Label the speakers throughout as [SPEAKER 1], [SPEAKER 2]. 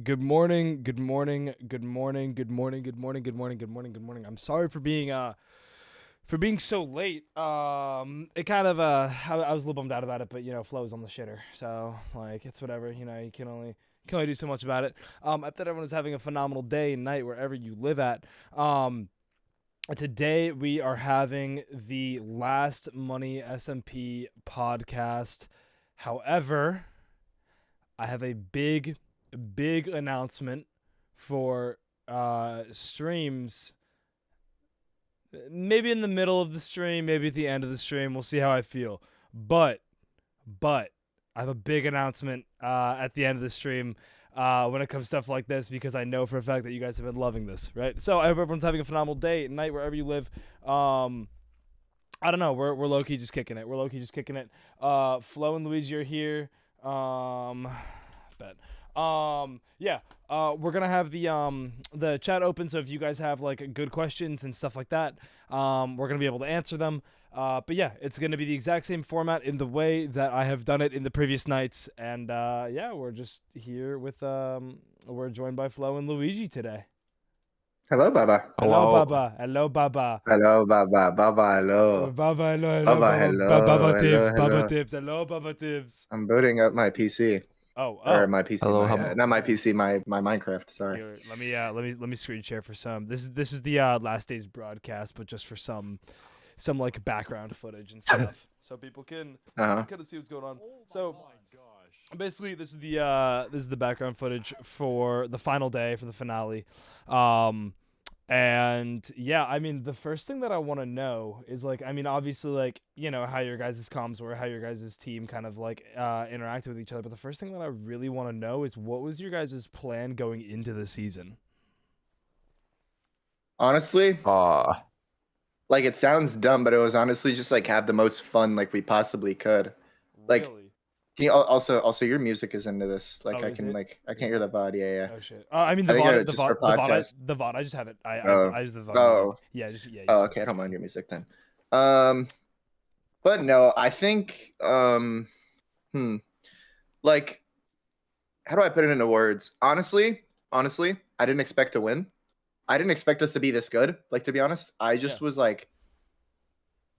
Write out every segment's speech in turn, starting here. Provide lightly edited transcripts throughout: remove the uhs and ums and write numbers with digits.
[SPEAKER 1] Good morning, good morning, good morning, good morning, good morning, good morning, good morning, good morning. I'm sorry for being so late. It kind of I was a little bummed out about it, but Flo's on the shitter, so like it's whatever. You can only do so much about it. I thought everyone was having a phenomenal day and night wherever you live at. Um, Today we are having the last Money SMP podcast. However, I have a big announcement for streams. Maybe in the middle of the stream, maybe at the end of the stream. We'll see how I feel. But I have a big announcement at the end of the stream when it comes to stuff like this, because I know for a fact that you guys have been loving this, right? So I hope everyone's having a phenomenal day and night wherever you live. I don't know. We're low key just kicking it. We're low key just kicking it. Flo and Luigi are here. Bet. Yeah. We're gonna have the chat open, so if you guys have like good questions and stuff like that, we're gonna be able to answer them. But yeah, it's gonna be the exact same format in the way that I have done it in the previous nights, and yeah, we're just here with we're joined by Flo and Luigi today.
[SPEAKER 2] Hello, Baba.
[SPEAKER 1] Hello,
[SPEAKER 3] Hello.
[SPEAKER 1] Baba. Hello, Baba.
[SPEAKER 2] Hello, Baba. Baba, hello.
[SPEAKER 1] Baba, hello, hello,
[SPEAKER 2] Baba,
[SPEAKER 1] Baba,
[SPEAKER 2] hello.
[SPEAKER 1] Baba
[SPEAKER 2] Hello,
[SPEAKER 1] Tibbs, Baba
[SPEAKER 2] hello.
[SPEAKER 1] Tibbs, hello, Baba Tibbs.
[SPEAKER 2] I'm booting up my PC.
[SPEAKER 1] Oh,
[SPEAKER 2] Or
[SPEAKER 1] oh.
[SPEAKER 2] my PC,
[SPEAKER 3] Hello,
[SPEAKER 2] my
[SPEAKER 3] how
[SPEAKER 2] not my PC, my Minecraft. Sorry.
[SPEAKER 1] Here, let me screen share for some. This is the last day's broadcast, but just for some like background footage and stuff, so people can
[SPEAKER 2] Uh-huh.
[SPEAKER 1] kind of see what's going on. So basically, this is the background footage for the final day for the finale. And yeah, I mean, the first thing that I want to know is like, I mean, obviously, like, how your guys' comms were, how your guys' team kind of like interacted with each other. But the first thing that I really want to know is, what was your guys' plan going into the season?
[SPEAKER 2] Honestly,
[SPEAKER 3] uh
[SPEAKER 2] like it sounds dumb, but it was honestly just like have the most fun like we possibly could. Like,
[SPEAKER 1] Really?
[SPEAKER 2] can you also your music is into this. Like
[SPEAKER 1] Oh,
[SPEAKER 2] I
[SPEAKER 1] is
[SPEAKER 2] can
[SPEAKER 1] it?
[SPEAKER 2] like I can't hear the VOD. Yeah, yeah.
[SPEAKER 1] Oh shit. I mean,
[SPEAKER 2] I
[SPEAKER 1] the
[SPEAKER 2] think
[SPEAKER 1] VOD, the
[SPEAKER 2] just for
[SPEAKER 1] VOD, the VOD,
[SPEAKER 2] podcast.
[SPEAKER 1] the VOD. I just have it.
[SPEAKER 2] Oh,
[SPEAKER 1] I use the VOD music.
[SPEAKER 2] oh,
[SPEAKER 1] Yeah, just
[SPEAKER 2] oh.
[SPEAKER 1] use
[SPEAKER 2] Okay, I
[SPEAKER 1] this
[SPEAKER 2] don't mind
[SPEAKER 1] one.
[SPEAKER 2] your music then. Um, but no, I think hmm, like how do I put it into words? Honestly, I didn't expect to win. I didn't expect us to be this good. Like, to be honest, I
[SPEAKER 1] Yeah.
[SPEAKER 2] just was like,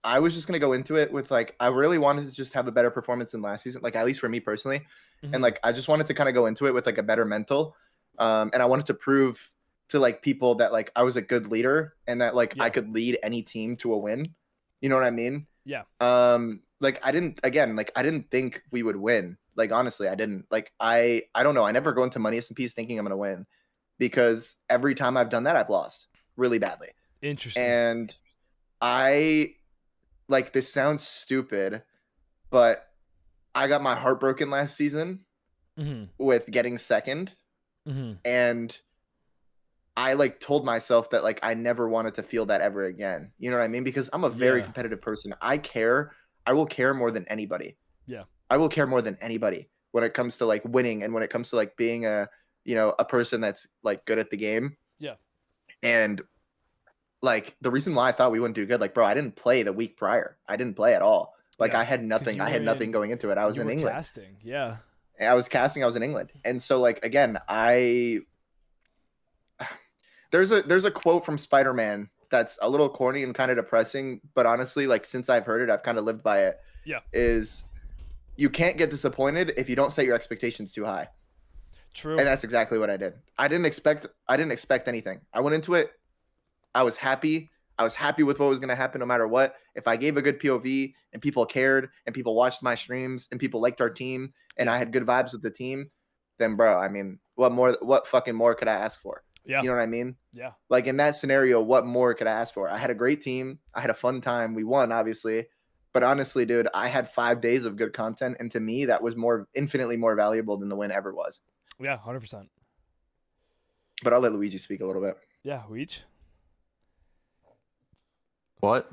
[SPEAKER 2] I was just gonna go into it with like, I really wanted to just have a better performance than last season. Like, at least for me personally, and
[SPEAKER 1] Mm-hmm.
[SPEAKER 2] like, I just wanted to kind of go into it with like a better mental, and I wanted to prove to like people that like I was a good leader and that like I
[SPEAKER 1] Yeah.
[SPEAKER 2] could lead any team to a win. You know what I mean?
[SPEAKER 1] Yeah.
[SPEAKER 2] Like I didn't think we would win. Like honestly, I didn't. Like I don't know. I never go into money S&Ps thinking I'm gonna win because every time I've done that, I've lost really badly.
[SPEAKER 1] Interesting.
[SPEAKER 2] And I like this sounds stupid, but I got my heart broken last season
[SPEAKER 1] Mm-hmm.
[SPEAKER 2] with getting second,
[SPEAKER 1] Mm-hmm.
[SPEAKER 2] and I like told myself that like I never wanted to feel that ever again. You know what I mean? Because I'm a very
[SPEAKER 1] Yeah.
[SPEAKER 2] competitive person. I care. I will care more than anybody.
[SPEAKER 1] Yeah.
[SPEAKER 2] I will care more than anybody when it comes to like winning and when it comes to like being a person that's like good at the game.
[SPEAKER 1] Yeah.
[SPEAKER 2] And like the reason why I thought we wouldn't do good, like bro, I didn't play the week prior. I didn't play at all. Like
[SPEAKER 1] Yeah.
[SPEAKER 2] I had
[SPEAKER 1] Because
[SPEAKER 2] nothing. I had nothing going into it. I was
[SPEAKER 1] you
[SPEAKER 2] in
[SPEAKER 1] were
[SPEAKER 2] England.
[SPEAKER 1] casting. Yeah.
[SPEAKER 2] I was casting. I was in England. And so like again, I there's a quote from Spider-Man that's a little corny and kind of depressing, but honestly, like since I've heard it, I've kind of lived by it.
[SPEAKER 1] Yeah.
[SPEAKER 2] Is you can't get disappointed if you don't set your expectations too high.
[SPEAKER 1] True.
[SPEAKER 2] And that's exactly what I did. I didn't expect anything. I went into it. I was happy. I was happy with what was going to happen no matter what. If I gave a good POV and people cared and people watched my streams and people liked our team and
[SPEAKER 1] Yeah.
[SPEAKER 2] I had good vibes with the team, then bro, I mean, what fucking more could I ask for?
[SPEAKER 1] Yeah.
[SPEAKER 2] You know what I mean?
[SPEAKER 1] Yeah.
[SPEAKER 2] Like in that scenario, what more could I ask for? I had a great team. I had a fun time. We won, obviously. But honestly, dude, I had 5 days of good content. And to me, that was infinitely more valuable than the win ever was.
[SPEAKER 1] Yeah. 100%.
[SPEAKER 2] But I'll let Luigi speak a little bit.
[SPEAKER 1] Yeah. Weech.
[SPEAKER 3] what?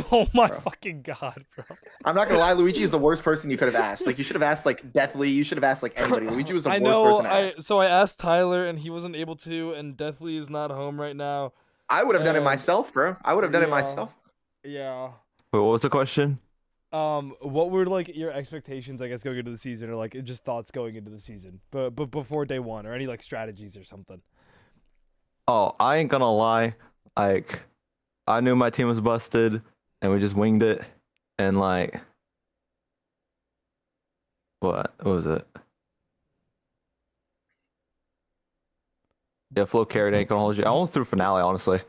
[SPEAKER 1] Oh my
[SPEAKER 2] Bro.
[SPEAKER 1] fucking god, bro.
[SPEAKER 2] I'm not gonna lie, Luigi is the worst person you could have asked. Like you should have asked like Deathly. You should have asked like anybody. Luigi was the
[SPEAKER 1] I
[SPEAKER 2] worst
[SPEAKER 1] know.
[SPEAKER 2] person to ask.
[SPEAKER 1] So I asked Tyler and he wasn't able to, and Deathly is not home right now.
[SPEAKER 2] I would have done it
[SPEAKER 1] And
[SPEAKER 2] myself, bro. I would have done it
[SPEAKER 1] yeah.
[SPEAKER 2] myself.
[SPEAKER 1] Yeah.
[SPEAKER 3] Wait, what was the question?
[SPEAKER 1] What were like your expectations, I guess, going into the season, or like just thoughts going into the season, but before day one, or any like strategies or something?
[SPEAKER 3] Oh, I ain't gonna lie. Like, I knew my team was busted, and we just winged it. And like, what was it? Yeah, Flo carried ain't gonna hold you. I almost threw finale, honestly.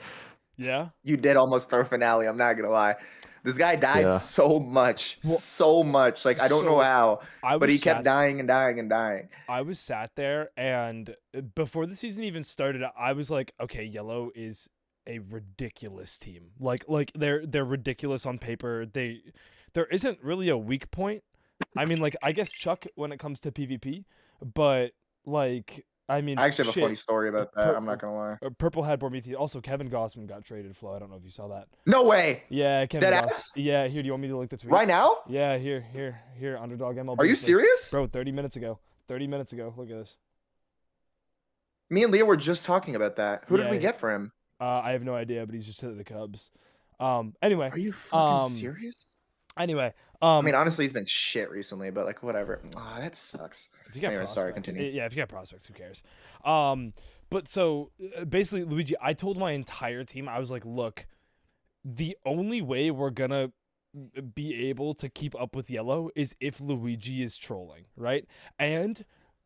[SPEAKER 1] Yeah.
[SPEAKER 2] You did almost throw finale. I'm not gonna lie. This guy died
[SPEAKER 3] Yeah.
[SPEAKER 2] so much,
[SPEAKER 1] Well,
[SPEAKER 2] so much. Like I don't know
[SPEAKER 1] so
[SPEAKER 2] how,
[SPEAKER 1] I
[SPEAKER 2] but
[SPEAKER 1] was
[SPEAKER 2] he kept
[SPEAKER 1] sat
[SPEAKER 2] dying and dying and dying.
[SPEAKER 1] I was sat there, and before the season even started, I was like, okay, Yellow is a ridiculous team. Like they're ridiculous on paper. There isn't really a weak point. I mean, like I guess Chuck when it comes to PvP, but like I mean,
[SPEAKER 2] I actually have a funny
[SPEAKER 1] shit.
[SPEAKER 2] story about that. I'm not gonna lie.
[SPEAKER 1] Purple had Bormethius. Also, Kevin Gossman got traded. Flo, I don't know if you saw that.
[SPEAKER 2] No way.
[SPEAKER 1] Yeah, Kevin
[SPEAKER 2] Dead
[SPEAKER 1] Goss.
[SPEAKER 2] ass.
[SPEAKER 1] Yeah, here. Do you want me to link the tweet?
[SPEAKER 2] Right now?
[SPEAKER 1] Yeah, here. Underdog MLB.
[SPEAKER 2] Are you serious?
[SPEAKER 1] Bro, 30 minutes ago. 30 minutes ago. Look at this.
[SPEAKER 2] Me and Leah were just talking about that. Who did
[SPEAKER 1] Yeah,
[SPEAKER 2] we get for him?
[SPEAKER 1] I have no idea, but he's just hit the Cubs. Anyway,
[SPEAKER 2] Are you fucking
[SPEAKER 1] um,
[SPEAKER 2] serious?
[SPEAKER 1] anyway,
[SPEAKER 2] I mean, honestly, he's been shit recently, but like, whatever. Ah, that sucks.
[SPEAKER 1] if you got
[SPEAKER 2] Anyway, sorry,
[SPEAKER 1] prospects,
[SPEAKER 2] continue.
[SPEAKER 1] yeah, if you got prospects, who cares? But so basically, Luigi, I told my entire team, I was like, look, the only way we're gonna be able to keep up with Yellow is if Luigi is trolling, right? And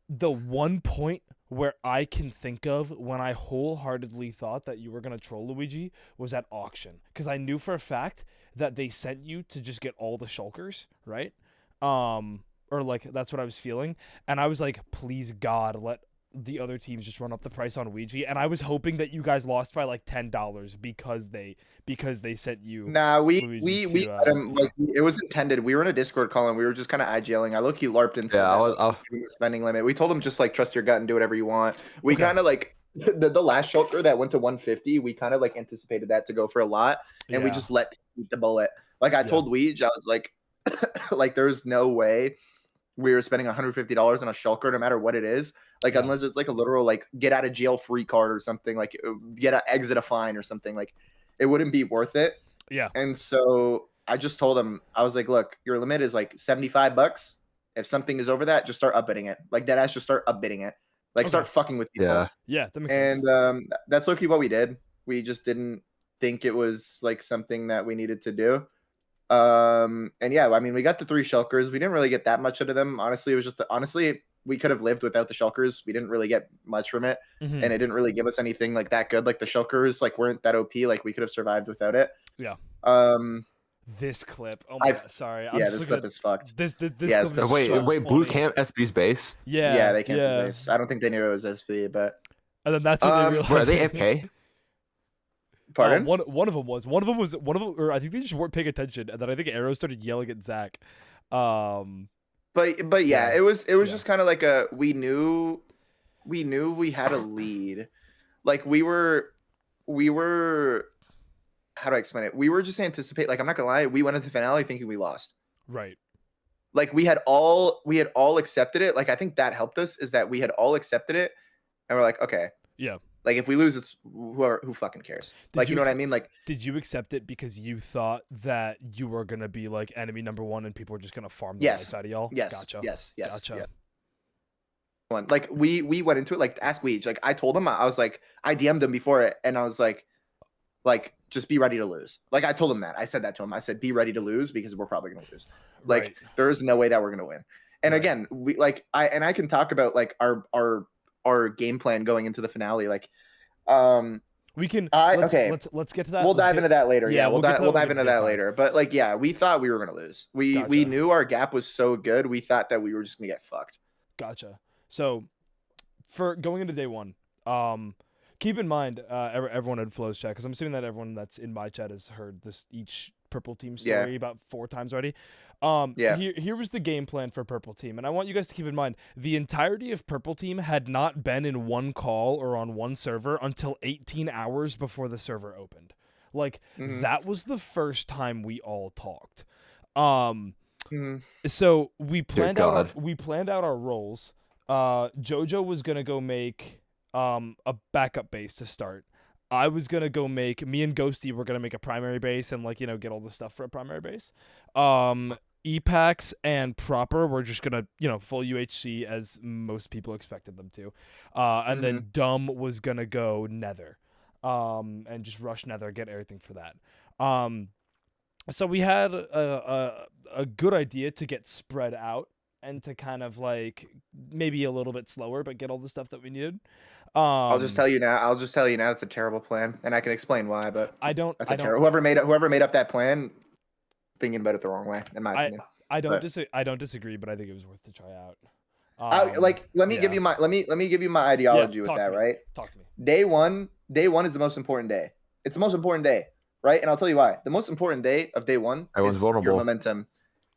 [SPEAKER 1] the one point where I can think of when I wholeheartedly thought that you were going to troll Luigi was at auction. Because I knew for a fact that they sent you to just get all the shulkers, right? Or like that's what I was feeling. And I was like, please God, let the other teams just run up the price on Ouija. And I was hoping that you guys lost by like $10 because they sent you
[SPEAKER 2] Nah,
[SPEAKER 1] Luigi
[SPEAKER 2] we
[SPEAKER 1] to
[SPEAKER 2] had him like it was intended. We were in a Discord call and we were just kind of IGLing. I low-key LARPed and said
[SPEAKER 3] Yeah,
[SPEAKER 2] that,
[SPEAKER 3] I was.
[SPEAKER 2] like, give him a spending limit. We told him just like trust your gut and do whatever you want. We
[SPEAKER 1] Okay.
[SPEAKER 2] kind of like the last shulker that went to 150. We kind of like anticipated that to go for a lot, and we
[SPEAKER 1] Yeah.
[SPEAKER 2] just let him eat the bullet. Like I told Weege, I was like, like there's no way we were spending $150 on a shulker, no matter what it is. Like
[SPEAKER 1] Yeah.
[SPEAKER 2] unless it's like a literal like get out of jail free card or something, like get a exit a fine or something, like it wouldn't be worth it.
[SPEAKER 1] Yeah.
[SPEAKER 2] And so I just told him, I was like, look, your limit is like $75. If something is over that, just start upbidding it. Like deadass, just start upbidding it. Like start fucking with people.
[SPEAKER 3] Yeah.
[SPEAKER 1] Yeah, that makes sense.
[SPEAKER 2] And that's low-key what we did. We just didn't think it was like something that we needed to do. And yeah, I mean, we got the 3 shulkers. We didn't really get that much out of them. Honestly, it was just honestly, we could have lived without the shulkers. We didn't really get much from it,
[SPEAKER 1] Mhm.
[SPEAKER 2] and it didn't really give us anything like that good. Like the shulkers, like weren't that OP. Like we could have survived without it.
[SPEAKER 1] Yeah. This clip. Oh my God, sorry. I'm
[SPEAKER 2] Yeah,
[SPEAKER 1] just
[SPEAKER 2] this
[SPEAKER 1] looking
[SPEAKER 2] clip
[SPEAKER 1] at
[SPEAKER 2] is fucked.
[SPEAKER 1] this
[SPEAKER 2] Yeah,
[SPEAKER 1] clip
[SPEAKER 2] this
[SPEAKER 1] is
[SPEAKER 3] Wait,
[SPEAKER 1] so
[SPEAKER 3] wait. Blue
[SPEAKER 1] funny.
[SPEAKER 3] Camp SB's base.
[SPEAKER 1] Yeah.
[SPEAKER 2] Yeah, they came to
[SPEAKER 1] yeah.
[SPEAKER 2] base. I don't think they knew it was SP, but
[SPEAKER 1] And then that's when they realized.
[SPEAKER 3] Where are they FK?
[SPEAKER 2] pardon.
[SPEAKER 1] One of them was or I think they just weren't paying attention, and then I think Arrow started yelling at Zach.
[SPEAKER 2] But yeah,
[SPEAKER 1] Yeah.
[SPEAKER 2] it was
[SPEAKER 1] Yeah.
[SPEAKER 2] just kind of like a we knew we had a lead. Like we were how do I explain it? We were just anticipate, like I'm not gonna lie, we went into the finale thinking we lost.
[SPEAKER 1] Right.
[SPEAKER 2] Like we had all accepted it. Like I think that helped us is that we had all accepted it and we're like, okay.
[SPEAKER 1] Yeah.
[SPEAKER 2] Like if we lose, it's who fucking cares? Like you know what I mean? Like
[SPEAKER 1] did you accept it because you thought that you were gonna be like enemy number 1 and people were just gonna farm the life out of y'all?
[SPEAKER 2] Yes.
[SPEAKER 1] Gotcha.
[SPEAKER 2] Yes.
[SPEAKER 1] Gotcha.
[SPEAKER 2] Yeah. Like we went into it like ask Weege. Like I told him, I was like, I DM'd him before it, and I was like just be ready to lose. Like I told him that. I said that to him. I said, be ready to lose because we're probably gonna lose. Like
[SPEAKER 1] Right.
[SPEAKER 2] there is no way that we're gonna win. And
[SPEAKER 1] Right.
[SPEAKER 2] again, we like I can talk about like our game plan going into the finale. Like
[SPEAKER 1] We can
[SPEAKER 2] okay.
[SPEAKER 1] Let's get to that.
[SPEAKER 2] We'll dive into that later. Yeah, we'll dive into that
[SPEAKER 1] later.
[SPEAKER 2] later. But like, yeah, we thought we were gonna lose. We
[SPEAKER 1] Gotcha.
[SPEAKER 2] knew our gap was so good. We thought that we were just gonna get fucked.
[SPEAKER 1] Gotcha. So, for going into day 1, keep in mind everyone in Flo's chat, because I'm assuming that everyone that's in my chat has heard this each purple team story about 4 times already.
[SPEAKER 2] Yeah.
[SPEAKER 1] Here was the game plan for purple team, and I want you guys to keep in mind the entirety of purple team had not been in one call or on one server until 18 hours before the server opened. Like that was the first time we all talked. So we planned out our roles. Jojo was gonna go make a backup base to start. I was gonna go make me and Ghosty were gonna make a primary base and like get all the stuff for a primary base. Epax and Proper were just gonna full UHC as most people expected them to, and then Dumb was gonna go Nether, and just rush Nether, get everything for that. So we had a good idea to get spread out and to kind of like maybe a little bit slower, but get all the stuff that we needed.
[SPEAKER 2] I'll just tell you now. It's a terrible plan, and I can explain why. But
[SPEAKER 1] I don't.
[SPEAKER 2] that's
[SPEAKER 1] I
[SPEAKER 2] a
[SPEAKER 1] don't.
[SPEAKER 2] terrible. Whoever made up that plan, thinking about it the wrong way, in my opinion.
[SPEAKER 1] I don't disagree, but I think it was worth to try out.
[SPEAKER 2] Let me give you my ideology with that. Right.
[SPEAKER 1] Talk to me.
[SPEAKER 2] Day one is the most important day. It's the most important day, right? And I'll tell you why. The most important day of day one is your momentum.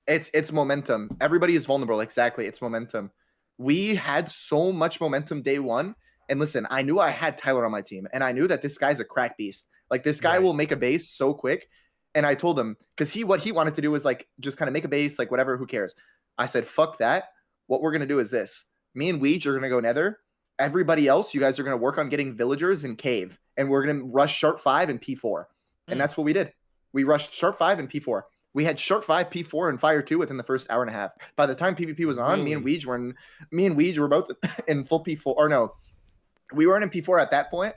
[SPEAKER 2] It's momentum. Everybody is vulnerable. Exactly. It's momentum. We had so much momentum day one. And listen, I knew I had Tyler on my team, and I knew that this guy's a crack beast. Like, this guy will make a base so quick. And I told him, because what he wanted to do was like just kind of make a base, like whatever, who cares? I said, fuck that. What we're gonna do is this. Me and Weege are gonna go Nether. Everybody else, you guys are gonna work on getting villagers and cave, and we're gonna rush Sharp 5 and P4. And that's what we did. We rushed Sharp 5 and P4. We had Sharp 5, P4, and Fire 2 within the first hour and a half. By the time PvP was on, me and Weege were both in full P4. Or no, we weren't in P4 at that point.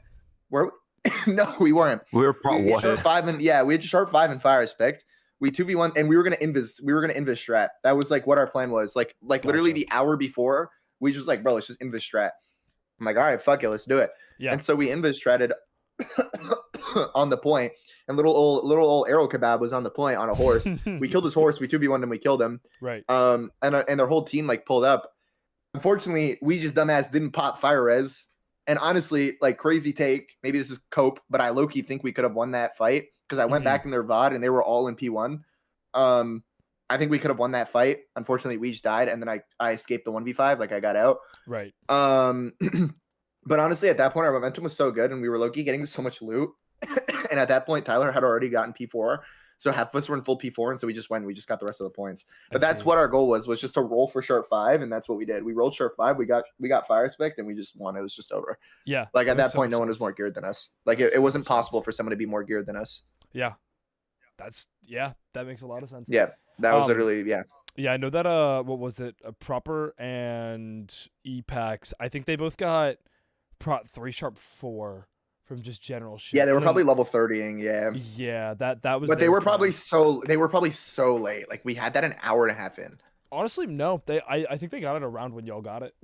[SPEAKER 2] No, we weren't.
[SPEAKER 3] We were
[SPEAKER 2] Sharp 5 and we had Sharp 5 and Fire Spect. We 2v1 and we were gonna invis strat. That was like what our plan was. Like gotcha. Literally the hour before, we just like, bro, let's just invis strat. I'm like, all right, fuck it, let's do it. Yeah. And so we invis stratted on the point, and little old Arrow Kebab was on the point on a horse. We killed his horse, we 2v1'd him, we killed him.
[SPEAKER 1] Right.
[SPEAKER 2] And their whole team like pulled up. Unfortunately, we just dumbass didn't pop fire res. And honestly, like, crazy take, maybe this is cope, but I low-key think we could have won that fight because I went back in their VOD and they were all in P1. I think we could have won that fight. Unfortunately, we each died, and then I escaped the 1v5, like I got out.
[SPEAKER 1] Right.
[SPEAKER 2] But honestly, at that point, our momentum was so good and we were low-key getting so much loot. And at that point, Tyler had already gotten P4. So half of us were in full P4, and so we just got the rest of the points. But that's what our goal was just to roll for Sharp 5, and that's what we did. We rolled Sharp 5, we got Fire Spect, and we just won. It was just over.
[SPEAKER 1] Yeah.
[SPEAKER 2] Like, at that point, no one was more geared than us. Like, it wasn't possible for someone to be more geared than us.
[SPEAKER 1] Yeah. That makes a lot of sense.
[SPEAKER 2] Yeah. That was literally, yeah.
[SPEAKER 1] Yeah, I know that, what was it? Proper and Epax, I think they both got 3 Sharp 4. From just general shit.
[SPEAKER 2] Yeah, they were probably level 30ing, yeah.
[SPEAKER 1] Yeah, that was.
[SPEAKER 2] But they were probably so late. Like, we had that an hour and a half in.
[SPEAKER 1] Honestly, no. I think they got it around when y'all got it.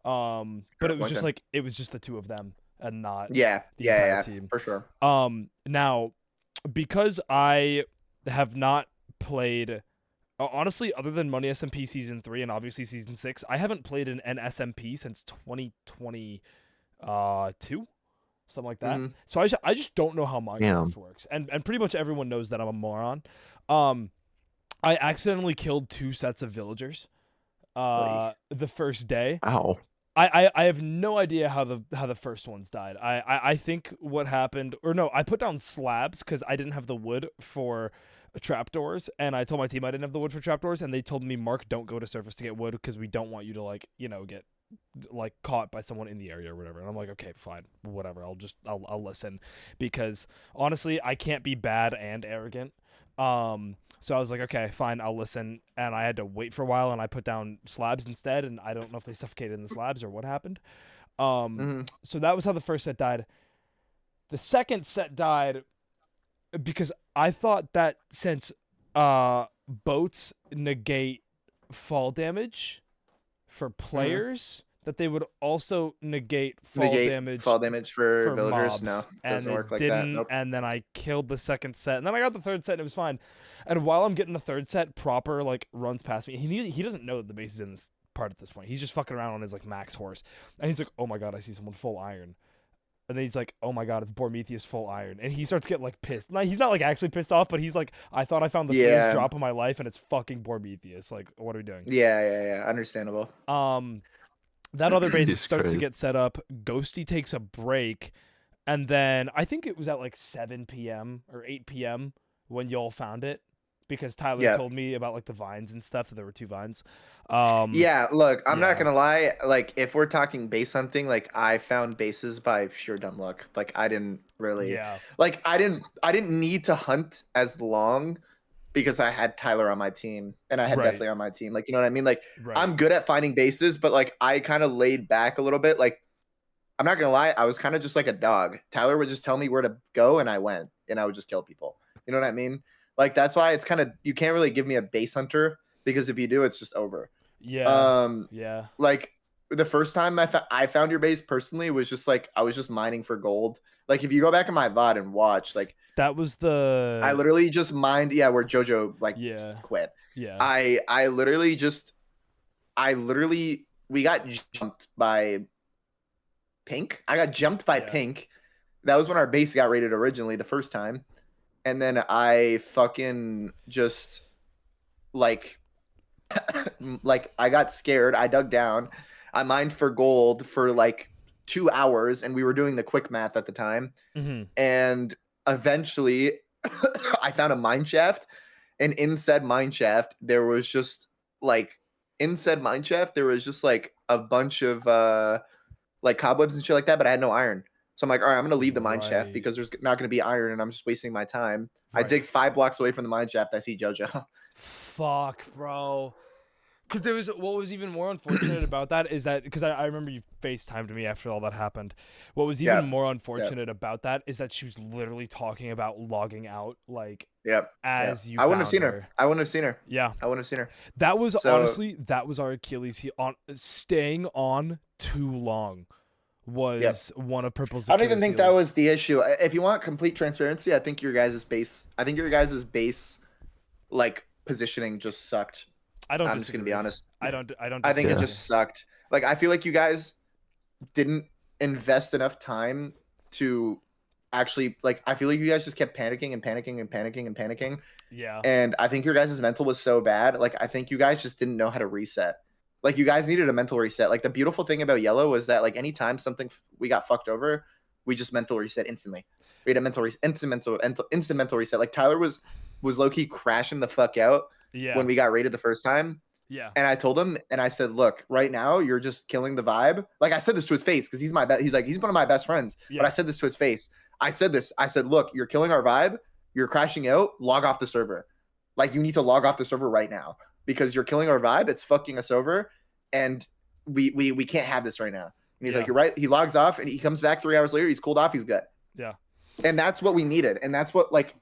[SPEAKER 1] But it was just like it was just the two of them and not the entire team.
[SPEAKER 2] For sure.
[SPEAKER 1] Now, because I have not played, honestly, other than Money SMP Season 3 and obviously Season 6, I haven't played an SMP since 2022. Something like that. So I just don't know how Minecraft works. And pretty much everyone knows that I'm a moron. I accidentally killed 2 sets of villagers the first day.
[SPEAKER 3] Ow.
[SPEAKER 1] I have no idea how the first ones died. I think what happened, or no, I put down slabs because I didn't have the wood for trapdoors, and I told my team I didn't have the wood for trapdoors, and they told me, Mark, don't go to surface to get wood because we don't want you to get like caught by someone in the area or whatever. And I'm like, okay, fine, whatever, I'll listen, because honestly I can't be bad and arrogant. So I was like, okay, fine, I'll listen. And I had to wait for a while, and I put down slabs instead, and I don't know if they suffocated in the slabs or what happened. So that was how the first set died. The second set died because I thought that since boats negate fall damage for players, that they would also negate fall damage
[SPEAKER 2] for villagers.
[SPEAKER 1] mobs.
[SPEAKER 2] No, it doesn't work like
[SPEAKER 1] that.
[SPEAKER 2] Nope.
[SPEAKER 1] And then I killed the second set, and then I got the third set, and it was fine. And while I'm getting the third set, Proper runs past me. He doesn't know that the base is in this part at this point. He's just fucking around on his max horse, and he's like, "Oh my god, I see someone full iron." And then he's like, "Oh my god, it's Bormethius full iron." And he starts getting pissed. He's not actually pissed off, but he's like, "I thought I found the first drop of my life, and it's fucking Bormethius. Like, what are we doing?"
[SPEAKER 2] Yeah. Understandable.
[SPEAKER 1] That other base starts to get set up. Ghosty takes a break, and then I think it was at 7 p.m. or 8 p.m. when y'all found it. because Tyler
[SPEAKER 2] Yeah.
[SPEAKER 1] told me about like the vines and stuff. That there were 2 vines.
[SPEAKER 2] Yeah, look, I'm not
[SPEAKER 1] yeah.
[SPEAKER 2] gonna lie. Like, if we're talking base hunting, like I found bases by sheer dumb luck. Like, I didn't really,
[SPEAKER 1] Yeah.
[SPEAKER 2] like, I didn't need to hunt as long because I had Tyler on my team and I had
[SPEAKER 1] Right.
[SPEAKER 2] Deathly on my team. Like, you know what I mean? Like,
[SPEAKER 1] Right.
[SPEAKER 2] I'm good at finding bases, but like, I kind of laid back a little bit. Like, I'm not gonna lie, I was kind of just like a dog. Tyler would just tell me where to go, and I went, and I would just kill people. You know what I mean? Like, that's why it's kind of, you can't really give me a base hunter, because if you do, it's just over.
[SPEAKER 1] Yeah.
[SPEAKER 2] Um,
[SPEAKER 1] Yeah.
[SPEAKER 2] like the first time I found your base personally was just like I was just mining for gold. Like, if you go back in my VOD and watch, like
[SPEAKER 1] That was
[SPEAKER 2] I
[SPEAKER 1] the.
[SPEAKER 2] literally just mined, yeah, where JoJo like
[SPEAKER 1] Yeah.
[SPEAKER 2] quit.
[SPEAKER 1] Yeah.
[SPEAKER 2] I literally just we got jumped by Pink. I got jumped by
[SPEAKER 1] Yeah.
[SPEAKER 2] Pink. That was when our base got raided originally the first time. And then I fucking just like like I got scared. I dug down. I mined for gold for like 2 hours, and we were doing the quick math at the time.
[SPEAKER 1] Mm-hmm.
[SPEAKER 2] And eventually, I found a mine shaft, and in said mine shaft, there was just like a bunch of like cobwebs and shit like that, but I had no iron. So I'm like, all right, I'm gonna leave the mine shaft
[SPEAKER 1] Right.
[SPEAKER 2] because there's not gonna be iron, and I'm just wasting my time. I
[SPEAKER 1] Right.
[SPEAKER 2] dig 5 blocks away from the mine shaft. I see JoJo.
[SPEAKER 1] Fuck, bro. Because there was what was even more unfortunate about that is that because I remember you FaceTimed me after all that happened. What was even
[SPEAKER 2] Yeah.
[SPEAKER 1] more unfortunate about that is that she was literally talking about logging out like
[SPEAKER 2] Yep.
[SPEAKER 1] as you
[SPEAKER 2] I wouldn't have
[SPEAKER 1] found
[SPEAKER 2] seen
[SPEAKER 1] her.
[SPEAKER 2] her. I wouldn't have seen her.
[SPEAKER 1] Yeah,
[SPEAKER 2] I wouldn't have seen her.
[SPEAKER 1] that was
[SPEAKER 2] So-
[SPEAKER 1] honestly that was our Achilles heel. On staying on too long was one of Purple's.
[SPEAKER 2] I don't even
[SPEAKER 1] Achilles
[SPEAKER 2] think that
[SPEAKER 1] heels.
[SPEAKER 2] was the issue. If you want complete transparency, I think your guys' base like positioning just sucked.
[SPEAKER 1] I don't.
[SPEAKER 2] I'm just gonna be
[SPEAKER 1] disagree.
[SPEAKER 2] honest.
[SPEAKER 1] I don't. I don't.
[SPEAKER 2] I think it
[SPEAKER 1] disagree.
[SPEAKER 2] just sucked. Like, I feel like you guys didn't invest enough time to actually, like, I feel like you guys just kept panicking and panicking and panicking and panicking.
[SPEAKER 1] Yeah.
[SPEAKER 2] And I think your guys' mental was so bad. Like, I think you guys just didn't know how to reset. Like, you guys needed a mental reset. Like, the beautiful thing about Yellow was that, like, anytime we got fucked over, we just mental reset instantly. We had a instant mental reset. Like, Tyler was low key crashing the fuck out
[SPEAKER 1] Yeah.
[SPEAKER 2] when we got raided the first time.
[SPEAKER 1] Yeah.
[SPEAKER 2] And I told him, and I said, look, right now you're just killing the vibe. Like, I said this to his face because he's one of my best friends.
[SPEAKER 1] Yeah.
[SPEAKER 2] But I said this to his face. I said, look, you're killing our vibe. You're crashing out. Log off the server. Like, you need to log off the server right now because you're killing our vibe. It's fucking us over. And we can't have this right now. And he's
[SPEAKER 1] Yeah.
[SPEAKER 2] like, you're right. He logs off and he comes back 3 hours later. He's cooled off. He's good.
[SPEAKER 1] Yeah.
[SPEAKER 2] And that's what we needed. And that's what, like,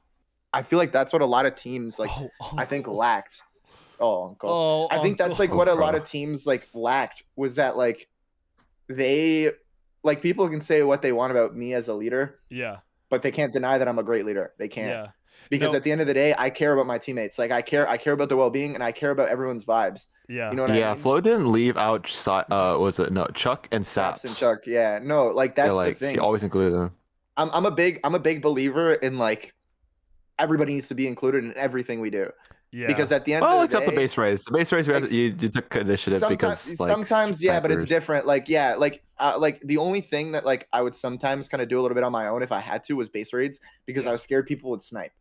[SPEAKER 2] I feel like that's what a lot of teams, like,
[SPEAKER 1] Oh,
[SPEAKER 2] I think lacked. Oh, Uncle.
[SPEAKER 1] Oh,
[SPEAKER 2] I think that's like
[SPEAKER 1] Uncle.
[SPEAKER 2] what a lot of teams like lacked was that like they like people can say what they want about me as a leader,
[SPEAKER 1] Yeah.
[SPEAKER 2] but they can't deny that I'm a great leader. They can't.
[SPEAKER 1] Yeah.
[SPEAKER 2] Because
[SPEAKER 1] No.
[SPEAKER 2] at the end of the day, I care about my teammates. Like I care about their well-being and I care about everyone's vibes.
[SPEAKER 1] Yeah.
[SPEAKER 2] You know what I
[SPEAKER 3] Yeah,
[SPEAKER 2] mean?
[SPEAKER 3] Flo didn't leave out. Was it no Chuck and Saps?
[SPEAKER 2] Saps and Chuck. Yeah. No, like that's
[SPEAKER 3] Yeah, like
[SPEAKER 2] the thing.
[SPEAKER 3] he always included them.
[SPEAKER 2] I'm a big believer in like everybody needs to be included in everything we do.
[SPEAKER 1] Yeah.
[SPEAKER 2] Because at the end
[SPEAKER 3] Well,
[SPEAKER 2] of the
[SPEAKER 3] except
[SPEAKER 2] day,
[SPEAKER 3] the base race. The base race,
[SPEAKER 2] Ex-
[SPEAKER 3] you took initiative because like
[SPEAKER 2] sometimes yeah, but it's
[SPEAKER 3] snipers.
[SPEAKER 2] different. Like yeah, like the only thing that like I would sometimes kind of do a little bit on my own if I had to was base raids because
[SPEAKER 1] Yeah.
[SPEAKER 2] I was scared people would snipe.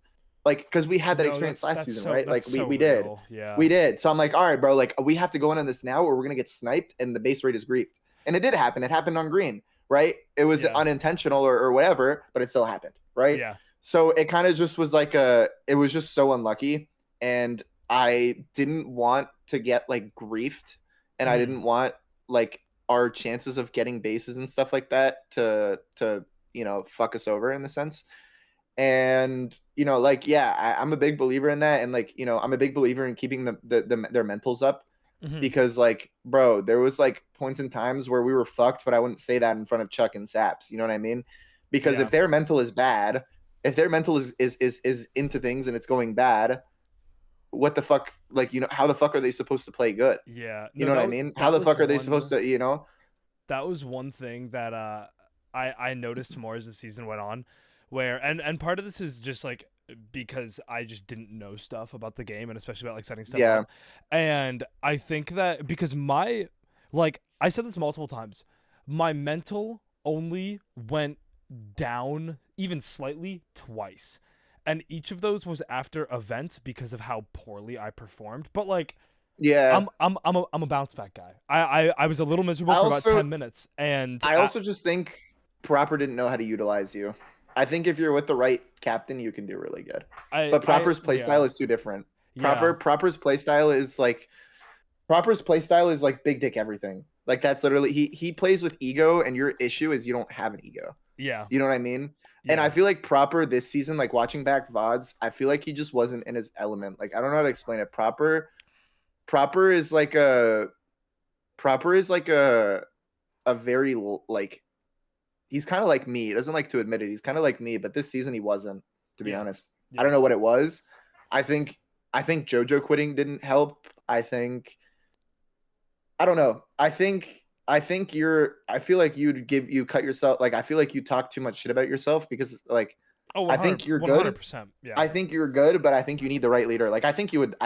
[SPEAKER 2] Like because we had that
[SPEAKER 1] No,
[SPEAKER 2] experience
[SPEAKER 1] that's-
[SPEAKER 2] last
[SPEAKER 1] that's
[SPEAKER 2] season,
[SPEAKER 1] so-
[SPEAKER 2] right? Like
[SPEAKER 1] that's
[SPEAKER 2] we
[SPEAKER 1] so
[SPEAKER 2] did.
[SPEAKER 1] real. Yeah.
[SPEAKER 2] We did. So I'm like, all right, bro, like we have to go in on this now or we're gonna get sniped and the base rate is griefed. And it did happen. It happened on green, right? It was
[SPEAKER 1] Yeah.
[SPEAKER 2] unintentional or whatever, but it still happened, right?
[SPEAKER 1] Yeah.
[SPEAKER 2] So it kind of just was like it was just so unlucky. And I didn't want to get like griefed and I
[SPEAKER 1] Mhm.
[SPEAKER 2] didn't want like our chances of getting bases and stuff like that to fuck us over in the sense. And like yeah, I'm a big believer in that and like I'm a big believer in keeping their mentals up
[SPEAKER 1] Mhm.
[SPEAKER 2] because like bro, there was like points in times where we were fucked, but I wouldn't say that in front of Chuck and Saps, you know what I mean? Because
[SPEAKER 1] Yeah.
[SPEAKER 2] if their mental is bad, if their mental is into things and it's going bad, what the fuck, like how the fuck are they supposed to play good?
[SPEAKER 1] Yeah.
[SPEAKER 2] You
[SPEAKER 1] No,
[SPEAKER 2] know what I
[SPEAKER 1] that-
[SPEAKER 2] mean?
[SPEAKER 1] that
[SPEAKER 2] How the
[SPEAKER 1] was
[SPEAKER 2] fuck are they
[SPEAKER 1] one-
[SPEAKER 2] supposed to
[SPEAKER 1] That was one thing that I noticed more as the season went on, where and part of this is just like because I just didn't know stuff about the game and especially about like setting stuff
[SPEAKER 2] Yeah.
[SPEAKER 1] up. And I think that because I said this multiple times, my mental only went down even slightly twice. and each of those was after events because of how poorly I performed. But like,
[SPEAKER 2] Yeah.
[SPEAKER 1] I'm a bounce back guy. I was a little miserable
[SPEAKER 2] I
[SPEAKER 1] for about
[SPEAKER 2] also
[SPEAKER 1] 10 minutes, and
[SPEAKER 2] I also just think Proper didn't know how to utilize you. I think if you're with the right captain, you can do really good. But Proper's
[SPEAKER 1] yeah,
[SPEAKER 2] playstyle is too different.
[SPEAKER 1] yeah,
[SPEAKER 2] Proper's playstyle is like big dick everything. Like that's literally he plays with ego, and your issue is you don't have an ego.
[SPEAKER 1] yeah,
[SPEAKER 2] You know what I mean? And I
[SPEAKER 1] yeah.
[SPEAKER 2] feel like Proper this season, like watching back VODs, I feel like he just wasn't in his element. Like I don't know how to explain it. Proper is like a Proper is like a very like he's kind of like me. He doesn't like to admit it. He's kind of like me, but this season he wasn't, to be
[SPEAKER 1] Yeah.
[SPEAKER 2] honest. I
[SPEAKER 1] Yeah.
[SPEAKER 2] don't know what it was. I think JoJo quitting didn't help. I don't know. I feel like you cut yourself, like I feel like you talk too much shit about yourself because like
[SPEAKER 1] Oh,
[SPEAKER 2] I think you're
[SPEAKER 1] 100,
[SPEAKER 2] good.
[SPEAKER 1] 100%. Yeah.
[SPEAKER 2] I think you're good, but I think you need the right leader. Like I think you would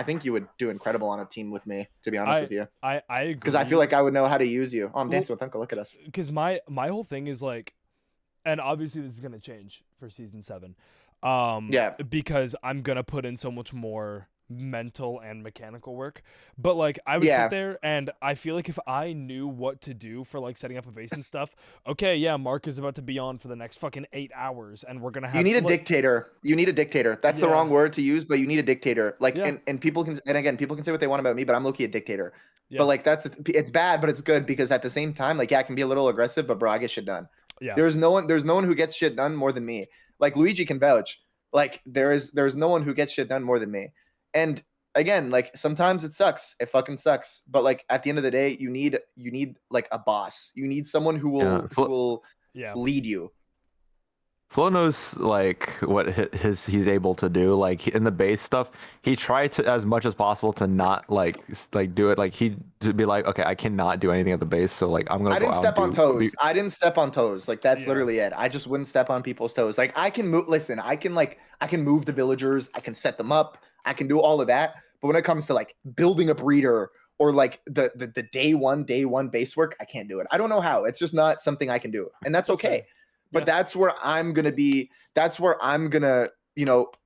[SPEAKER 2] do incredible on a team with me, to be honest with you.
[SPEAKER 1] I
[SPEAKER 2] Because I feel
[SPEAKER 1] agree.
[SPEAKER 2] like I would know how to use you. Oh, I'm
[SPEAKER 1] Well,
[SPEAKER 2] dancing with Uncle. Look at us.
[SPEAKER 1] because my whole thing is like, and obviously this is gonna change for season 7,
[SPEAKER 2] Yeah.
[SPEAKER 1] because I'm gonna put in so much more mental and mechanical work. But like I would sit
[SPEAKER 2] Yeah.
[SPEAKER 1] there and I feel like if I knew what to do for like setting up a base and stuff, okay, yeah, Mark is about to be on for the next fucking 8 hours, and we're gonna
[SPEAKER 2] You
[SPEAKER 1] have
[SPEAKER 2] need a dictator. You need a dictator. That's the
[SPEAKER 1] yeah,
[SPEAKER 2] wrong word to use, but you need a dictator. Like,
[SPEAKER 1] yeah,
[SPEAKER 2] and people can, and again, people can say what they want about me, but I'm low-key a dictator. But
[SPEAKER 1] yeah,
[SPEAKER 2] like, it's bad, but it's good because at the same time, like, yeah, I can be a little aggressive, but bro, I get shit done.
[SPEAKER 1] yeah,
[SPEAKER 2] There's no one who gets shit done more than me. Like Luigi can vouch. Like, there's no one who gets shit done more than me. And again, like sometimes it sucks. It fucking sucks. But like at the end of the day, you need like a boss. You need someone
[SPEAKER 3] Yeah,
[SPEAKER 2] who will
[SPEAKER 1] yeah,
[SPEAKER 2] lead you.
[SPEAKER 3] Flo knows like what he's able to do. Like in the base stuff, he tried to as much as possible to not like do it. Like he to be like, okay, I cannot do anything at the base, so like I'm gonna
[SPEAKER 2] I
[SPEAKER 3] go
[SPEAKER 2] didn't
[SPEAKER 3] out and
[SPEAKER 2] step on
[SPEAKER 3] do.
[SPEAKER 2] toes. I didn't step on toes. Like that's
[SPEAKER 1] yeah,
[SPEAKER 2] literally it. I just wouldn't step on people's toes. Like I can move. Listen, I can move the villagers. I can set them up. I can do all of that. But when it comes to like building a breeder or like the day one base work, I can't do it. I don't know how. It's just not something I can do, and that's
[SPEAKER 1] that's
[SPEAKER 2] okay.
[SPEAKER 1] fair.
[SPEAKER 2] But
[SPEAKER 1] Yeah,
[SPEAKER 2] that's where I'm gonna be. That's where I'm gonna.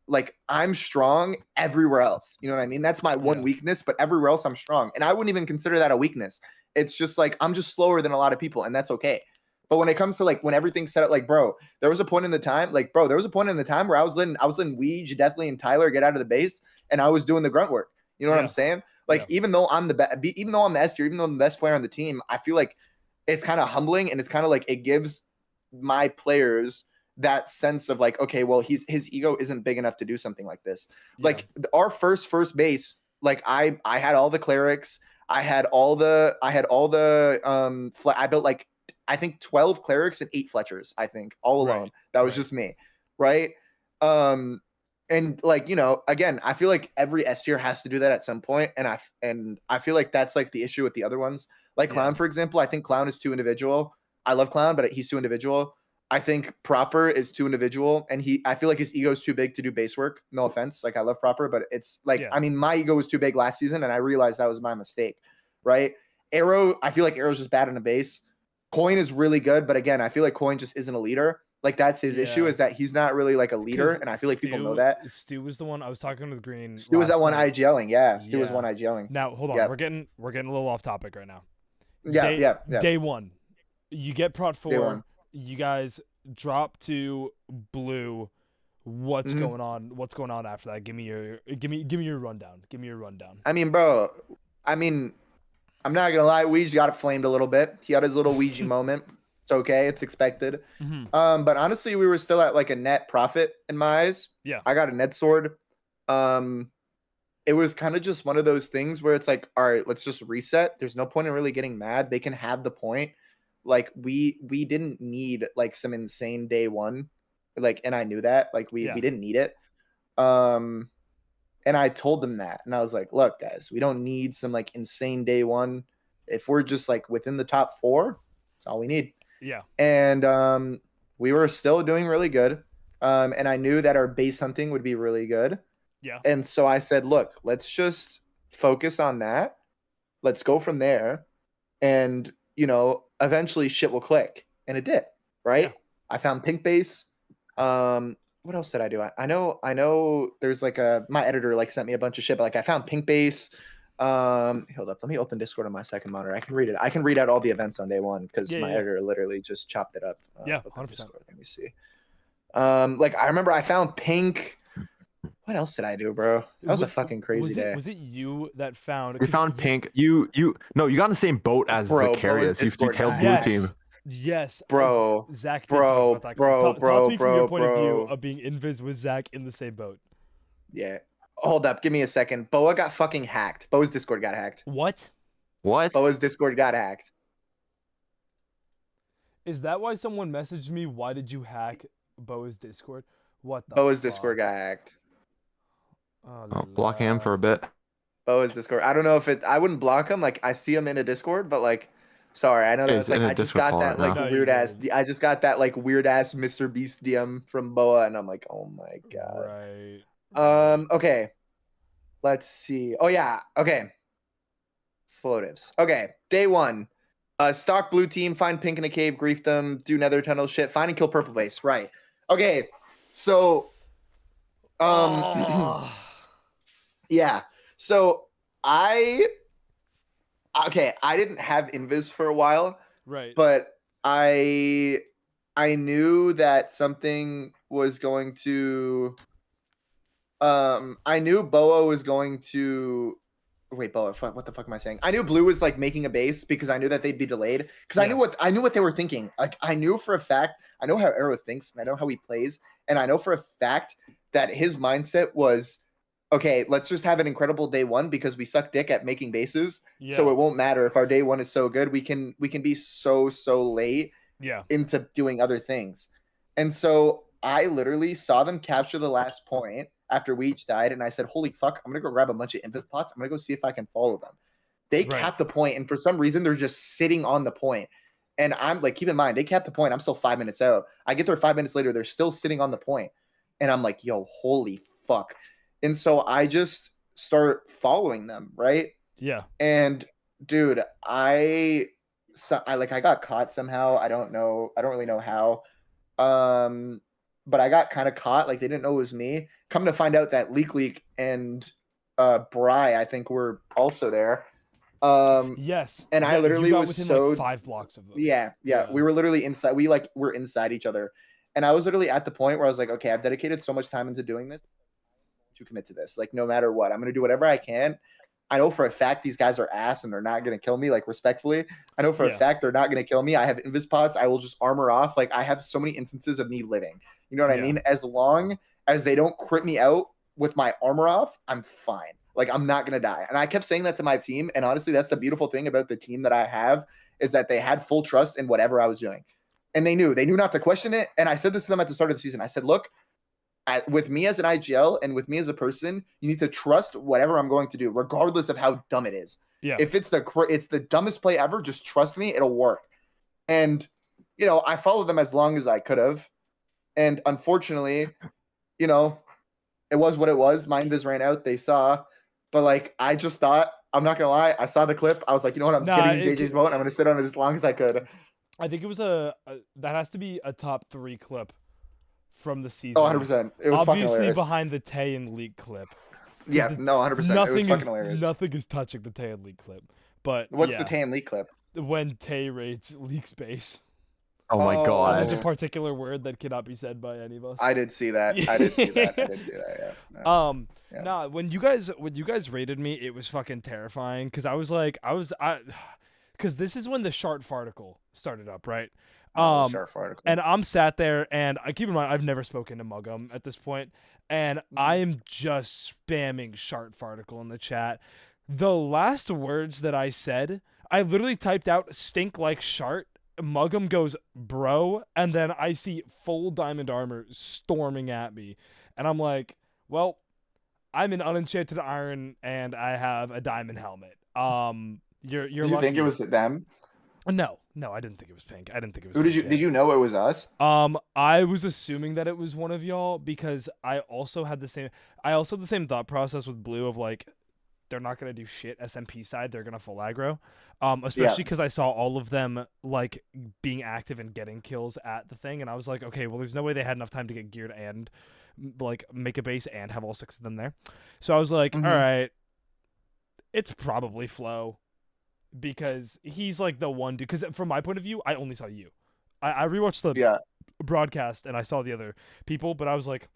[SPEAKER 2] Like I'm strong everywhere else. You know what I mean? That's my one
[SPEAKER 1] yeah,
[SPEAKER 2] weakness, but everywhere else I'm strong. And I wouldn't even consider that a weakness. It's just like I'm just slower than a lot of people, and that's okay. But when it comes to like when everything's set up, like bro, there was a point in the time, where I was letting Weege, Deathly, and Tyler get out of the base, and I was doing the grunt work. You know what I'm
[SPEAKER 1] yeah,
[SPEAKER 2] saying?
[SPEAKER 1] yeah,
[SPEAKER 2] Like even though I'm even though I'm the S tier, even though I'm the best player on the team, I feel like it's kind of humbling, and it's kind of like it gives my players that sense of like, okay, well, his ego isn't big enough to do something like this.
[SPEAKER 1] yeah,
[SPEAKER 2] Like our first base, like I had all the clerics, I built like I think 12 clerics and 8 Fletchers, I think, all alone.
[SPEAKER 1] right,
[SPEAKER 2] That was
[SPEAKER 1] right,
[SPEAKER 2] just me, right? Um and like, again, I feel like every S tier has to do that at some point, and I feel like that's like the issue with the other ones. Like
[SPEAKER 1] yeah,
[SPEAKER 2] Clown, for example, I think Clown is too individual. I love Clown, but he's too individual. I think Proper is too individual, and I feel like his ego is too big to do base work. No offense, like I love Proper, but it's like
[SPEAKER 1] yeah,
[SPEAKER 2] I mean my ego was too big last season, and I realized that was my mistake, right? Arrow, I feel like Arrow's just bad in a base. Coin is really good, but again, I feel like Coin just isn't a leader. Like that's his issue,
[SPEAKER 1] yeah.
[SPEAKER 2] is that he's not really like a leader,
[SPEAKER 1] Because
[SPEAKER 2] and I feel like people know that.
[SPEAKER 1] Stu was the one I was talking with Green
[SPEAKER 2] Stu was that
[SPEAKER 1] last
[SPEAKER 2] one
[SPEAKER 1] night.
[SPEAKER 2] IGLing, yeah. Stu was one
[SPEAKER 1] Yeah.
[SPEAKER 2] IGLing.
[SPEAKER 1] Now hold on,
[SPEAKER 2] Yep.
[SPEAKER 1] we're getting a little off topic right now.
[SPEAKER 2] Yeah, yeah, yeah.
[SPEAKER 1] Day one, you get Prot
[SPEAKER 2] Day
[SPEAKER 1] 4.
[SPEAKER 2] one.
[SPEAKER 1] You guys drop to blue. What's
[SPEAKER 2] Mhm.
[SPEAKER 1] going on? What's going on after that? Give me your rundown. Give me your rundown.
[SPEAKER 2] I mean, bro. I mean, I'm not gonna lie. Ouija got flamed a little bit. He had his little Ouija moment. It's okay. It's expected.
[SPEAKER 1] Hmm.
[SPEAKER 2] But honestly, we were still at like a net profit in my eyes.
[SPEAKER 1] Yeah.
[SPEAKER 2] I got a net sword. Um, it was kind of just one of those things where it's like, all right, let's just reset. There's no point in really getting mad. They can have the point. Like we didn't need like some insane day one. Like, and I knew that. Like we
[SPEAKER 1] Yeah.
[SPEAKER 2] didn't need it. Um, and I told them that. And I was like, look, guys, we don't need some like insane day one. If we're just like within the top 4, that's all we need.
[SPEAKER 1] Yeah.
[SPEAKER 2] And we were still doing really good. And I knew that our base hunting would be really good.
[SPEAKER 1] Yeah.
[SPEAKER 2] And so I said, look, let's just focus on that. Let's go from there. And, eventually shit will click. And it did, right?
[SPEAKER 1] Yeah.
[SPEAKER 2] I found pink base. what else did I do? I know there's like my editor like sent me a bunch of shit, but like I found pink base. Hold up, let me open Discord on my second monitor. I can read it. I can read out all the events on day one because
[SPEAKER 1] Yeah,
[SPEAKER 2] my
[SPEAKER 1] yeah.
[SPEAKER 2] editor literally just chopped it up.
[SPEAKER 1] Yeah,
[SPEAKER 2] Open
[SPEAKER 1] 100%.
[SPEAKER 2] Discord. Let me see. Like I remember I found pink. What else did I do, bro? That was a fucking crazy day.
[SPEAKER 1] Was it you that found?
[SPEAKER 3] You found pink. You no, you got in the same boat as
[SPEAKER 2] Bro,
[SPEAKER 3] the
[SPEAKER 2] Bo is
[SPEAKER 3] Carius. You
[SPEAKER 2] Discord
[SPEAKER 3] tailed
[SPEAKER 2] guy.
[SPEAKER 3] blue
[SPEAKER 1] Yes.
[SPEAKER 3] team.
[SPEAKER 1] Yes,
[SPEAKER 2] Bro,
[SPEAKER 1] Zach did
[SPEAKER 2] bro,
[SPEAKER 1] talk about that.
[SPEAKER 2] bro,
[SPEAKER 1] Talk to me from your
[SPEAKER 2] bro,
[SPEAKER 1] point of view
[SPEAKER 2] bro.
[SPEAKER 1] of being invis with Zach in the same boat.
[SPEAKER 2] Yeah. Hold up, give me a second. Boa got fucking hacked. Boa's Discord got hacked.
[SPEAKER 1] What?
[SPEAKER 3] What?
[SPEAKER 2] Boa's Discord got hacked.
[SPEAKER 1] Is that why someone messaged me? Why did you hack Boa's Discord? What the?
[SPEAKER 2] Boa's
[SPEAKER 1] fuck?
[SPEAKER 2] Discord got hacked.
[SPEAKER 1] Oh,
[SPEAKER 3] Blocking him for a bit.
[SPEAKER 2] Boa's Discord. I don't know if I wouldn't block him. Like I see him in a Discord, but like, sorry, I know
[SPEAKER 3] Yeah,
[SPEAKER 2] that
[SPEAKER 3] he's
[SPEAKER 2] it's like
[SPEAKER 3] in a
[SPEAKER 2] I just
[SPEAKER 3] Discord
[SPEAKER 2] got
[SPEAKER 3] call
[SPEAKER 2] that
[SPEAKER 3] right
[SPEAKER 2] like
[SPEAKER 3] now.
[SPEAKER 1] No, you're
[SPEAKER 2] weird ass.
[SPEAKER 1] good.
[SPEAKER 2] I just got that like weird ass Mr. Beast DM from Boa, and I'm like, oh my god.
[SPEAKER 1] Right.
[SPEAKER 2] Okay. Let's see. Oh yeah. Okay. Floatives. Okay. Day one. Stock blue team, find pink in a cave, grief them, do nether tunnel shit, find and kill purple base. Right. Okay. So
[SPEAKER 1] Oh.
[SPEAKER 2] yeah. So I didn't have invis for a while,
[SPEAKER 1] Right.
[SPEAKER 2] but I knew that something was going to I knew Boa was going to wait, Boa, what the fuck am I saying? I knew blue was like making a base because I knew that they'd be delayed because
[SPEAKER 1] Yeah.
[SPEAKER 2] I knew what they were thinking. Like I knew for a fact, I know how Arrow thinks and I know how he plays, and I know for a fact that his mindset was okay, let's just have an incredible day one because we suck dick at making bases.
[SPEAKER 1] Yeah.
[SPEAKER 2] So it won't matter if our day one is so good. We can be so late
[SPEAKER 1] Yeah.
[SPEAKER 2] into doing other things. And so I literally saw them capture the last point after we each died, and I said, holy fuck, I'm gonna go grab a bunch of invis pots. I'm gonna go see if I can follow them. They
[SPEAKER 1] Right.
[SPEAKER 2] capped the point, and for some reason they're just sitting on the point. And I'm like, keep in mind, they capped the point. I'm still 5 minutes out. I get there 5 minutes later, they're still sitting on the point. And I'm like, yo, holy fuck. And so I just start following them, right?
[SPEAKER 1] Yeah.
[SPEAKER 2] And dude, I got caught somehow. I don't really know how. But I got kind of caught. Like they didn't know it was me. Come to find out that Leak and Bry, I think, were also there.
[SPEAKER 1] Yes.
[SPEAKER 2] And I
[SPEAKER 1] Yeah,
[SPEAKER 2] literally
[SPEAKER 1] you got
[SPEAKER 2] was
[SPEAKER 1] within
[SPEAKER 2] so
[SPEAKER 1] like 5 blocks of them.
[SPEAKER 2] yeah. We were literally inside. We like were inside each other. And I was literally at the point where I was like, okay, I've dedicated so much time into doing this to commit to this. Like no matter what, I'm gonna do whatever I can. I know for a fact these guys are ass and they're not gonna kill me. Like respectfully, I know for a
[SPEAKER 1] Yeah.
[SPEAKER 2] fact they're not gonna kill me. I have invis pods. I will just armor off. Like I have so many instances of me living. You know what I
[SPEAKER 1] Yeah.
[SPEAKER 2] mean? As long as they don't crit me out with my armor off, I'm fine. Like I'm not gonna die. And I kept saying that to my team. And honestly, that's the beautiful thing about the team that I have is that they had full trust in whatever I was doing. And they knew not to question it. And I said this to them at the start of the season. I said, look, with me as an IGL and with me as a person, you need to trust whatever I'm going to do, regardless of how dumb it is.
[SPEAKER 1] Yeah.
[SPEAKER 2] If it's the dumbest play ever, just trust me, it'll work. And you know, I followed them as long as I could have, and unfortunately, you know, it was what it was. My invis ran out. They saw, but like I just thought, I'm not gonna lie, I saw the clip. I was like, you know what, I'm getting in JJ's boat. I'm gonna sit on it as long as I could.
[SPEAKER 1] I think it was that has to be a top 3 clip from the season.
[SPEAKER 2] Oh, 100%. It was fucking
[SPEAKER 1] obviously
[SPEAKER 2] hilarious.
[SPEAKER 1] behind the Tay and Leak clip.
[SPEAKER 2] Yeah, no, 100%. It was fucking hilarious.
[SPEAKER 1] Nothing is touching the Tay and Leak clip. But
[SPEAKER 2] What's
[SPEAKER 1] yeah,
[SPEAKER 2] the Tan Leak clip?
[SPEAKER 1] when Tay raids Leak's base.
[SPEAKER 3] Oh my
[SPEAKER 2] Oh.
[SPEAKER 3] god.
[SPEAKER 1] There's a particular word that cannot be said by any of us.
[SPEAKER 2] I did see that. I did see that. Yeah. No. Yeah.
[SPEAKER 1] Nah, when you guys rated me, it was fucking terrifying because I was because this is when the Shart article started up, right?
[SPEAKER 2] Sharp article.
[SPEAKER 1] And I'm sat there, and I keep in mind I've never spoken to Mugum at this point, and I am just spamming Shart article in the chat. The last words that I said, I literally typed out "stink like Shart." Mugum goes, bro, and then I see full diamond armor storming at me, and I'm like, well, I'm an unenchanted iron, and I have a diamond helmet. You're
[SPEAKER 2] Did you
[SPEAKER 1] lucky.
[SPEAKER 2] think it was them?
[SPEAKER 1] No, I didn't think it was pink. I didn't think it was.
[SPEAKER 2] Who
[SPEAKER 1] pink
[SPEAKER 2] did
[SPEAKER 1] yet.
[SPEAKER 2] did you know it was us?
[SPEAKER 1] I was assuming that it was one of y'all because I also had the same thought process with blue of like, they're not gonna do shit SMP side. They're gonna full aggro, especially because I saw all of them like being active and getting kills at the thing, and I was like, okay, well, there's no way they had enough time to get geared and like make a base and have all 6 of them there. So I was like, all right, it's probably Flo, because he's like the one dude. Because from my point of view, I only saw you. I rewatched the broadcast and I saw the other people, but I was like,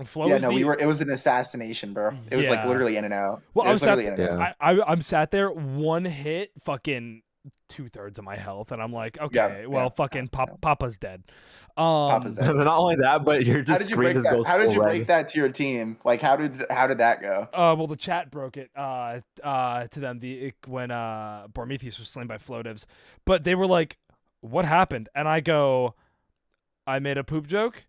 [SPEAKER 1] Flo.
[SPEAKER 2] Yeah, no, it was an assassination, bro. It was like literally in and out.
[SPEAKER 1] Well,
[SPEAKER 2] it was literally in and out.
[SPEAKER 1] I'm sat there, one hit, fucking 2/3 of my health, and I'm like, okay, fucking Papa's dead.
[SPEAKER 2] Papa's dead.
[SPEAKER 3] Not only that, but you're just
[SPEAKER 2] How did you break that to your team? Like, how did that go?
[SPEAKER 1] Well, the chat broke it to them when Bormethius was slain by Flodivs, but they were like, what happened? And I go, I made a poop joke,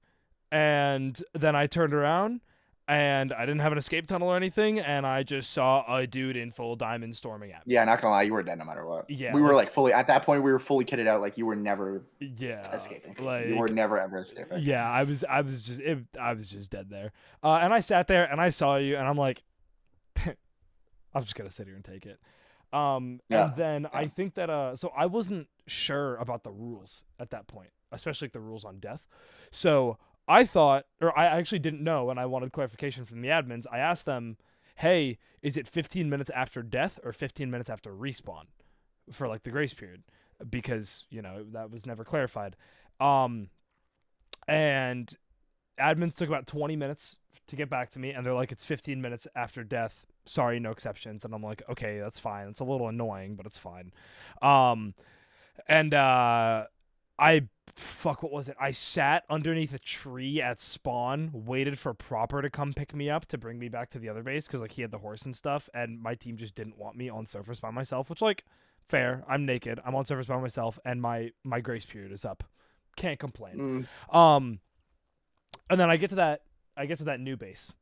[SPEAKER 1] and then I turned around, and I didn't have an escape tunnel or anything, and I just saw a dude in full diamond storming at me.
[SPEAKER 2] Yeah, not gonna lie, you were dead no matter what.
[SPEAKER 1] Yeah,
[SPEAKER 2] we were like fully at that point. We were fully kitted out. Like, you were never escaping.
[SPEAKER 1] Like,
[SPEAKER 2] you were never ever escaping.
[SPEAKER 1] Yeah, I was just dead there. And I sat there and I saw you, and I'm like, I'm just gonna sit here and take it. And then I think that so I wasn't sure about the rules at that point, especially like the rules on death. So I thought, or I actually didn't know, and I wanted clarification from the admins. I asked them, hey, is it 15 minutes after death or 15 minutes after respawn for like the grace period? Because, you know, that was never clarified. And admins took about 20 minutes to get back to me, and they're like, it's 15 minutes after death. Sorry, no exceptions. And I'm like, okay, that's fine. It's a little annoying, but it's fine. What was it? I sat underneath a tree at spawn, waited for Proper to come pick me up to bring me back to the other base, because like he had the horse and stuff, and my team just didn't want me on surface by myself, which, like, fair. I'm naked. I'm on surface by myself, and my grace period is up. Can't complain. And then I get to that new base.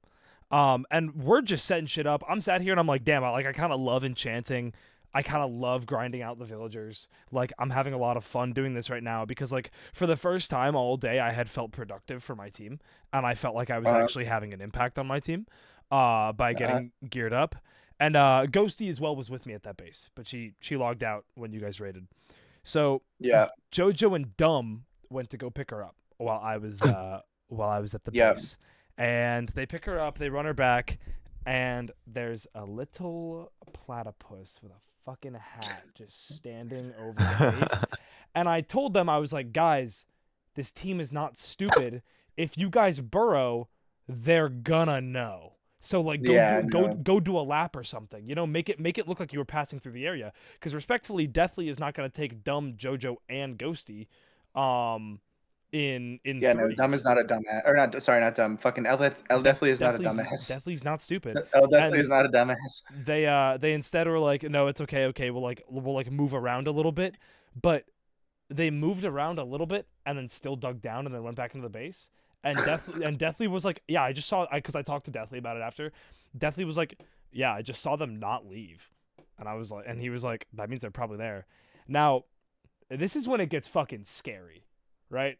[SPEAKER 1] And we're just setting shit up. I'm sat here and I'm like, damn, I kind of love enchanting. I kind of love grinding out the villagers. Like, I'm having a lot of fun doing this right now, because like for the first time all day I had felt productive for my team, and I felt like I was actually having an impact on my team by getting geared up. And Ghosty as well was with me at that base, but she logged out when you guys raided. So Jojo and Dumb went to go pick her up while I was at the base. And they pick her up, they run her back, and there's a little platypus with a fucking hat just standing over the base. And I told them, I was like, guys, this team is not stupid. If you guys burrow, they're gonna know. So like go do a lap or something. You know, make it look like you were passing through the area. Because respectfully, Deathly is not gonna take Dumb, Jojo, and Ghosty. In
[SPEAKER 2] no, Dumb is not a dumbass, or not. Sorry, not dumb. Fucking Deathly is not a dumbass.
[SPEAKER 1] Deathly's not stupid.
[SPEAKER 2] Deathly is not a dumbass.
[SPEAKER 1] They instead were like, no, it's okay. Okay, we'll move around a little bit, but they moved around a little bit and then still dug down and then went back into the base. And Deathly was like, yeah, I just saw, because I talked to Deathly about it after. Deathly was like, yeah, I just saw them not leave, and I was like, and he was like, that means they're probably there. Now, this is when it gets fucking scary, right?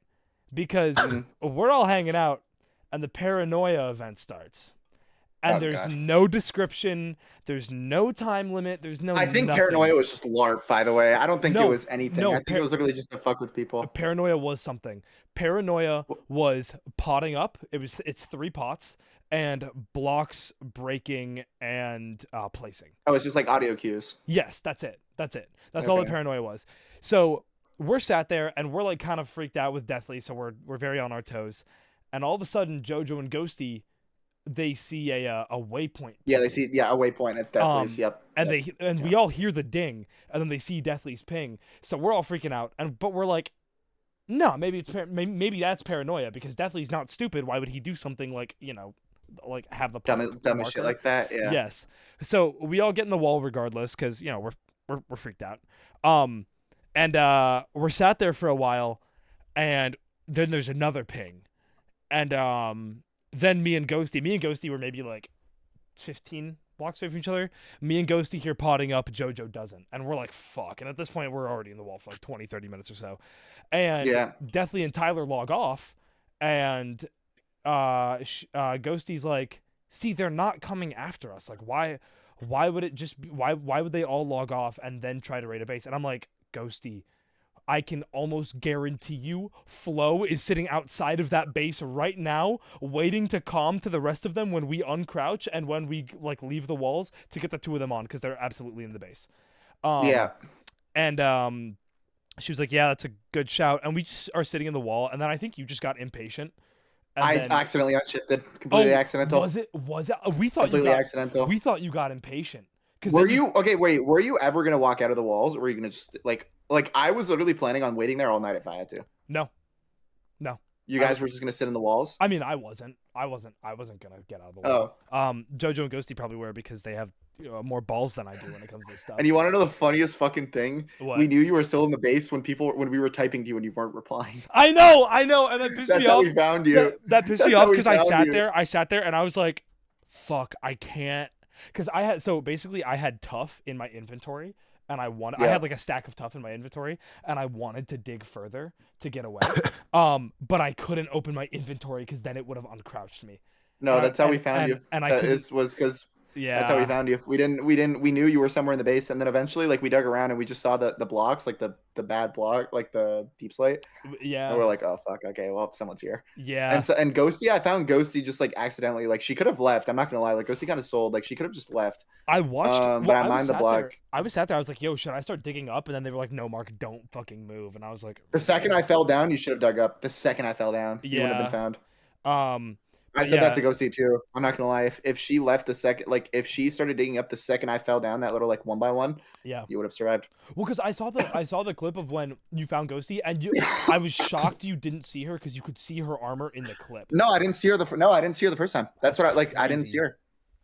[SPEAKER 1] Because we're all hanging out, and the paranoia event starts, and there's no description, there's no time limit, there's no.
[SPEAKER 2] I think nothing. Paranoia was just LARP, by the way. I don't think it was anything. I think it was literally just to fuck with people.
[SPEAKER 1] Paranoia was something. Paranoia was potting up. It's 3 pots and blocks breaking and placing.
[SPEAKER 2] Oh, it's just like audio cues.
[SPEAKER 1] Yes, that's it. That's all that paranoia was. So we're sat there and we're like kind of freaked out with Deathly, so we're very on our toes. And all of a sudden, Jojo and Ghosty, they see a waypoint.
[SPEAKER 2] Yeah, they see a waypoint. It's Deathly's. Yep.
[SPEAKER 1] And we all hear the ding, and then they see Deathly's ping. So we're all freaking out, but we're like, no, maybe maybe that's paranoia, because Deathly's not stupid. Why would he do something like, you know, like have the
[SPEAKER 2] dumb shit like that? Yeah.
[SPEAKER 1] Yes. So we all get in the wall regardless, because, you know, we're freaked out. And we're sat there for a while, and then there's another ping. And then me and Ghosty were maybe like 15 blocks away from each other. Me and Ghosty here potting up, Jojo doesn't. And we're like, fuck. And at this point, we're already in the wall for like 20, 30 minutes or so. And Deathly and Tyler log off, and Ghosty's like, see, they're not coming after us. Like, Why would it just be, why would they all log off and then try to raid a base? And I'm like, Ghosty, I can almost guarantee you Flo is sitting outside of that base right now, waiting to calm to the rest of them when we uncrouch and when we like leave the walls to get the two of them on, because they're absolutely in the base.
[SPEAKER 2] Yeah.
[SPEAKER 1] And she was like, yeah, that's a good shout. And we just are sitting in the wall, and then I think you just got impatient. And
[SPEAKER 2] I
[SPEAKER 1] then,
[SPEAKER 2] accidentally unshifted. Completely accidental.
[SPEAKER 1] Was it? We thought
[SPEAKER 2] Completely
[SPEAKER 1] you got
[SPEAKER 2] accidental.
[SPEAKER 1] We thought you got impatient.
[SPEAKER 2] Were you okay? Wait, were you ever gonna walk out of the walls, or were you gonna just like I was literally planning on waiting there all night if I had to.
[SPEAKER 1] No.
[SPEAKER 2] You guys were just gonna sit in the walls.
[SPEAKER 1] I mean, I wasn't gonna get out of the wall.
[SPEAKER 2] Oh.
[SPEAKER 1] Jojo and Ghosty probably were, because they have more balls than I do when it comes to this stuff.
[SPEAKER 2] And you want to know the funniest fucking thing?
[SPEAKER 1] What?
[SPEAKER 2] We knew you were still in the base when we were typing to you and you weren't replying.
[SPEAKER 1] I know, and that pissed
[SPEAKER 2] That's
[SPEAKER 1] me
[SPEAKER 2] how
[SPEAKER 1] off.
[SPEAKER 2] we found you.
[SPEAKER 1] That pissed
[SPEAKER 2] That's
[SPEAKER 1] me
[SPEAKER 2] how
[SPEAKER 1] off
[SPEAKER 2] we
[SPEAKER 1] because I
[SPEAKER 2] found
[SPEAKER 1] sat
[SPEAKER 2] you.
[SPEAKER 1] there. I sat there and I was like, "Fuck, I can't." Because I had tough in my inventory, and I had like a stack of tough in my inventory, and I wanted to dig further to get away. But I couldn't open my inventory because then it would have uncrouched me.
[SPEAKER 2] No, that's how we found you.
[SPEAKER 1] And I
[SPEAKER 2] was because
[SPEAKER 1] yeah,
[SPEAKER 2] that's how we found you. We knew you were somewhere in the base, and then eventually like we dug around and we just saw the blocks, like the bad block, like the deep slate.
[SPEAKER 1] Yeah.
[SPEAKER 2] And we're like, oh fuck, okay, well someone's here.
[SPEAKER 1] Yeah.
[SPEAKER 2] And Ghosty, I found Ghosty just like accidentally, like she could have left. I'm not gonna lie, like Ghosty kind of sold, like she could have just left.
[SPEAKER 1] I watched,
[SPEAKER 2] but I mined the block.
[SPEAKER 1] I was sat there. I was like, "Yo, should I start digging up?" And then they were like, "No, Mark, don't fucking move." And I was like,
[SPEAKER 2] The second I fell down, you should have dug up. The second I fell down, you would have been found. I said that to Ghosty too. I'm not gonna lie. If she left the second, like if she started digging up the second I fell down, that little like 1 by 1,
[SPEAKER 1] yeah,
[SPEAKER 2] you would have survived.
[SPEAKER 1] Well, because I saw the clip of when you found Ghosty, and I was shocked you didn't see her because you could see her armor in the clip.
[SPEAKER 2] No, I didn't see her I didn't see her the first time. That's what I didn't see her.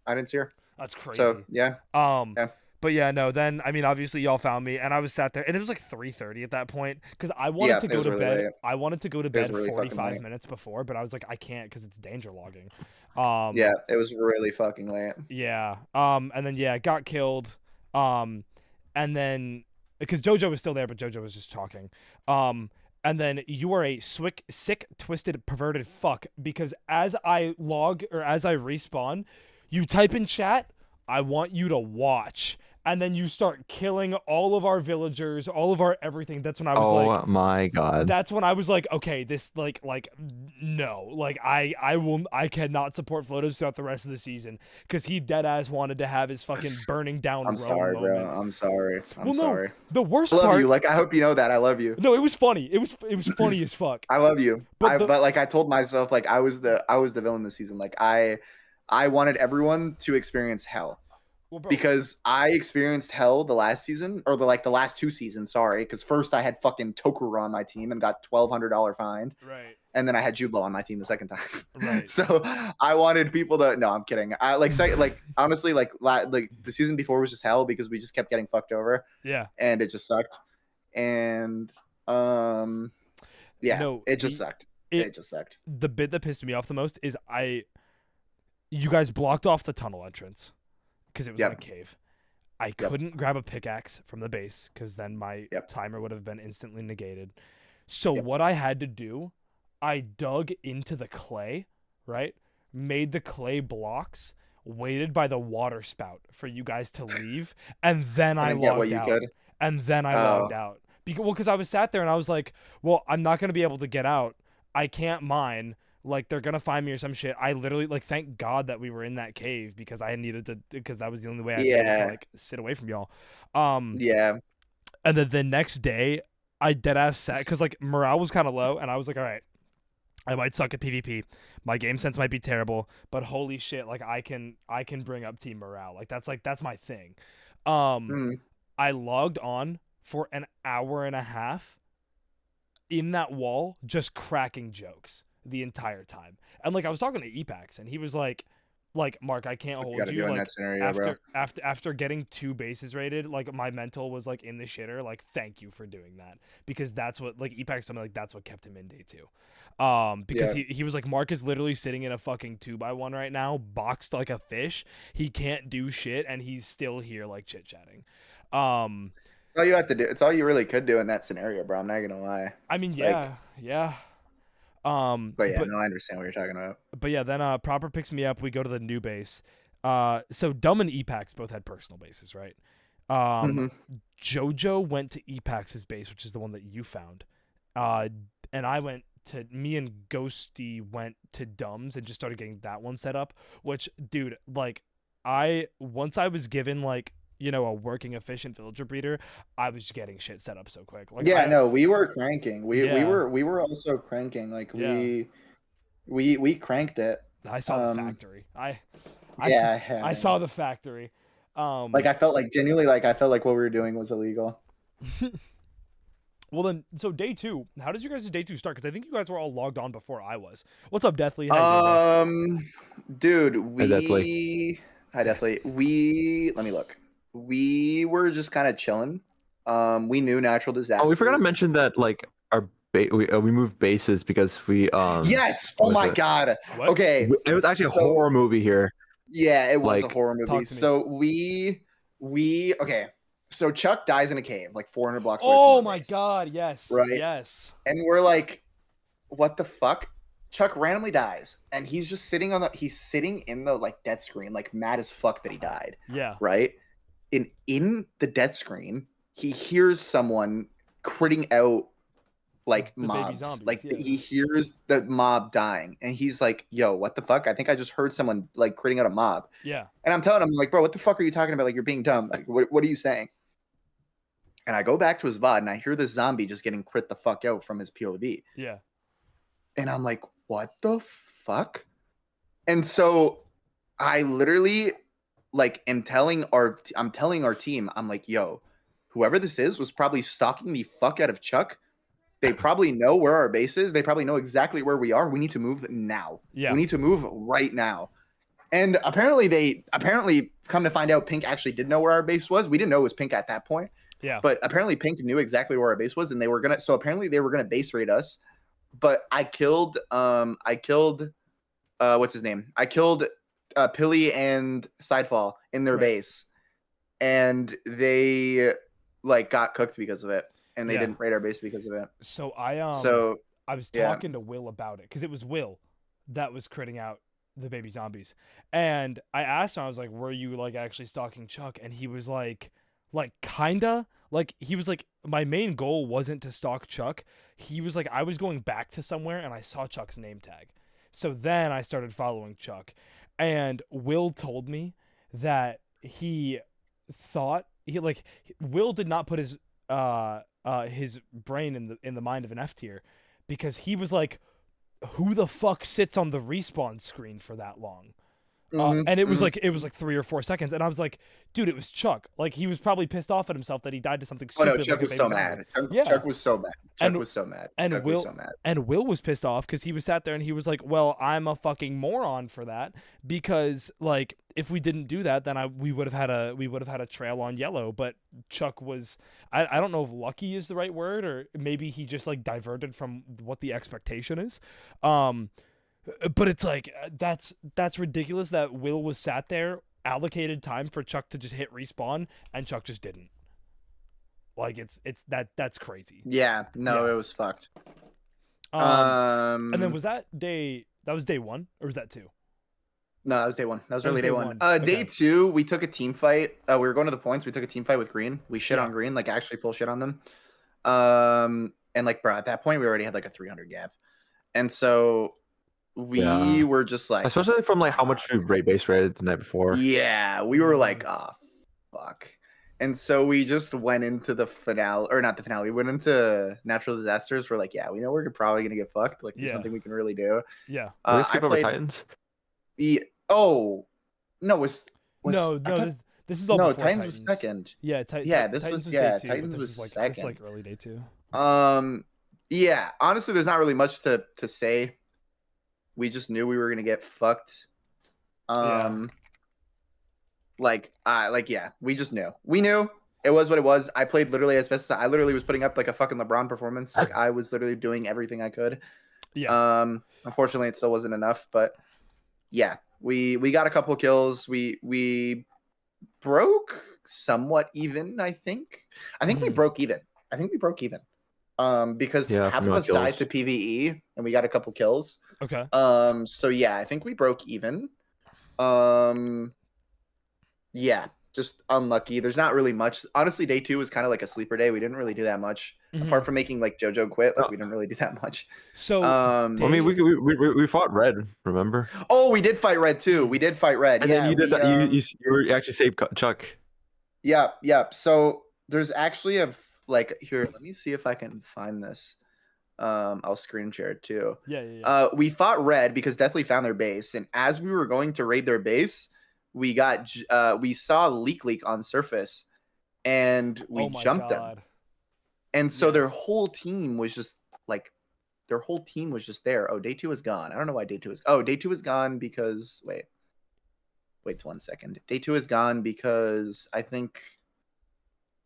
[SPEAKER 2] I didn't see her.
[SPEAKER 1] That's crazy.
[SPEAKER 2] So yeah.
[SPEAKER 1] Yeah. But yeah, no. Then I mean, obviously y'all found me, and I was sat there, and it was like 3:30 at that point because I wanted to go to bed.
[SPEAKER 2] Late.
[SPEAKER 1] I wanted to go to bed
[SPEAKER 2] really
[SPEAKER 1] 45 minutes before, but I was like, I can't because it's danger logging.
[SPEAKER 2] Yeah, it was really fucking late.
[SPEAKER 1] Yeah. And then yeah, got killed. And then because JoJo was still there, but JoJo was just talking. And then you are a sick, twisted, perverted fuck, because as I respawn, you type in chat, "I want you to watch," and then you start killing all of our villagers, all of our everything. That's when I was like,
[SPEAKER 3] "Oh my god!"
[SPEAKER 1] That's when I was like, okay, this like no, like I cannot support Flotos throughout the rest of the season because he dead ass wanted to have his fucking burning down.
[SPEAKER 2] I'm sorry,
[SPEAKER 1] moment.
[SPEAKER 2] bro. I'm sorry. I'm sorry.
[SPEAKER 1] The worst
[SPEAKER 2] I love
[SPEAKER 1] part.
[SPEAKER 2] you. Like I hope you know that I love you.
[SPEAKER 1] No, it was funny. It was funny as fuck.
[SPEAKER 2] I love you.
[SPEAKER 1] But
[SPEAKER 2] like I told myself, like I was the villain this season. Like I wanted everyone to experience hell.
[SPEAKER 1] Well, bro,
[SPEAKER 2] because I experienced hell the last season, or the last 2 seasons. Sorry, because first I had fucking Tokuro on my team and got $1,200 fine,
[SPEAKER 1] right?
[SPEAKER 2] And then I had Jublo on my team the second time.
[SPEAKER 1] Right.
[SPEAKER 2] So I wanted people to. No, I'm kidding. I honestly like the season before was just hell because we just kept getting fucked over.
[SPEAKER 1] Yeah.
[SPEAKER 2] And it just sucked. And yeah,
[SPEAKER 1] no,
[SPEAKER 2] it just sucked. It just sucked.
[SPEAKER 1] The bit that pissed me off the most is you guys blocked off the tunnel entrance because it was in a cave. I couldn't grab a pickaxe from the base because then my timer would have been instantly negated. So what I had to do, I dug into the clay, right? Made the clay blocks, waited by the water spout for you guys to leave, and then I logged out. And then I logged out. Because I was sat there and I was like, well, I'm not going to be able to get out. I can't mine. Like, they're going to find me or some shit. I literally, like, thank God that we were in that cave because I needed to, because that was the only way I could to, like, sit away from y'all.
[SPEAKER 2] Yeah.
[SPEAKER 1] And then the next day, I deadass sat, because, like, morale was kind of low, and I was like, all right, I might suck at PvP. My game sense might be terrible, but holy shit, like, I can bring up team morale. Like, that's my thing. I logged on for an hour and a half in that wall, just cracking jokes the entire time. And like I was talking to Epax, and he was like Mark, I can't hold you. Like scenario, after getting 2 bases rated, like my mental was like in the shitter. Like thank you for doing that, because that's what like Epax told me, like that's what kept him in day 2. Because he was like, Mark is literally sitting in a fucking 2x1 right now, boxed like a fish. He can't do shit, and he's still here like chit chatting. All
[SPEAKER 2] you have to do. It's all you really could do in that scenario, bro. I'm not gonna lie.
[SPEAKER 1] I mean, yeah.
[SPEAKER 2] But I understand what you're talking about.
[SPEAKER 1] But yeah, then Proper picks me up. We go to the new base. So Dumb and Epax both had personal bases, right? Um,
[SPEAKER 2] Mhm.
[SPEAKER 1] Jojo went to Epax's base, which is the one that you found. And me and Ghosty went to Dumb's and just started getting that one set up. Which, dude, like, once I was given like a working efficient villager breeder, I was getting shit set up so quick. Like,
[SPEAKER 2] Yeah, no, we were cranking. We
[SPEAKER 1] Yeah.
[SPEAKER 2] we were also cranking. Like
[SPEAKER 1] Yeah.
[SPEAKER 2] we cranked it.
[SPEAKER 1] I saw the factory.
[SPEAKER 2] Yeah,
[SPEAKER 1] I saw the factory.
[SPEAKER 2] Like I felt like genuinely like I felt like what we were doing was illegal.
[SPEAKER 1] Well then, so day 2. How does your guys' day 2 start? Because I think you guys were all logged on before I was. What's up, Deathly? How you doing, bro?
[SPEAKER 2] Dude,
[SPEAKER 3] Definitely.
[SPEAKER 2] I definitely let me look. We were just kind of chilling. We knew natural disasters.
[SPEAKER 3] Oh, we forgot to mention that like we moved bases because we
[SPEAKER 2] Yes.
[SPEAKER 3] what
[SPEAKER 2] Oh
[SPEAKER 3] was
[SPEAKER 2] my
[SPEAKER 3] it?
[SPEAKER 2] god.
[SPEAKER 1] What?
[SPEAKER 2] Okay.
[SPEAKER 3] It was actually a
[SPEAKER 2] So-
[SPEAKER 3] horror movie here.
[SPEAKER 2] Yeah, it was a
[SPEAKER 3] Like,
[SPEAKER 2] horror
[SPEAKER 1] talk
[SPEAKER 2] movie.
[SPEAKER 1] to me.
[SPEAKER 2] So we okay. So Chuck dies in a cave, like 400 blocks away
[SPEAKER 1] Oh
[SPEAKER 2] from our
[SPEAKER 1] my
[SPEAKER 2] base,
[SPEAKER 1] god, yes.
[SPEAKER 2] Right.
[SPEAKER 1] Yes.
[SPEAKER 2] and we're like, what the fuck? Chuck randomly dies, and he's just sitting in the like death screen, like mad as fuck that he died.
[SPEAKER 1] Yeah.
[SPEAKER 2] Right. In the death screen, he hears someone critting out like
[SPEAKER 1] The baby
[SPEAKER 2] mobs.
[SPEAKER 1] zombies,
[SPEAKER 2] Like
[SPEAKER 1] yeah.
[SPEAKER 2] he hears the mob dying, and he's like, "Yo, what the fuck? I think I just heard someone like critting out a mob."
[SPEAKER 1] Yeah.
[SPEAKER 2] And I'm telling him, like, "Bro, what the fuck are you talking about? Like, you're being dumb. Like, what are you saying?" And I go back to his VOD, and I hear this zombie just getting crit the fuck out from his POV,
[SPEAKER 1] Yeah.
[SPEAKER 2] and I'm like, "What the fuck?" And so I literally like I'm telling our team, I'm like, "Yo, whoever this is was probably stalking the fuck out of Chuck. They probably know where our base is. They probably know exactly where we are. We need to move now.
[SPEAKER 1] Yeah.
[SPEAKER 2] We need to move right now." And apparently come to find out, Pink actually did know where our base was. We didn't know it was Pink at that point,
[SPEAKER 1] Yeah.
[SPEAKER 2] but apparently Pink knew exactly where our base was, and they were gonna. So apparently they were gonna base raid us. But I killed what's his name? I killed Pilly and Sidefall in their
[SPEAKER 1] Right.
[SPEAKER 2] base, and they like got cooked because of it, and they
[SPEAKER 1] Yeah.
[SPEAKER 2] didn't raid our base because of it.
[SPEAKER 1] So I was
[SPEAKER 2] yeah.
[SPEAKER 1] talking to Will about it because it was Will that was critting out the baby zombies, and I asked him, I was like, "Were you like actually stalking Chuck?" And he was like kinda. Like he was like, my main goal wasn't to stalk Chuck. He was like, I was going back to somewhere and I saw Chuck's name tag, so then I started following Chuck, and Will told me that he thought Will did not put his brain in the mind of an F tier, because he was like, who the fuck sits on the respawn screen for that long? And it was like 3 or 4 seconds, and I was like, dude, it was Chuck. Like he was probably pissed off at himself that he died to something
[SPEAKER 2] Oh
[SPEAKER 1] stupid.
[SPEAKER 2] no, Chuck
[SPEAKER 1] like a
[SPEAKER 2] was
[SPEAKER 1] baby
[SPEAKER 2] so
[SPEAKER 1] zombie.
[SPEAKER 2] mad.
[SPEAKER 1] Yeah.
[SPEAKER 2] Chuck was so mad. Chuck
[SPEAKER 1] And-
[SPEAKER 2] was so mad.
[SPEAKER 1] and
[SPEAKER 2] Chuck
[SPEAKER 1] Will-
[SPEAKER 2] was so mad.
[SPEAKER 1] And Will was pissed off because he was sat there and he was like, well, I'm a fucking moron for that, because like if we didn't do that, then we would have had a trail on yellow. But Chuck was, I don't know if lucky is the right word, or maybe he just like diverted from what the expectation is. But it's like that's ridiculous that Will was sat there, allocated time for Chuck to just hit respawn, and Chuck just didn't. Like that's crazy.
[SPEAKER 2] Yeah, no,
[SPEAKER 1] Yeah.
[SPEAKER 2] it was fucked.
[SPEAKER 1] And then was that day 1 or was that 2?
[SPEAKER 2] No, that was day one. That was
[SPEAKER 1] That was
[SPEAKER 2] early
[SPEAKER 1] day
[SPEAKER 2] day
[SPEAKER 1] one.
[SPEAKER 2] one. Day
[SPEAKER 1] Okay.
[SPEAKER 2] 2, we took a team fight. We were going to the points. We took a team fight with Green. We shit
[SPEAKER 1] Yeah.
[SPEAKER 2] on Green, like actually full shit on them. And like, bro, at that point we already had like a 300 gap, and so we
[SPEAKER 3] Yeah.
[SPEAKER 2] were just like,
[SPEAKER 3] Especially from like how much we base rated the night before.
[SPEAKER 2] yeah, we were like, oh fuck. And so we just went into the finale, or not the finale. We went into natural disasters. We're like, yeah, we know we're probably gonna get fucked. Like, there's
[SPEAKER 1] Yeah.
[SPEAKER 2] nothing we can really do.
[SPEAKER 1] Yeah.
[SPEAKER 3] Did we
[SPEAKER 2] I
[SPEAKER 3] skip over
[SPEAKER 2] played.
[SPEAKER 3] Titans?
[SPEAKER 2] Oh no, was
[SPEAKER 1] No,
[SPEAKER 2] I thought-
[SPEAKER 1] this is all
[SPEAKER 2] no,
[SPEAKER 1] before
[SPEAKER 2] Titans was second.
[SPEAKER 1] Yeah,
[SPEAKER 2] Yeah, this
[SPEAKER 1] Titans
[SPEAKER 2] was
[SPEAKER 1] day 2, but
[SPEAKER 2] Titans
[SPEAKER 1] this
[SPEAKER 2] was
[SPEAKER 1] is like
[SPEAKER 2] second.
[SPEAKER 1] this is like early day 2.
[SPEAKER 2] Yeah, honestly, there's not really much to say. We just knew we were gonna get fucked.
[SPEAKER 1] Yeah.
[SPEAKER 2] Yeah, we just knew. We knew it was what it was. I played literally as best as I literally was putting up like a fucking LeBron performance. Like I was literally doing everything I could.
[SPEAKER 1] Yeah.
[SPEAKER 2] Unfortunately, it still wasn't enough, but yeah, we got a couple of kills. We broke somewhat even. I think we
[SPEAKER 1] Mhm.
[SPEAKER 2] broke even. I think we broke even. Because
[SPEAKER 3] Yeah,
[SPEAKER 2] half of
[SPEAKER 3] no
[SPEAKER 2] us died
[SPEAKER 3] kills.
[SPEAKER 2] to PVE and we got a couple kills.
[SPEAKER 1] Okay.
[SPEAKER 2] So yeah, I think we broke even. Yeah, just unlucky. There's not really much. Honestly, day 2 was kind of like a sleeper day. We didn't really do that much. Apart from making like JoJo quit, like
[SPEAKER 3] No,
[SPEAKER 2] we didn't really do that much.
[SPEAKER 1] So
[SPEAKER 3] I mean, we fought Red, remember?
[SPEAKER 2] Oh, we did fight Red too. We did fight Red.
[SPEAKER 3] And
[SPEAKER 2] Yeah,
[SPEAKER 3] then you did that. You actually saved Chuck.
[SPEAKER 2] Yeah, yeah. So there's actually like here. Let me see if I can find this. I'll screen share it too.
[SPEAKER 1] Yeah.
[SPEAKER 2] We fought Red because Deathly found their base, and as we were going to raid their base, we saw Leak on surface, and we jumped them. And so their whole team was just like, there. Oh, day 2 is gone. I don't know why day 2 is. Oh, day 2 is gone because wait 1 second. Day 2 is gone because I think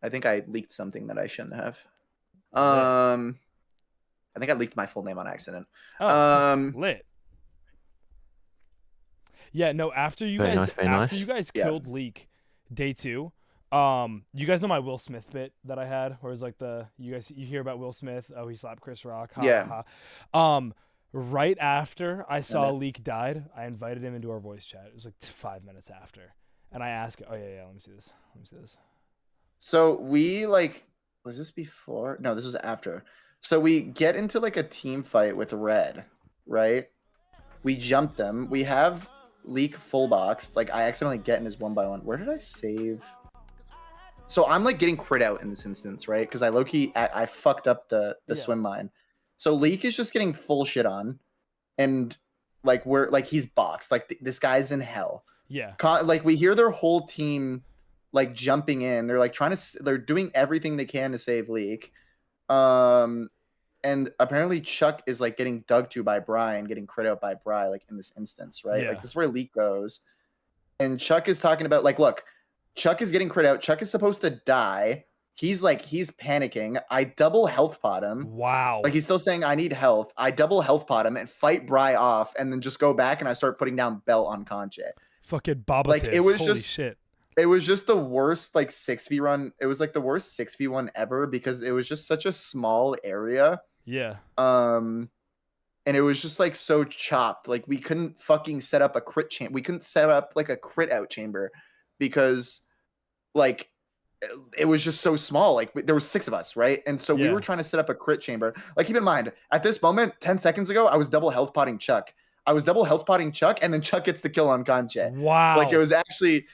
[SPEAKER 2] I leaked something that I shouldn't have. I think I leaked my full name on accident.
[SPEAKER 1] Oh, lit. Yeah, no. After you
[SPEAKER 3] Very
[SPEAKER 1] guys,
[SPEAKER 3] nice.
[SPEAKER 1] you guys killed Leak, day 2. You guys know my Will Smith bit that I had, where it's like you hear about Will Smith? Oh, he slapped Chris Rock. Ha,
[SPEAKER 2] Yeah.
[SPEAKER 1] ha. Right after I saw Leak died, I invited him into our voice chat. It was like 5 minutes after, and I asked, "Oh yeah, let me see this.
[SPEAKER 2] So we was this before? No, this was after. So we get into like a team fight with Red, right? We jump them. We have Leak full boxed. Like I accidentally get in his 1x1. Where did I save? So I'm like getting crit out in this instance, right? Because I low-key I fucked up the swim line. So Leak is just getting full shit on, and like he's boxed. Like this guy's in hell.
[SPEAKER 1] Yeah.
[SPEAKER 2] Like we hear their whole team like jumping in. They're like they're doing everything they can to save Leak. And apparently Chuck is like getting dug to by Brian, getting crit out by Bri, like in this instance, right?
[SPEAKER 1] Yeah.
[SPEAKER 2] Like this is where Leak goes. And Chuck is talking about like, look, Chuck is getting crit out. Chuck is supposed to die. He's panicking. I double health pot him.
[SPEAKER 1] Wow.
[SPEAKER 2] Like he's still saying I need health. I double health pot him and fight Bri off, and then just go back and I start putting down Belt on Conche.
[SPEAKER 1] Fucking Baba
[SPEAKER 2] Like
[SPEAKER 1] tips.
[SPEAKER 2] it was
[SPEAKER 1] Holy
[SPEAKER 2] just
[SPEAKER 1] shit.
[SPEAKER 2] It was just the worst like 6v run. It was like the worst 6v1 ever because it was just such a small area.
[SPEAKER 1] Yeah.
[SPEAKER 2] And it was just like so chopped. Like we couldn't fucking set up a crit chamber. We couldn't set up like a crit out chamber because like it was just so small. Like there was 6 of us, right? And so we were trying to set up a crit chamber. Like keep in mind, at this moment, 10 seconds ago, I was double health potting Chuck. And then Chuck gets the kill on Conche.
[SPEAKER 1] Wow.
[SPEAKER 2] Like it was actually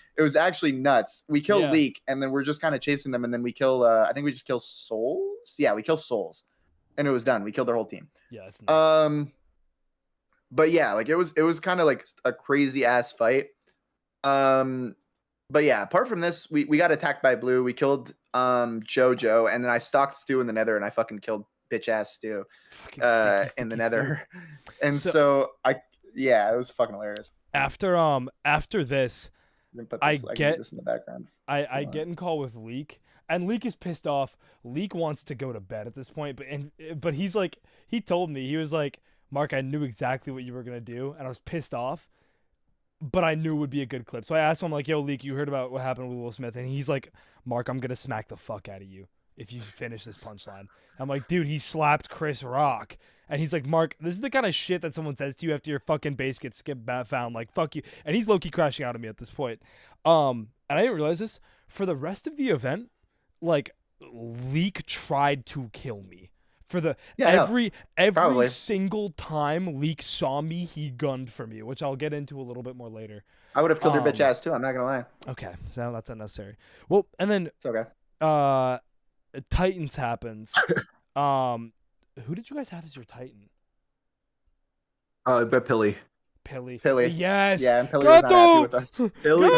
[SPEAKER 2] nuts. We kill Leak, and then we're just kind of chasing them, and then we kill I think we just kill Souls. Yeah, we kill Souls. And it was done. We killed their whole team.
[SPEAKER 1] Yeah, that's nice.
[SPEAKER 2] But yeah, like it was kind of like a crazy ass fight. But yeah, apart from this, we got attacked by Blue. We killed JoJo, and then I stalked Stu in the Nether, and I fucking killed bitch ass Stu in the Nether. And so it was fucking hilarious.
[SPEAKER 1] After this, I get
[SPEAKER 2] this in the background.
[SPEAKER 1] I get in call with Leak, and Leak is pissed off. Leak wants to go to bed at this point, but he's like, he told me, he was like, Mark, I knew exactly what you were gonna do, and I was pissed off, but I knew it would be a good clip. So I asked him, like, yo, Leak, you heard about what happened with Will Smith? And he's like, Mark, I'm gonna smack the fuck out of you if you finish this punchline. I'm like, dude, he slapped Chris Rock. And he's like, Mark, this is the kind of shit that someone says to you after your fucking base gets found. Like, fuck you. And he's low-key crashing out on me at this point. And I didn't realize this. For the rest of the event, like, Leak tried to kill me. For the every single time Leak saw me, he gunned for me, which I'll get into a little bit more later.
[SPEAKER 2] I would have killed your bitch ass too, I'm not gonna lie.
[SPEAKER 1] Okay, so that's unnecessary. Well, and then
[SPEAKER 2] it's okay.
[SPEAKER 1] Titans happens. Who did you guys have as your Titan?
[SPEAKER 3] But Pilly.
[SPEAKER 1] Yes.
[SPEAKER 2] Yeah, and Pilly was not happy with us. Pilly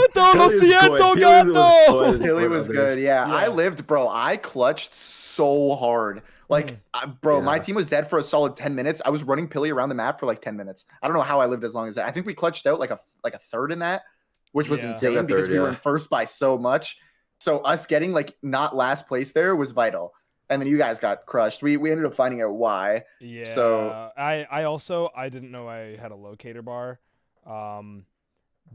[SPEAKER 2] was good. Yeah, I lived, bro. I clutched so hard. Like, my team was dead for a solid 10 minutes. I was running Pilly around the map for like 10 minutes. I don't know how I lived as long as that. I think we clutched out like a third in that, which was insane because we were in first by so much. So us getting like not last place there was vital. And then you guys got crushed. We ended up finding out why.
[SPEAKER 1] Yeah.
[SPEAKER 2] So
[SPEAKER 1] I didn't know I had a locator bar.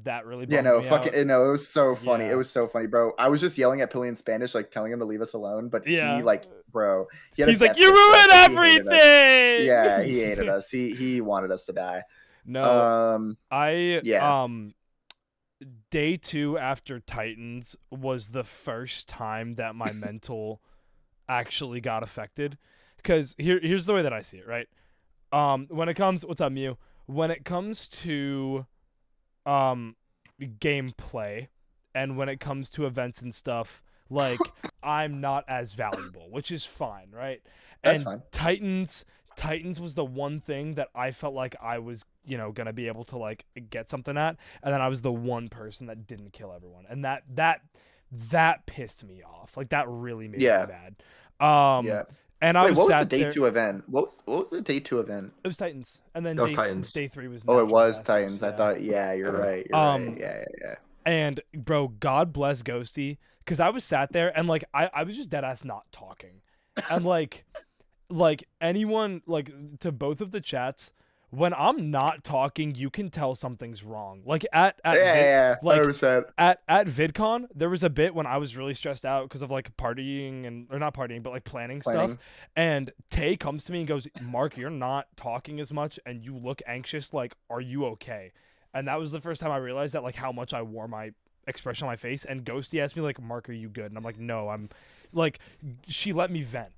[SPEAKER 1] That really bummed
[SPEAKER 2] no,
[SPEAKER 1] me
[SPEAKER 2] fucking
[SPEAKER 1] out.
[SPEAKER 2] No, it was so funny.
[SPEAKER 1] Yeah.
[SPEAKER 2] It was so funny, bro. I was just yelling at Pilly in Spanish, like telling him to leave us alone. But he like, bro,
[SPEAKER 1] he's like, you ruined everything.
[SPEAKER 2] Yeah, he hated us. He wanted us to die.
[SPEAKER 1] No, day 2 after Titans was the first time that my mental actually got affected. Because here's the way that I see it, right? When it comes, what's up, Mew? When it comes to gameplay, and when it comes to events and stuff, like I'm not as valuable, which is fine, right?
[SPEAKER 2] That's
[SPEAKER 1] And
[SPEAKER 2] fine.
[SPEAKER 1] Titans was the one thing that I felt like I was, gonna be able to like get something at, and then I was the one person that didn't kill everyone, and that pissed me off. Like that really made me
[SPEAKER 2] Yeah.
[SPEAKER 1] mad.
[SPEAKER 2] Yeah.
[SPEAKER 1] And I
[SPEAKER 2] Wait,
[SPEAKER 1] was
[SPEAKER 2] what was the
[SPEAKER 1] sat
[SPEAKER 2] day
[SPEAKER 1] there.
[SPEAKER 2] 2 event? What was the day 2 event?
[SPEAKER 1] It was Titans, and then
[SPEAKER 3] That was Titans.
[SPEAKER 1] day 3 was
[SPEAKER 2] Oh, it
[SPEAKER 1] natural
[SPEAKER 2] was
[SPEAKER 1] disasters,
[SPEAKER 2] Titans. I
[SPEAKER 1] yeah.
[SPEAKER 2] thought. Yeah, you're right. You're right. Yeah.
[SPEAKER 1] And bro, God bless Ghosty, because I was sat there and like I was just dead ass not talking, and like anyone, like, to both of the chats, when I'm not talking, you can tell something's wrong. Like
[SPEAKER 2] Yeah.
[SPEAKER 1] like
[SPEAKER 2] 100%.
[SPEAKER 1] at VidCon, there was a bit when I was really stressed out because of like partying or not partying, but like planning stuff. And Tay comes to me and goes, "Mark, you're not talking as much, and you look anxious. Like, are you okay?" And that was the first time I realized that, like, how much I wore my expression on my face. And Ghosty asked me, like, "Mark, are you good?" And I'm like, "No, I'm," like, she let me vent.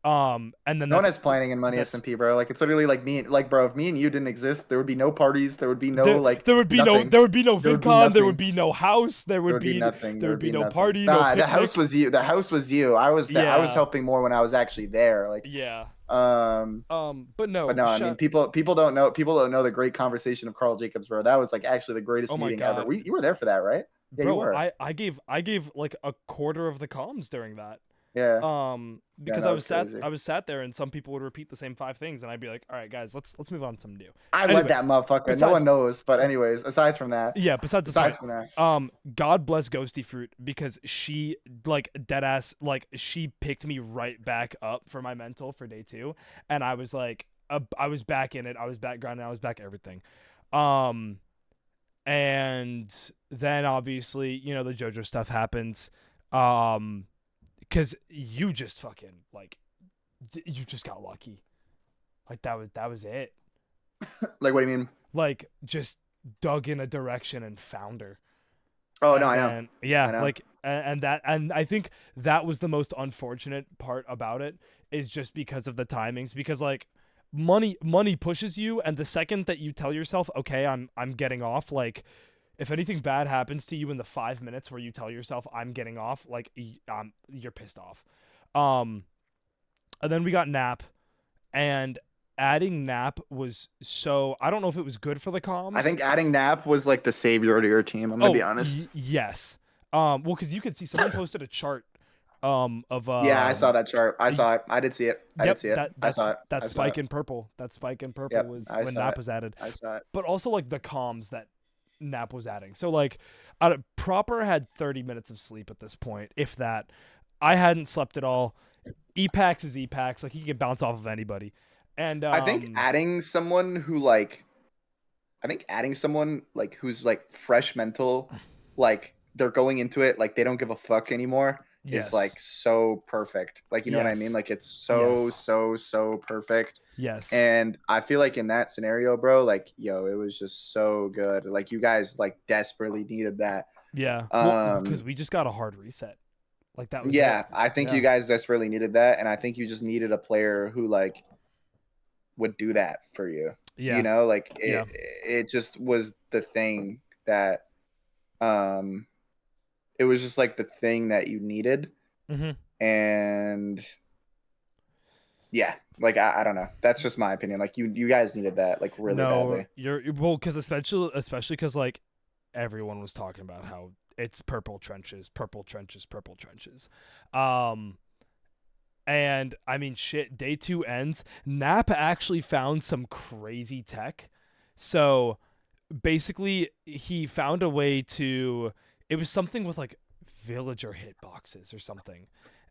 [SPEAKER 1] And then
[SPEAKER 2] No one has planning in money SMP, bro. Like it's literally like bro, if me and you didn't exist, there would be no parties, there would be no
[SPEAKER 1] there would be
[SPEAKER 2] nothing.
[SPEAKER 1] there would be no
[SPEAKER 2] There would be
[SPEAKER 1] VidCon, there would
[SPEAKER 2] nothing.
[SPEAKER 1] be no house, there would be
[SPEAKER 2] nothing.
[SPEAKER 1] there would be no
[SPEAKER 2] nothing.
[SPEAKER 1] party, no
[SPEAKER 2] Nah,
[SPEAKER 1] picnic.
[SPEAKER 2] the house was you. The house was you. I was I was
[SPEAKER 1] Yeah.
[SPEAKER 2] helping more when I was actually there. Like
[SPEAKER 1] Yeah.
[SPEAKER 2] but
[SPEAKER 1] no,
[SPEAKER 2] I mean people don't know the great conversation of Carl Jacobs, bro. That was like actually the greatest
[SPEAKER 1] Oh my
[SPEAKER 2] meeting
[SPEAKER 1] God.
[SPEAKER 2] ever. You were there for that, right? Yeah,
[SPEAKER 1] bro,
[SPEAKER 2] you were.
[SPEAKER 1] I gave like a quarter of the comms during that.
[SPEAKER 2] Yeah.
[SPEAKER 1] Because
[SPEAKER 2] that
[SPEAKER 1] I was sat there and some people would repeat the same 5 things and I'd be like, "All right, guys, let's move on to something new."
[SPEAKER 2] I
[SPEAKER 1] Anyway,
[SPEAKER 2] led that motherfucker.
[SPEAKER 1] besides-
[SPEAKER 2] No one knows, but anyways, aside from that.
[SPEAKER 1] Yeah, besides the point.
[SPEAKER 2] From that.
[SPEAKER 1] God bless Ghosty Fruit, because she, like, dead ass, like, she picked me right back up for my mental for day 2, and I was like, I was back in it, I was back grinding, I was back everything. And then obviously, the JoJo stuff happens, because you just fucking, like, you just got lucky. Like, that was it.
[SPEAKER 2] Like, what do you mean?
[SPEAKER 1] Like, just dug in a direction and found her.
[SPEAKER 2] Oh,
[SPEAKER 1] and
[SPEAKER 2] no, I
[SPEAKER 1] then,
[SPEAKER 2] know.
[SPEAKER 1] Yeah,
[SPEAKER 2] I know.
[SPEAKER 1] like, and I think that was the most unfortunate part about it, is just because of the timings, because, like, money pushes you, and the second that you tell yourself, okay, I'm getting off, like, if anything bad happens to you in the 5 minutes where you tell yourself I'm getting off, like, you're pissed off. And then we got Nap, and adding Nap was so, I don't know if it was good for the comms.
[SPEAKER 2] I think adding Nap was like the savior to your team. I'm gonna be honest.
[SPEAKER 1] Yes. Well, because you could see someone posted a chart of
[SPEAKER 2] yeah, I saw that chart. I saw it. I did see it. I did see it.
[SPEAKER 1] I saw it. That
[SPEAKER 2] I
[SPEAKER 1] spike
[SPEAKER 2] saw it.
[SPEAKER 1] in purple. That spike in purple was when Nap was added.
[SPEAKER 2] I saw it.
[SPEAKER 1] But also, like, the comms that Nap was adding. So, like, Proper had 30 minutes of sleep at this point, if that. I hadn't slept at all. Epax is Epax. Like, he can bounce off of anybody. And
[SPEAKER 2] I think adding someone who's like who's like fresh mental, like they're going into it like they don't give a fuck anymore.
[SPEAKER 1] Yes.
[SPEAKER 2] Is like so perfect. Like, you know what I mean? Like, it's so perfect.
[SPEAKER 1] Yes.
[SPEAKER 2] And I feel like in that scenario, bro, like, yo, it was just so good. Like, you guys like desperately needed that.
[SPEAKER 1] Yeah. Because we just got a hard reset. Like, that was
[SPEAKER 2] it.
[SPEAKER 1] I
[SPEAKER 2] think you guys desperately needed that, and I think you just needed a player who like would do that for you.
[SPEAKER 1] Yeah.
[SPEAKER 2] You know, like it just was the thing that it was just like the thing that you needed.
[SPEAKER 1] Mm-hmm.
[SPEAKER 2] And yeah, like I don't know. That's just my opinion. Like you guys needed that like really badly.
[SPEAKER 1] Well, because especially because like everyone was talking about how it's purple trenches. And I mean, shit, day 2 ends. Nap actually found some crazy tech. So basically, he found a way to, it was something with like villager hitboxes or something.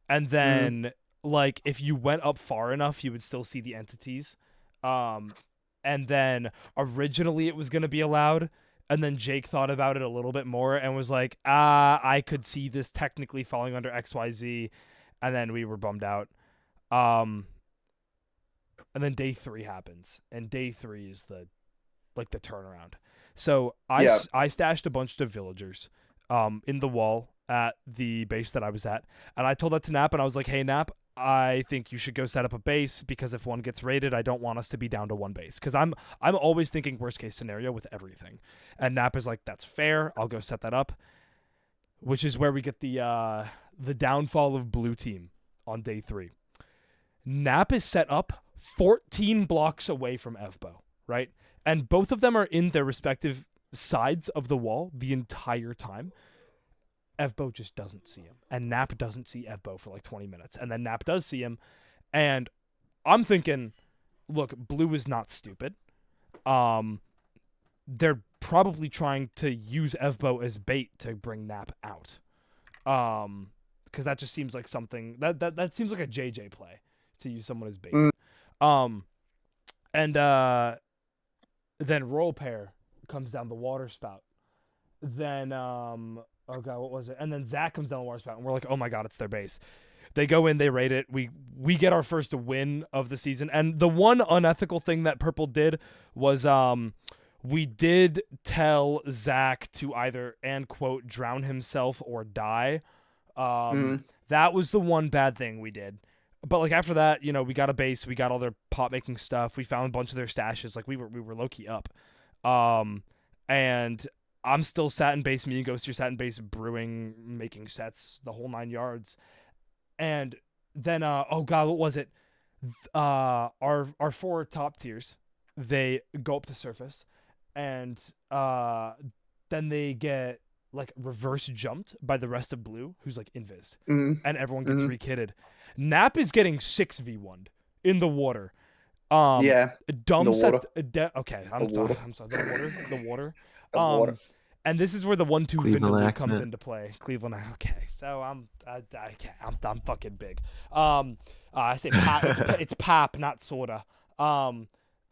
[SPEAKER 1] And then like if you went up far enough, you would still see the entities. And then originally it was going to be allowed. And then Jake thought about it a little bit more and was like, I could see this technically falling under XYZ. And then we were bummed out. And then day 3 happens. And day 3 is the turnaround. So
[SPEAKER 2] Yeah.
[SPEAKER 1] I stashed a bunch of villagers in the wall at the base that I was at, and I told that to Nap, and I was like, hey Nap, I think you should go set up a base, because if one gets raided, I don't want us to be down to one base, because I'm always thinking worst case scenario with everything. And Nap is like, that's fair, I'll go set that up, which is where we get the downfall of blue team on day 3. Nap is set up 14 blocks away from Evbo, right? And both of them are in their respective sides of the wall the entire time. Evbo just doesn't see him, and Nap doesn't see Evbo for like 20 minutes, and then Nap does see him, and I'm thinking, look, blue is not stupid. They're probably trying to use Evbo as bait to bring Nap out, because that just seems like something that seems like a JJ play, to use someone as bait. And then Roll Pair comes down the water spout. Then oh god, what was it? And then Zach comes down the water spout, and we're like, oh my god, it's their base. They go in, they raid it. We get our first win of the season. And the one unethical thing that Purple did was we did tell Zach to either, and quote, drown himself or die. That was the one bad thing we did. But like after that, we got a base, we got all their pot making stuff, we found a bunch of their stashes. Like we were low key up. And I'm still sat in base, me and Ghost, you're sat in base brewing, making sets, the whole 9 yards. And then oh god, what was it? Our 4 top tiers, they go up to surface, and then they get like reverse jumped by the rest of blue, who's like invis, and everyone gets rekitted. Nap is getting 6v1'd in the water. Dumb set. Okay, I'm sorry. The water. And this is where the 1-2 Vindaloo comes into play. Cleveland. Okay, so I'm fucking big. I say pap. It's pap, not soda.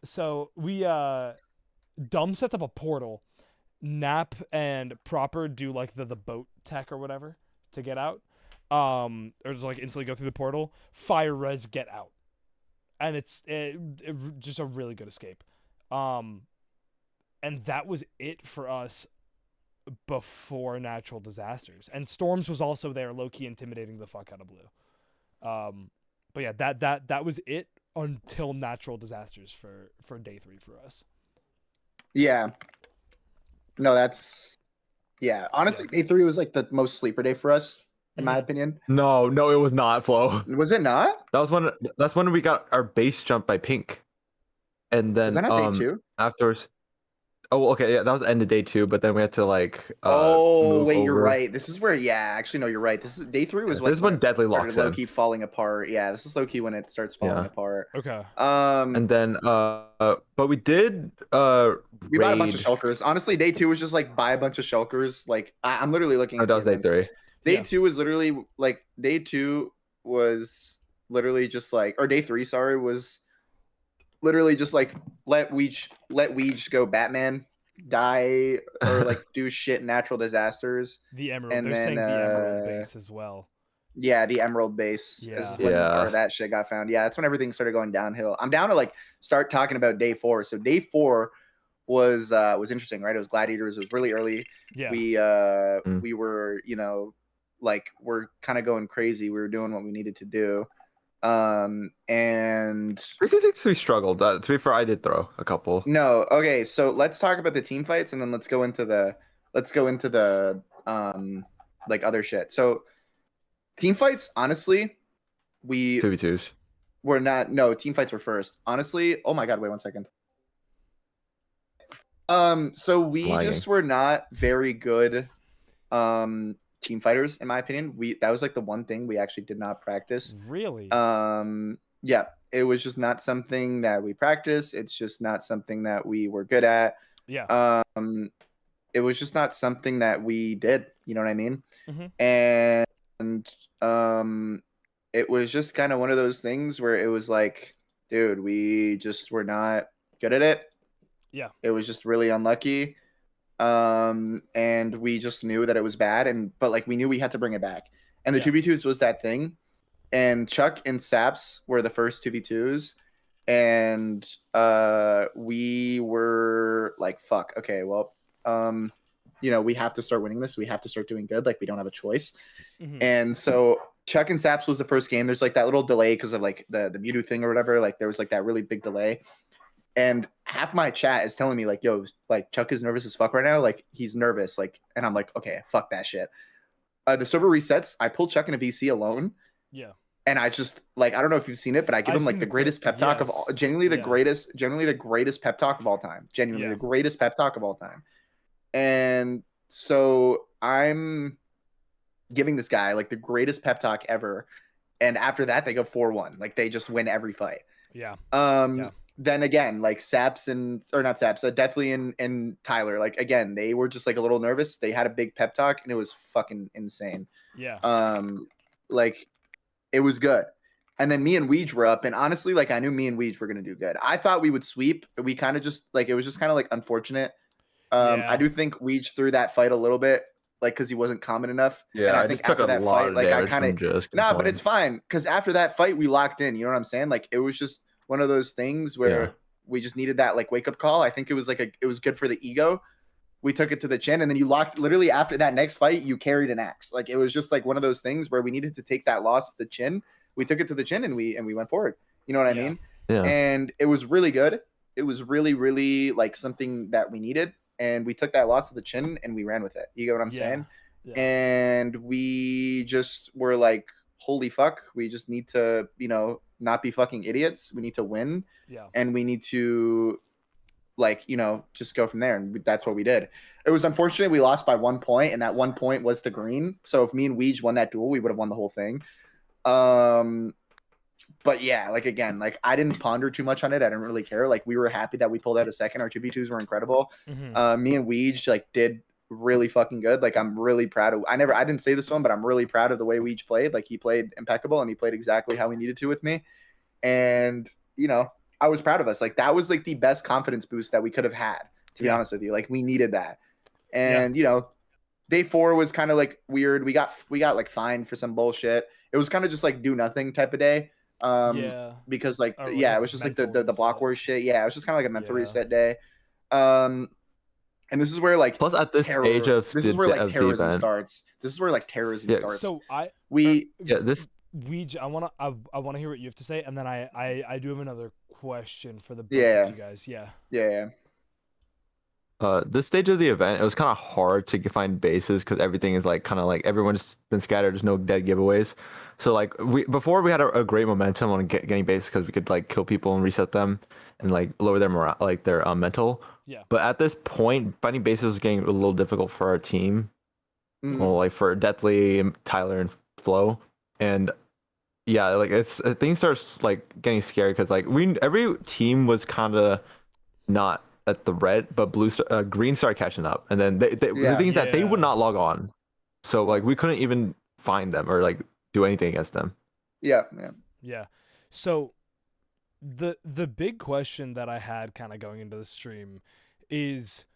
[SPEAKER 1] So we Dumb sets up a portal. Nap and Proper do like the boat tech or whatever to get out. Or just like instantly go through the portal. Fire res get out, and it's just a really good escape. And that was it for us before natural disasters. And Storms was also there, low-key intimidating the fuck out of blue. But yeah, that was it until natural disasters for day 3 for us.
[SPEAKER 2] Yeah. No, that's honestly, day 3 was like the most sleeper day for us, in my opinion.
[SPEAKER 3] No, it was not, Flo.
[SPEAKER 2] Was it not?
[SPEAKER 3] That's when we got our base jumped by Pink. And then
[SPEAKER 2] Was that not day 2?
[SPEAKER 3] Afterwards. Oh, okay, yeah, that was the end of day 2, but then we had to like
[SPEAKER 2] move
[SPEAKER 3] wait,
[SPEAKER 2] you're right. This is where actually no, you're right. This is day 3 was
[SPEAKER 3] this is when Deadly locks in.
[SPEAKER 2] Low-key falling apart. Yeah, this is low-key when it starts falling apart.
[SPEAKER 1] Okay.
[SPEAKER 2] And
[SPEAKER 3] then but we did
[SPEAKER 2] we bought a bunch of shulkers. Honestly, day 2 was just like buy a bunch of shulkers. Like I'm literally looking at
[SPEAKER 3] that was day 3.
[SPEAKER 2] Day 2 was literally like day 2 was literally just like, or day 3, sorry, was literally just like let Weege go Batman, die, or like do shit natural disasters.
[SPEAKER 1] The Emerald. And they're saying the Emerald base as well.
[SPEAKER 2] Yeah, the Emerald base.
[SPEAKER 1] Yeah.
[SPEAKER 2] This is when that shit got found. Yeah, that's when everything started going downhill. I'm down to like start talking about day 4. So day 4 was interesting, right? It was Gladiators. It was really early.
[SPEAKER 1] Yeah.
[SPEAKER 2] We were, like we're kind of going crazy. We were doing what we needed to do. And
[SPEAKER 3] 366 we struggled. To be fair, I did throw a couple.
[SPEAKER 2] No, okay. So let's talk about the team fights, and then let's go into the like other shit. So team fights, honestly,
[SPEAKER 3] 2v2s.
[SPEAKER 2] We're not. No, team fights were first. Honestly, oh my god, wait 1 second. So we just were not very good. Team fighters, in my opinion. That was like the one thing we actually did not practice.
[SPEAKER 1] Really?
[SPEAKER 2] Yeah, it was just not something that we practiced. It's just not something that we were good at.
[SPEAKER 1] Yeah.
[SPEAKER 2] It was just not something that we did. You know what I mean? And it was just kind of one of those things where it was like, dude, we just were not good at it.
[SPEAKER 1] Yeah.
[SPEAKER 2] It was just really unlucky. And we just knew that it was bad, but like we knew we had to bring it back. And the 2v2s was that thing. And Chuck and Saps were the first 2v2s. and we were like, fuck, okay, well, we have to start winning this. We have to start doing good. Like, we don't have a choice.
[SPEAKER 1] Mhm.
[SPEAKER 2] And so Chuck and Saps was the first game. There's like that little delay because of like the Mewtwo thing or whatever. Like, there was like that really big delay. And half my chat is telling me like, yo, like Chuck is nervous as fuck right now. Like, he's nervous. Like, and I'm like, okay, fuck that shit. The server resets. I pull Chuck in a VC alone.
[SPEAKER 1] Yeah.
[SPEAKER 2] And I just like, I don't know if you've seen it, but I give
[SPEAKER 1] I've
[SPEAKER 2] him like
[SPEAKER 1] seen
[SPEAKER 2] the
[SPEAKER 1] the clip.
[SPEAKER 2] greatest pep talk of all,
[SPEAKER 1] Yes.
[SPEAKER 2] genuinely the
[SPEAKER 1] Yeah.
[SPEAKER 2] greatest pep talk of all time. Genuinely
[SPEAKER 1] Yeah.
[SPEAKER 2] the greatest pep talk of all time. And so I'm giving this guy like the greatest pep talk ever. And after that, they go 4-1. Like, they just win every fight.
[SPEAKER 1] Yeah.
[SPEAKER 2] Then again, like Saps or not Saps, Deathly and Tyler, like, again, they were just like a little nervous. They had a big pep talk and it was fucking insane.
[SPEAKER 1] Yeah.
[SPEAKER 2] Like, it was good. And then me and Weege were up, and honestly, like, I knew me and Weege were gonna do good. I thought we would sweep. We kind of just like, it was just kind of like unfortunate.
[SPEAKER 1] Yeah.
[SPEAKER 2] I do think Weege threw that fight a little bit, like, because he wasn't common enough.
[SPEAKER 3] Yeah,
[SPEAKER 2] and I
[SPEAKER 3] I
[SPEAKER 2] think
[SPEAKER 3] just took
[SPEAKER 2] after
[SPEAKER 3] a
[SPEAKER 2] that
[SPEAKER 3] lot
[SPEAKER 2] fight,
[SPEAKER 3] of
[SPEAKER 2] like, I
[SPEAKER 3] damage
[SPEAKER 2] kind of
[SPEAKER 3] from just
[SPEAKER 2] but it's fine because after that fight, we locked in. You know what I'm saying? Like, it was just one of those things where
[SPEAKER 3] Yeah.
[SPEAKER 2] we just needed that like wake up call. I think it was like it was good for the ego. We took it to the chin, and then you locked. Literally after that next fight, you carried an axe. Like, it was just like one of those things where we needed to take that loss to the chin. We took it to the chin, and we went forward. You know what I
[SPEAKER 1] Yeah.
[SPEAKER 2] mean?
[SPEAKER 3] Yeah.
[SPEAKER 2] And it was really good. It was really, really like something that we needed, and we took that loss to the chin and we ran with it. You get what I'm
[SPEAKER 1] Yeah.
[SPEAKER 2] saying?
[SPEAKER 1] Yeah.
[SPEAKER 2] And we just were like, holy fuck, we just need to, not be fucking idiots. We need to win,
[SPEAKER 1] Yeah.
[SPEAKER 2] and we need to, like, just go from there. And that's what we did. It was unfortunate we lost by 1 point, and that 1 point was to green. So if me and Weege won that duel, we would have won the whole thing. But yeah, like, again, like, I didn't ponder too much on it. I didn't really care. Like, we were happy that we pulled out a second. Our 2v2s were incredible.
[SPEAKER 1] Mhm.
[SPEAKER 2] Me and Weege like did really fucking good. Like, I'm really proud of. I didn't say this one, but I'm really proud of the way Weege played. Like, he played impeccable and he played exactly how he needed to with me. And I was proud of us. Like, that was like the best confidence boost that we could have had. To be
[SPEAKER 1] Yeah.
[SPEAKER 2] honest with you, like, we needed that. And day 4 was kind of like weird. We got like fined for some bullshit. It was kind of just like do nothing type of day.
[SPEAKER 1] Yeah.
[SPEAKER 2] Because like,
[SPEAKER 1] Or, like,
[SPEAKER 2] yeah,
[SPEAKER 1] a
[SPEAKER 2] it was just like the
[SPEAKER 1] mental
[SPEAKER 2] block
[SPEAKER 1] reset.
[SPEAKER 2] war shit. Yeah, it was just kind of like a mental
[SPEAKER 1] Yeah.
[SPEAKER 2] reset day. And this is where like
[SPEAKER 3] Plus, at this stage of
[SPEAKER 2] this
[SPEAKER 3] the,
[SPEAKER 2] is where like
[SPEAKER 3] of the
[SPEAKER 2] terrorism
[SPEAKER 3] event,
[SPEAKER 2] starts. This is where like terrorism
[SPEAKER 3] Yeah,
[SPEAKER 2] starts.
[SPEAKER 1] So
[SPEAKER 3] this
[SPEAKER 1] I wanna hear what you have to say, and then I do have another question for the both
[SPEAKER 2] Yeah.
[SPEAKER 1] of you guys. Yeah.
[SPEAKER 2] yeah.
[SPEAKER 3] this stage of the event, it was kind of hard to find bases because everything is like kind of like everyone's been scattered. There's no dead giveaways. So like before we had a great momentum on getting bases because we could like kill people and reset them and like lower their morale, like their mental.
[SPEAKER 1] Yeah.
[SPEAKER 3] But at this point, finding bases was getting a little difficult for our team.
[SPEAKER 2] Mhm.
[SPEAKER 3] Well, like for Deathly, Tyler, and Flo, and yeah, like things starts like getting scary because like every team was kind of not at the red, but green started catching up, and then the thing is that they would
[SPEAKER 1] Yeah.
[SPEAKER 3] not log on, so like we couldn't even find them or like do anything against them.
[SPEAKER 2] Yeah.
[SPEAKER 1] Yeah. So the big question that I had kind of going into the stream is,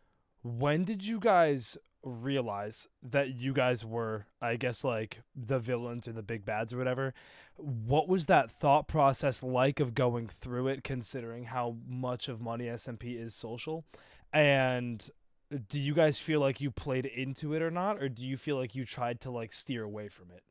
[SPEAKER 1] when did you guys realize that you guys were, I guess, like the villains or the big bads or whatever? What was that thought process like of going through it, considering how much of money SMP is social? And do you guys feel like you played into it or not, or do you feel like you tried to like steer away from it?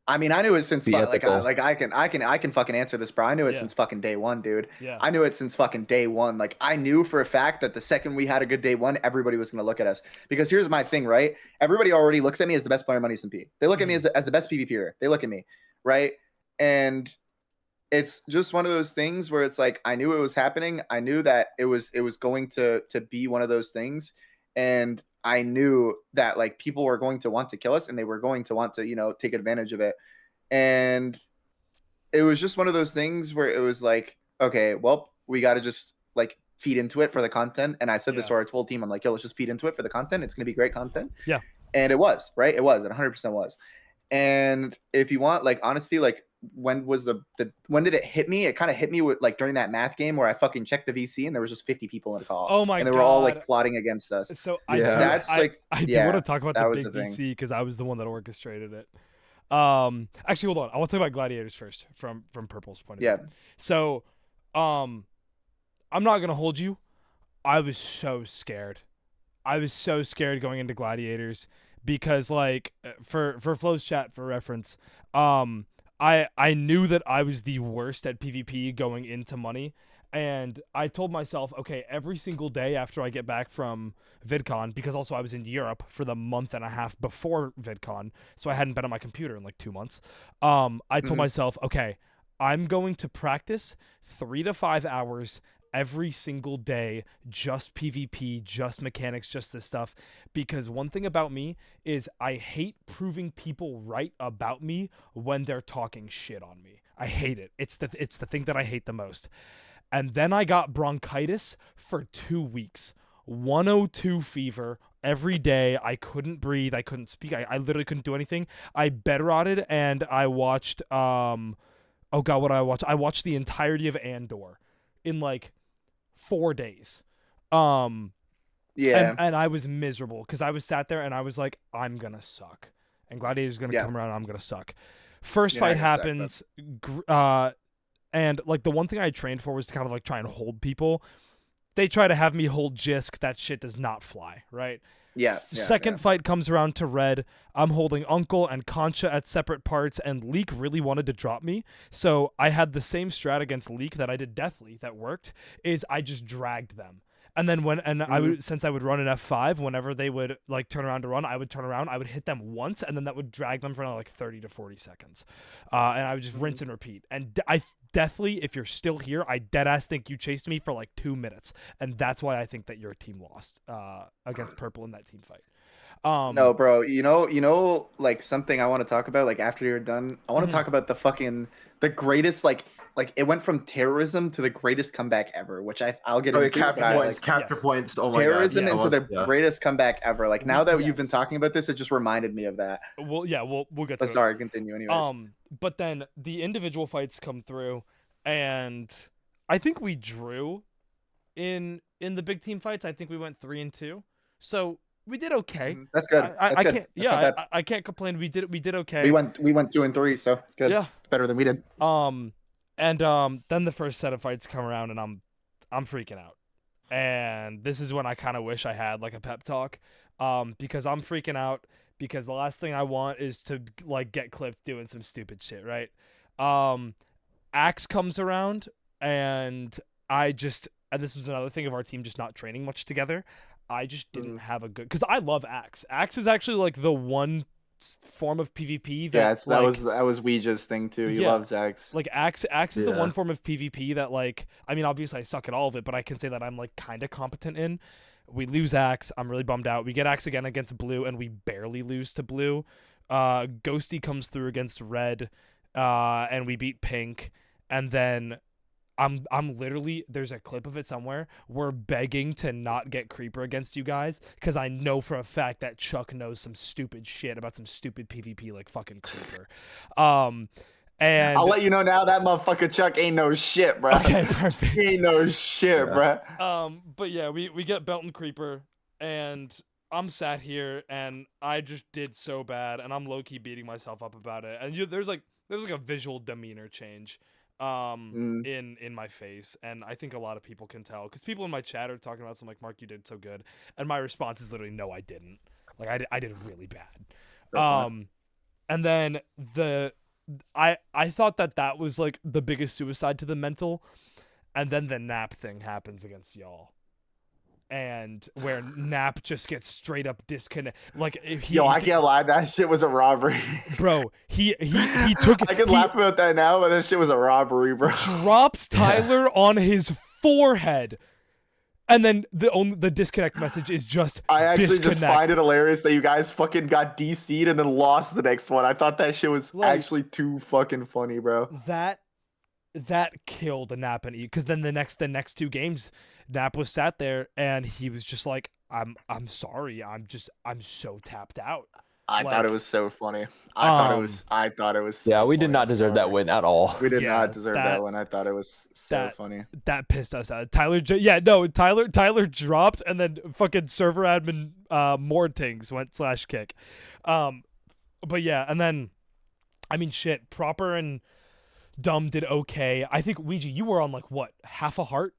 [SPEAKER 2] I mean, I knew it since
[SPEAKER 3] Be
[SPEAKER 2] like
[SPEAKER 3] ethical.
[SPEAKER 2] I can fucking answer this, bro. I knew it
[SPEAKER 1] Yeah.
[SPEAKER 2] since fucking day 1, dude.
[SPEAKER 1] Yeah.
[SPEAKER 2] I knew it since fucking day 1. Like, I knew for a fact that the second we had a good day 1, everybody was gonna look at us. Because here's my thing, right? Everybody already looks at me as the best player in Money SMP. They look at me as the best PvPer. They look at me, right? And it's just one of those things where it's like, I knew it was happening. I knew that it was going to be one of those things, and I knew that like people were going to want to kill us, and they were going to want to take advantage of it. And it was just one of those things where it was like, okay, well, we got to just like feed into it for the content. And I said this to our whole team. I'm like, yo, let's just feed into it for the content. It's going to be great content.
[SPEAKER 1] Yeah.
[SPEAKER 2] And it was, right? It 100% was. And if you want, like, honestly, like, when was when did it hit me? It kind of hit me with like during that math game where I fucking checked the VC and there was just 50 people in the call.
[SPEAKER 1] Oh my
[SPEAKER 2] And they were all like
[SPEAKER 1] God.
[SPEAKER 2] plotting against us.
[SPEAKER 1] So
[SPEAKER 3] Yeah.
[SPEAKER 1] I do want to talk about
[SPEAKER 2] that
[SPEAKER 1] the
[SPEAKER 2] was
[SPEAKER 1] big
[SPEAKER 2] the thing.
[SPEAKER 1] VC because I was the one that orchestrated it. Actually, hold on. I want to talk about gladiators first from Purple's point of view.
[SPEAKER 2] Yeah.
[SPEAKER 1] So, I'm not gonna hold you. I was so scared. I was so scared going into Gladiators because, like, for Flo's chat for reference, I knew that I was the worst at PvP going into money, and I told myself, okay, every single day after I get back from VidCon, because also I was in Europe for the month and a half before VidCon, so I hadn't been on my computer in like 2 months. I told myself, okay, I'm going to practice 3 to 5 hours every single day, just PvP, just mechanics, just this stuff. Because one thing about me is I hate proving people right about me when they're talking shit on me. I hate it. It's the thing that I hate the most. And then I got bronchitis for 2 weeks. 102 fever every day. I couldn't breathe. I couldn't speak. I literally couldn't do anything. I bed-rotted and I watched oh god, what did I watch? I watched the entirety of Andor in like 4 days.
[SPEAKER 2] Yeah.
[SPEAKER 1] And I was miserable because I was sat there and I was like, I'm gonna suck. And Gladiator's gonna come around and I'm gonna suck. First fight happens, and like the one thing I trained for was to kind of like try and hold people. They try to have me hold Jisk. That shit does not fly, right? Second fight comes around to Red. I'm holding Uncle and Concha at separate parts, and Leek really wanted to drop me. So I had the same strat against Leek that I did Deathly that worked, is I just dragged them. And then since I would run an F5, whenever they would like turn around to run, I would turn around, I would hit them once, and then that would drag them for another like 30 to 40 seconds. And I would just rinse and repeat. And I Deathly, if you're still here, I deadass think you chased me for like 2 minutes. And that's why I think that your team lost against Purple in that team fight.
[SPEAKER 2] No, bro. You know, like something I want to talk about. Like after you're done, I want to talk about the greatest like it went from terrorism to the greatest comeback ever, which I'll get into.
[SPEAKER 3] Capture points. Oh my
[SPEAKER 2] terrorism
[SPEAKER 3] god.
[SPEAKER 2] into the greatest comeback ever. Like now that you've been talking about this, it just reminded me of that.
[SPEAKER 1] Well, yeah, we'll get to it.
[SPEAKER 2] Sorry, continue. Anyways.
[SPEAKER 1] But then the individual fights come through, and I think we drew in the big team fights. I think we went 3-2. So we did okay.
[SPEAKER 2] That's good.
[SPEAKER 1] I can't. Yeah, I can't complain. We did okay.
[SPEAKER 2] We went 2-3, so it's good.
[SPEAKER 1] Yeah,
[SPEAKER 2] it's better than we did.
[SPEAKER 1] And then the first set of fights come around, and I'm freaking out. And this is when I kind of wish I had like a pep talk, because I'm freaking out because the last thing I want is to like get clipped doing some stupid shit, right? Axe comes around, and and this was another thing of our team just not training much together. I just didn't have a good, because I love Axe. Axe is actually like the one form of PvP that
[SPEAKER 2] that was Ouija's thing too. He loves Axe.
[SPEAKER 1] Like Axe is the one form of PvP that like, I mean obviously I suck at all of it, but I can say that I'm like kind of competent in. We lose Axe, I'm really bummed out. We get Axe again against Blue, and we barely lose to Blue. Ghosty comes through against Red, and we beat Pink, and then I'm literally, there's a clip of it somewhere, we're begging to not get Creeper against you guys, because I know for a fact that Chuck knows some stupid shit about some stupid PvP like fucking Creeper. And
[SPEAKER 2] I'll let you know now that motherfucker Chuck ain't no shit, bro.
[SPEAKER 1] Okay, perfect.
[SPEAKER 2] He ain't no shit, bro.
[SPEAKER 1] But yeah, we get Belton Creeper, and I'm sat here, and I just did so bad, and I'm low-key beating myself up about it. And there's like a visual demeanor change in my face, and I think a lot of people can tell, because people in my chat are talking about something like, Mark, you did so good, and my response is literally, no, I didn't. Like I did really bad. And then I thought that was like the biggest suicide to the mental, and then the Nap thing happens against y'all, and where Nap just gets straight up disconnect. Like
[SPEAKER 2] I can't lie, that shit was a robbery,
[SPEAKER 1] bro. He took.
[SPEAKER 2] I can laugh about that now, but that shit was a robbery, bro.
[SPEAKER 1] Drops Tyler on his forehead, and then the disconnect message is just.
[SPEAKER 2] I actually
[SPEAKER 1] disconnect.
[SPEAKER 2] just find it hilarious that you guys fucking got DC'd and then lost the next one. I thought that shit was actually too fucking funny, bro.
[SPEAKER 1] That killed the Nap and E, because then the next 2 games, Nap was sat there and he was just like, I'm sorry, I'm so tapped out.
[SPEAKER 2] I thought it was so funny. I thought it was so
[SPEAKER 3] yeah, we did
[SPEAKER 2] funny.
[SPEAKER 3] not deserve that win at all.
[SPEAKER 2] We did not deserve that win. I thought it was so funny.
[SPEAKER 1] That pissed us out. Tyler dropped, and then fucking server admin Mortings went /kick. But yeah, and then I mean shit, Proper and Dumb did okay. I think Ouija, you were on like what, half a heart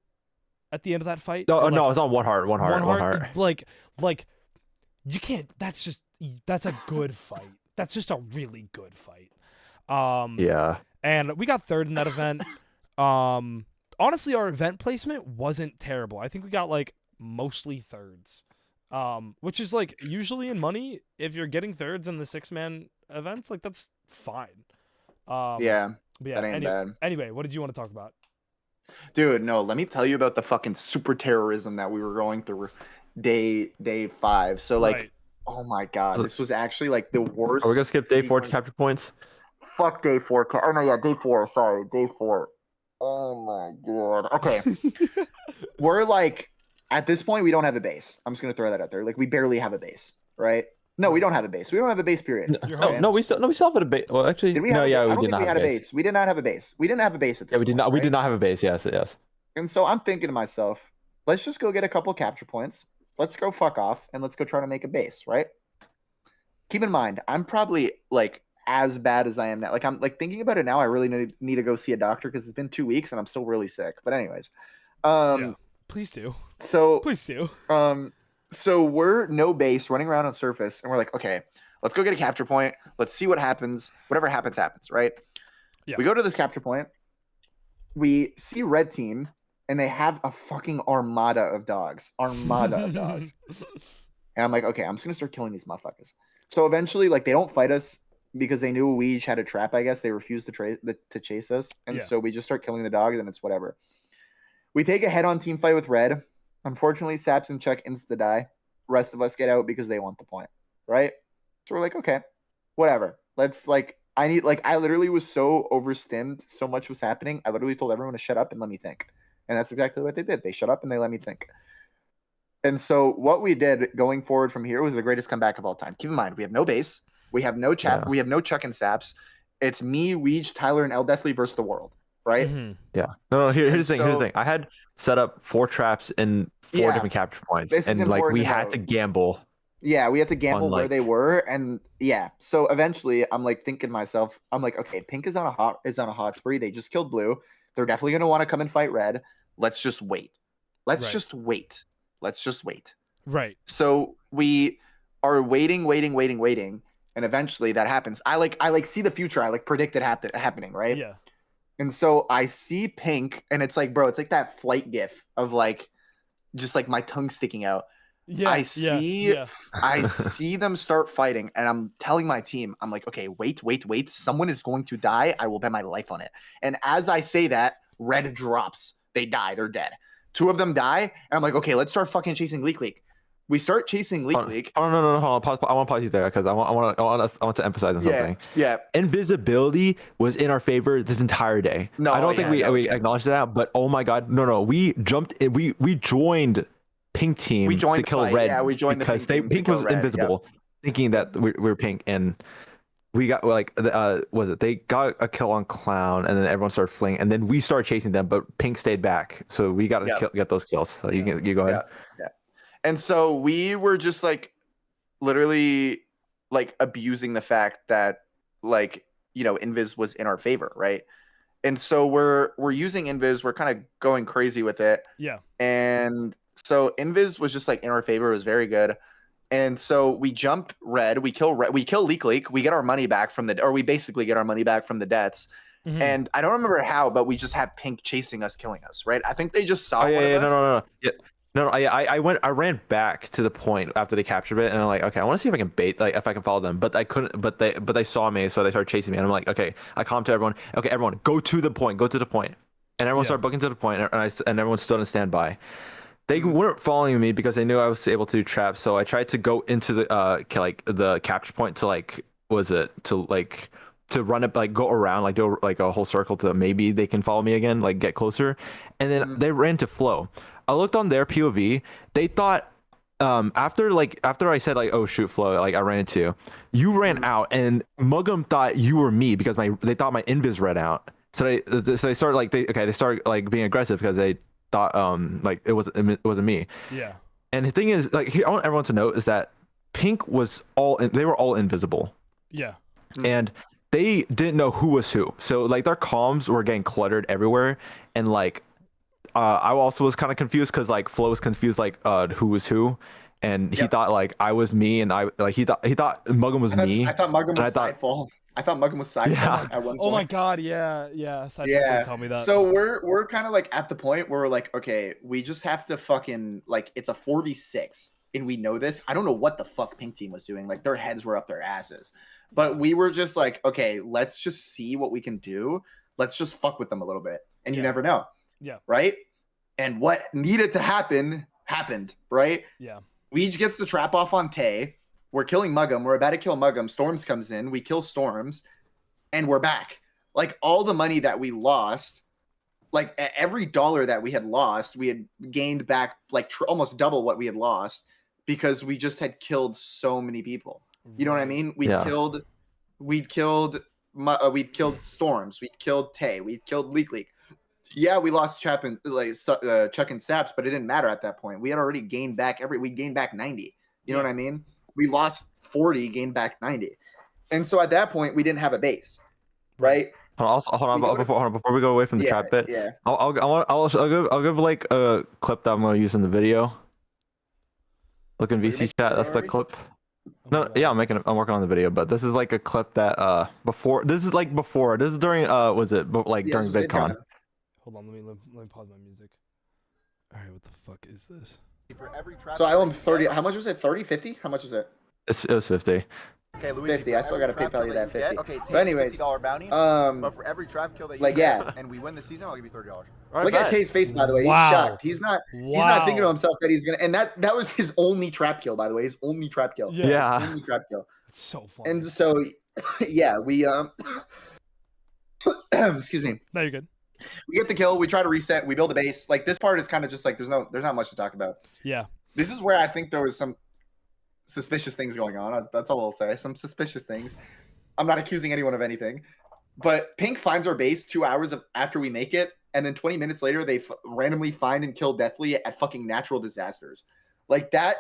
[SPEAKER 1] at the end of that fight?
[SPEAKER 3] No,
[SPEAKER 1] Or,
[SPEAKER 3] no,
[SPEAKER 1] like,
[SPEAKER 3] I was on one heart. One heart.
[SPEAKER 1] Like you can't. That's a good fight. That's just a really good fight.
[SPEAKER 3] Yeah.
[SPEAKER 1] And we got third in that event. Honestly, our event placement wasn't terrible. I think we got like mostly thirds. Which is like usually in money, if you're getting thirds in the 6-man events, like that's fine.
[SPEAKER 2] Yeah,
[SPEAKER 1] But yeah,
[SPEAKER 2] that ain't bad.
[SPEAKER 1] Anyway, what did you want to talk about?
[SPEAKER 2] Dude, no, let me tell you about the fucking super terrorism that we were going through day 5. So like,
[SPEAKER 1] Right.
[SPEAKER 2] oh my god, this was actually like the worst.
[SPEAKER 3] Are we gonna skip day 4
[SPEAKER 2] sequence-
[SPEAKER 3] capture points?
[SPEAKER 2] Fuck day 4. Oh no, yeah, day 4. Sorry, day 4. Oh my god. Okay, we're like at this point we don't have a base. I'm just gonna throw that out there. Like we barely have a base, right? No, we don't have a base. We don't have a base. Period.
[SPEAKER 1] You're
[SPEAKER 3] No,
[SPEAKER 1] home.
[SPEAKER 3] no, we still have a base. Well, actually,
[SPEAKER 2] Did we
[SPEAKER 3] no,
[SPEAKER 2] have
[SPEAKER 3] yeah,
[SPEAKER 2] I
[SPEAKER 3] we
[SPEAKER 2] don't
[SPEAKER 3] did
[SPEAKER 2] think
[SPEAKER 3] not
[SPEAKER 2] we
[SPEAKER 3] have
[SPEAKER 2] had
[SPEAKER 3] a
[SPEAKER 2] a base. We did not have a base. We didn't have a base at this
[SPEAKER 3] Yeah, we did
[SPEAKER 2] point,
[SPEAKER 3] not. We
[SPEAKER 2] right?
[SPEAKER 3] did not have a base. Yes, yes.
[SPEAKER 2] And so I'm thinking to myself, let's just go get a couple capture points. Let's go fuck off and let's go try to make a base, right? Keep in mind, I'm probably like as bad as I am now. Like I'm like thinking about it now, I really need to go see a doctor because it's been 2 weeks and I'm still really sick. But anyways.
[SPEAKER 1] Yeah. Please do.
[SPEAKER 2] So
[SPEAKER 1] Please do.
[SPEAKER 2] so we're no base running around on surface and we're like, okay, let's go get a capture point. Let's see what happens. Whatever happens, right?
[SPEAKER 1] Yeah.
[SPEAKER 2] We go to this capture point. We see red team and they have a fucking armada of dogs. And I'm like, okay, I'm just gonna start killing these motherfuckers. So eventually, like, they don't fight us because they knew we each had a trap. I guess they refused to chase us, and
[SPEAKER 1] Yeah.
[SPEAKER 2] so we just start killing the dogs, and it's whatever. We take a head-on team fight with red. Unfortunately, Saps and Chuck insta die. Rest of us get out because they want the point, right? So we're like, okay, whatever. Let's like, I literally was so overstimmed, so much was happening. I literally told everyone to shut up and let me think. And that's exactly what they did. They shut up and they let me think. And so what we did going forward from here was the greatest comeback of all time. Keep in mind, we have no base. We have no
[SPEAKER 3] Yeah.
[SPEAKER 2] We have no Chuck and Saps. It's me, Weege, Tyler, and El Deathly versus the world, right?
[SPEAKER 1] Mhm.
[SPEAKER 3] Yeah. No. Here's
[SPEAKER 2] And
[SPEAKER 3] the thing. Here's
[SPEAKER 2] so-
[SPEAKER 3] the thing. I had set up 4 traps in 4
[SPEAKER 2] Yeah.
[SPEAKER 3] different capture points,
[SPEAKER 2] This is
[SPEAKER 3] and like we
[SPEAKER 2] important to
[SPEAKER 3] had
[SPEAKER 2] note.
[SPEAKER 3] to gamble.
[SPEAKER 2] Yeah, we had to gamble where
[SPEAKER 3] like-
[SPEAKER 2] they were, and yeah. So eventually, I'm like thinking to myself, I'm like, okay, Pink is on a hot spree. They just killed Blue. They're definitely gonna want to come and fight Red. Let's just wait. Let's
[SPEAKER 1] Right.
[SPEAKER 2] just wait. Let's just wait.
[SPEAKER 1] Right.
[SPEAKER 2] So we are waiting, and eventually that happens. I see the future. I like predict it happening, right?
[SPEAKER 1] Yeah.
[SPEAKER 2] And so I see Pink, and it's like, bro, it's like that flight gif of like, just like my tongue sticking out.
[SPEAKER 1] Yeah.
[SPEAKER 2] I see,
[SPEAKER 1] Yeah.
[SPEAKER 2] I see them start fighting, and I'm telling my team, I'm like, okay, wait. Someone is going to die. I will bet my life on it. And as I say that, Red drops. They die. They're dead. 2 of them die, and I'm like, okay, let's start fucking chasing Leak. We start chasing Leak.
[SPEAKER 3] Oh no! Hold on. I want to pause you there because I want to emphasize on something.
[SPEAKER 2] Yeah.
[SPEAKER 3] Invisibility was in our favor this entire day.
[SPEAKER 2] No,
[SPEAKER 3] I don't think
[SPEAKER 2] yeah,
[SPEAKER 3] we acknowledged that, but oh my god, no, we jumped in, we joined Pink team
[SPEAKER 2] We joined
[SPEAKER 3] to
[SPEAKER 2] the
[SPEAKER 3] kill
[SPEAKER 2] fight.
[SPEAKER 3] Red.
[SPEAKER 2] Yeah, we joined the
[SPEAKER 3] because
[SPEAKER 2] Pink team to
[SPEAKER 3] Pink
[SPEAKER 2] kill
[SPEAKER 3] was
[SPEAKER 2] Red,
[SPEAKER 3] invisible, thinking that we were Pink, and we got like was it they got a kill on Clown, and then everyone started fleeing, and then we started chasing them, but Pink stayed back, so we got to get those kills. So you go ahead.
[SPEAKER 2] Yeah. And so we were just like literally like abusing the fact that like, you know, Invis was in our favor, right? And so we're using Invis, we're kind of going crazy with it.
[SPEAKER 1] Yeah.
[SPEAKER 2] And so Invis was just like in our favor, it was very good. And so we jump Red, we kill Leak, we get our money back we basically get our money back from the debts.
[SPEAKER 1] Mhm.
[SPEAKER 2] And I don't remember how, but we just have Pink chasing us, killing us, right? I think they just saw
[SPEAKER 3] Oh
[SPEAKER 2] one
[SPEAKER 3] yeah,
[SPEAKER 2] of us.
[SPEAKER 3] no. Yeah. No, I ran back to the point after they captured it, and I'm like, okay, I want to see if I can bait, like if I can follow them, but I couldn't. But they saw me, so they started chasing me, and I'm like, okay, I calmed to everyone. Okay, everyone, go to the point, and everyone started booking to the point, and everyone stood on standby. They weren't following me because they knew I was able to trap, so I tried to go into the like the capture point to like to run it, like go around, like do like a whole circle to maybe they can follow me again, like get closer, and then they ran to Flow. I looked on their POV. They thought after I said like, oh shoot, Flo, like I ran into you, ran out, and Mugum thought you were me because they thought my invis ran out. So they started like they started like being aggressive because they thought like it wasn't me.
[SPEAKER 1] Yeah.
[SPEAKER 3] And the thing is, like, I want everyone to know is that Pink was they were all invisible.
[SPEAKER 1] Yeah.
[SPEAKER 3] And they didn't know who was who. So like their comms were getting cluttered everywhere, and like I also was kind of confused because like Flo was confused like who was who, and he
[SPEAKER 2] Yep.
[SPEAKER 3] thought like I was me, and I like he thought Muggum was me,
[SPEAKER 2] I thought Muggum
[SPEAKER 3] and
[SPEAKER 2] was
[SPEAKER 3] I thought
[SPEAKER 2] Sidefall. I thought Muggum was Sidefall
[SPEAKER 3] Yeah.
[SPEAKER 2] at one point.
[SPEAKER 1] Oh my god, yeah. Side
[SPEAKER 2] Yeah.
[SPEAKER 1] tell me that.
[SPEAKER 2] So we're kind of like at the point where we're like, okay, we just have to fucking like it's a 4v6, and we know this. I don't know what the fuck Pink Team was doing. Like their heads were up their asses, but we were just like, okay, let's just see what we can do. Let's just fuck with them a little bit, and you
[SPEAKER 1] Yeah.
[SPEAKER 2] never know.
[SPEAKER 1] Yeah.
[SPEAKER 2] Right. And what needed to happen happened. Right.
[SPEAKER 1] Yeah.
[SPEAKER 2] Weege gets the trap off on Tay. We're killing Muggum. We're about to kill Muggum. Storms comes in. We kill Storms, and we're back. Like all the money that we lost, like every dollar that we had lost, we had gained back like almost double what we had lost because we just had killed so many people. You know what I mean? We'd killed Storms. We'd killed Tay. We'd killed Leak. Yeah, we lost Chuck and Saps, but it didn't matter at that point. We had already gained back we gained back 90. You know what I mean? We lost 40, gained back 90. And so at that point, we didn't have a base, right?
[SPEAKER 3] Hold on, before we go away from the trap bit,
[SPEAKER 2] yeah.
[SPEAKER 3] I'll give like a clip that I'm gonna use in the video. Look in VC chat. That's the clip. No, yeah, I'm working on the video, but this is like a clip that before. This is during was it during VidCon?
[SPEAKER 1] Hold on, let me pause my music. All right, what the fuck is this?
[SPEAKER 2] So I owe him 30. How much was it? 30, 50? How much was it?
[SPEAKER 3] It was 50.
[SPEAKER 4] Okay, Luigi,
[SPEAKER 2] 50. I still got to PayPal you that 50.
[SPEAKER 4] Okay,
[SPEAKER 2] but anyways,
[SPEAKER 4] $50 bounty. But for every trap kill that you get, and we win the season, I'll give you $30.
[SPEAKER 2] Look at Tay's face, by the way.
[SPEAKER 1] Wow.
[SPEAKER 2] He's shocked. He's not thinking to himself that he's gonna. And that was his only trap kill, by the way. His only trap kill.
[SPEAKER 3] Yeah.
[SPEAKER 2] His only trap kill.
[SPEAKER 1] It's so funny.
[SPEAKER 2] And so, yeah, we excuse me.
[SPEAKER 1] No, you're good.
[SPEAKER 2] We get the kill. We try to reset. We build a base. Like this part is kind of just like there's not much to talk about.
[SPEAKER 1] Yeah.
[SPEAKER 2] This is where I think there was some suspicious things going on. That's all I'll say. Some suspicious things. I'm not accusing anyone of anything, but Pink finds our base 2 hours after we make it, and then 20 minutes later they randomly find and kill Deathly at fucking natural disasters. Like that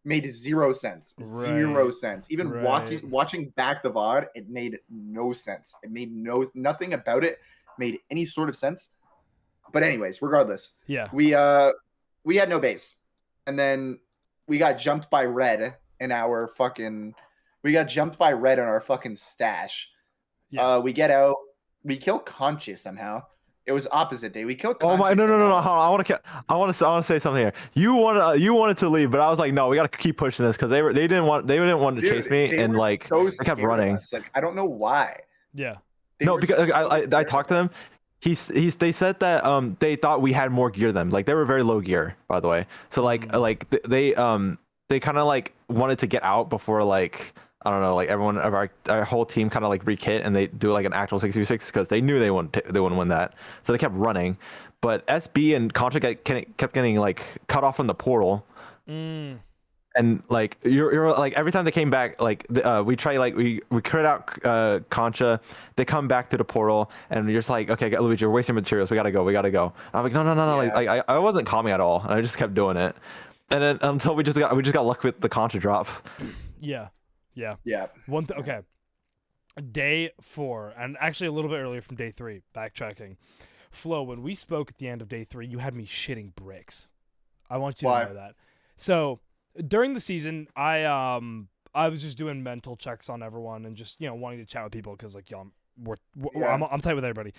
[SPEAKER 2] made zero sense.
[SPEAKER 1] Right.
[SPEAKER 2] Zero sense. Even
[SPEAKER 1] Right.
[SPEAKER 2] watching back the VOD, it made no sense. It made nothing about it made any sort of sense. But anyways, regardless,
[SPEAKER 1] Yeah.
[SPEAKER 2] we had no base, and then we got jumped by Red in our fucking. We got jumped by Red on our fucking stash.
[SPEAKER 1] Yeah.
[SPEAKER 2] We get out. We kill Concha somehow. It was opposite day. We killed Concha.
[SPEAKER 3] Oh my! No!
[SPEAKER 2] somehow.
[SPEAKER 3] Hold on. I want to say something here. You wanted to leave, but I was like, no, we got to keep pushing this because they didn't want to
[SPEAKER 2] Dude,
[SPEAKER 3] chase me,
[SPEAKER 2] they
[SPEAKER 3] and
[SPEAKER 2] were
[SPEAKER 3] like
[SPEAKER 2] so
[SPEAKER 3] they kept
[SPEAKER 2] scared of
[SPEAKER 3] running.
[SPEAKER 2] us. Like I don't know why.
[SPEAKER 1] Yeah.
[SPEAKER 2] They
[SPEAKER 3] No,
[SPEAKER 2] were
[SPEAKER 3] because
[SPEAKER 2] so
[SPEAKER 3] I
[SPEAKER 2] scared
[SPEAKER 3] talked to
[SPEAKER 2] of
[SPEAKER 3] them. They said that they thought we had more gear than them. Like they were very low gear, by the way. So they kind of like wanted to get out before like I don't know, like everyone of our whole team kind of like re-kit and they do like an actual 6v6 because they knew they wouldn't win that. So they kept running, but SB and Contra kept getting like cut off from the portal. And like you're like every time they came back, like we try like we crit out Concha, they come back to the portal, and you're just like, okay, Luigi, you're wasting materials. We gotta go. I'm like, no.
[SPEAKER 2] Yeah.
[SPEAKER 3] Like I wasn't calming at all, and I just kept doing it, and then until we just got lucky with the Concha drop.
[SPEAKER 1] Yeah.
[SPEAKER 2] Yeah.
[SPEAKER 1] Okay. Day 4, and actually a little bit earlier from day 3. Backtracking. Flo, when we spoke at the end of day 3, you had me shitting bricks. I want you
[SPEAKER 2] Why?
[SPEAKER 1] to know that. So during the season, I was just doing mental checks on everyone and just wanting to chat with people because like I'm tight with everybody.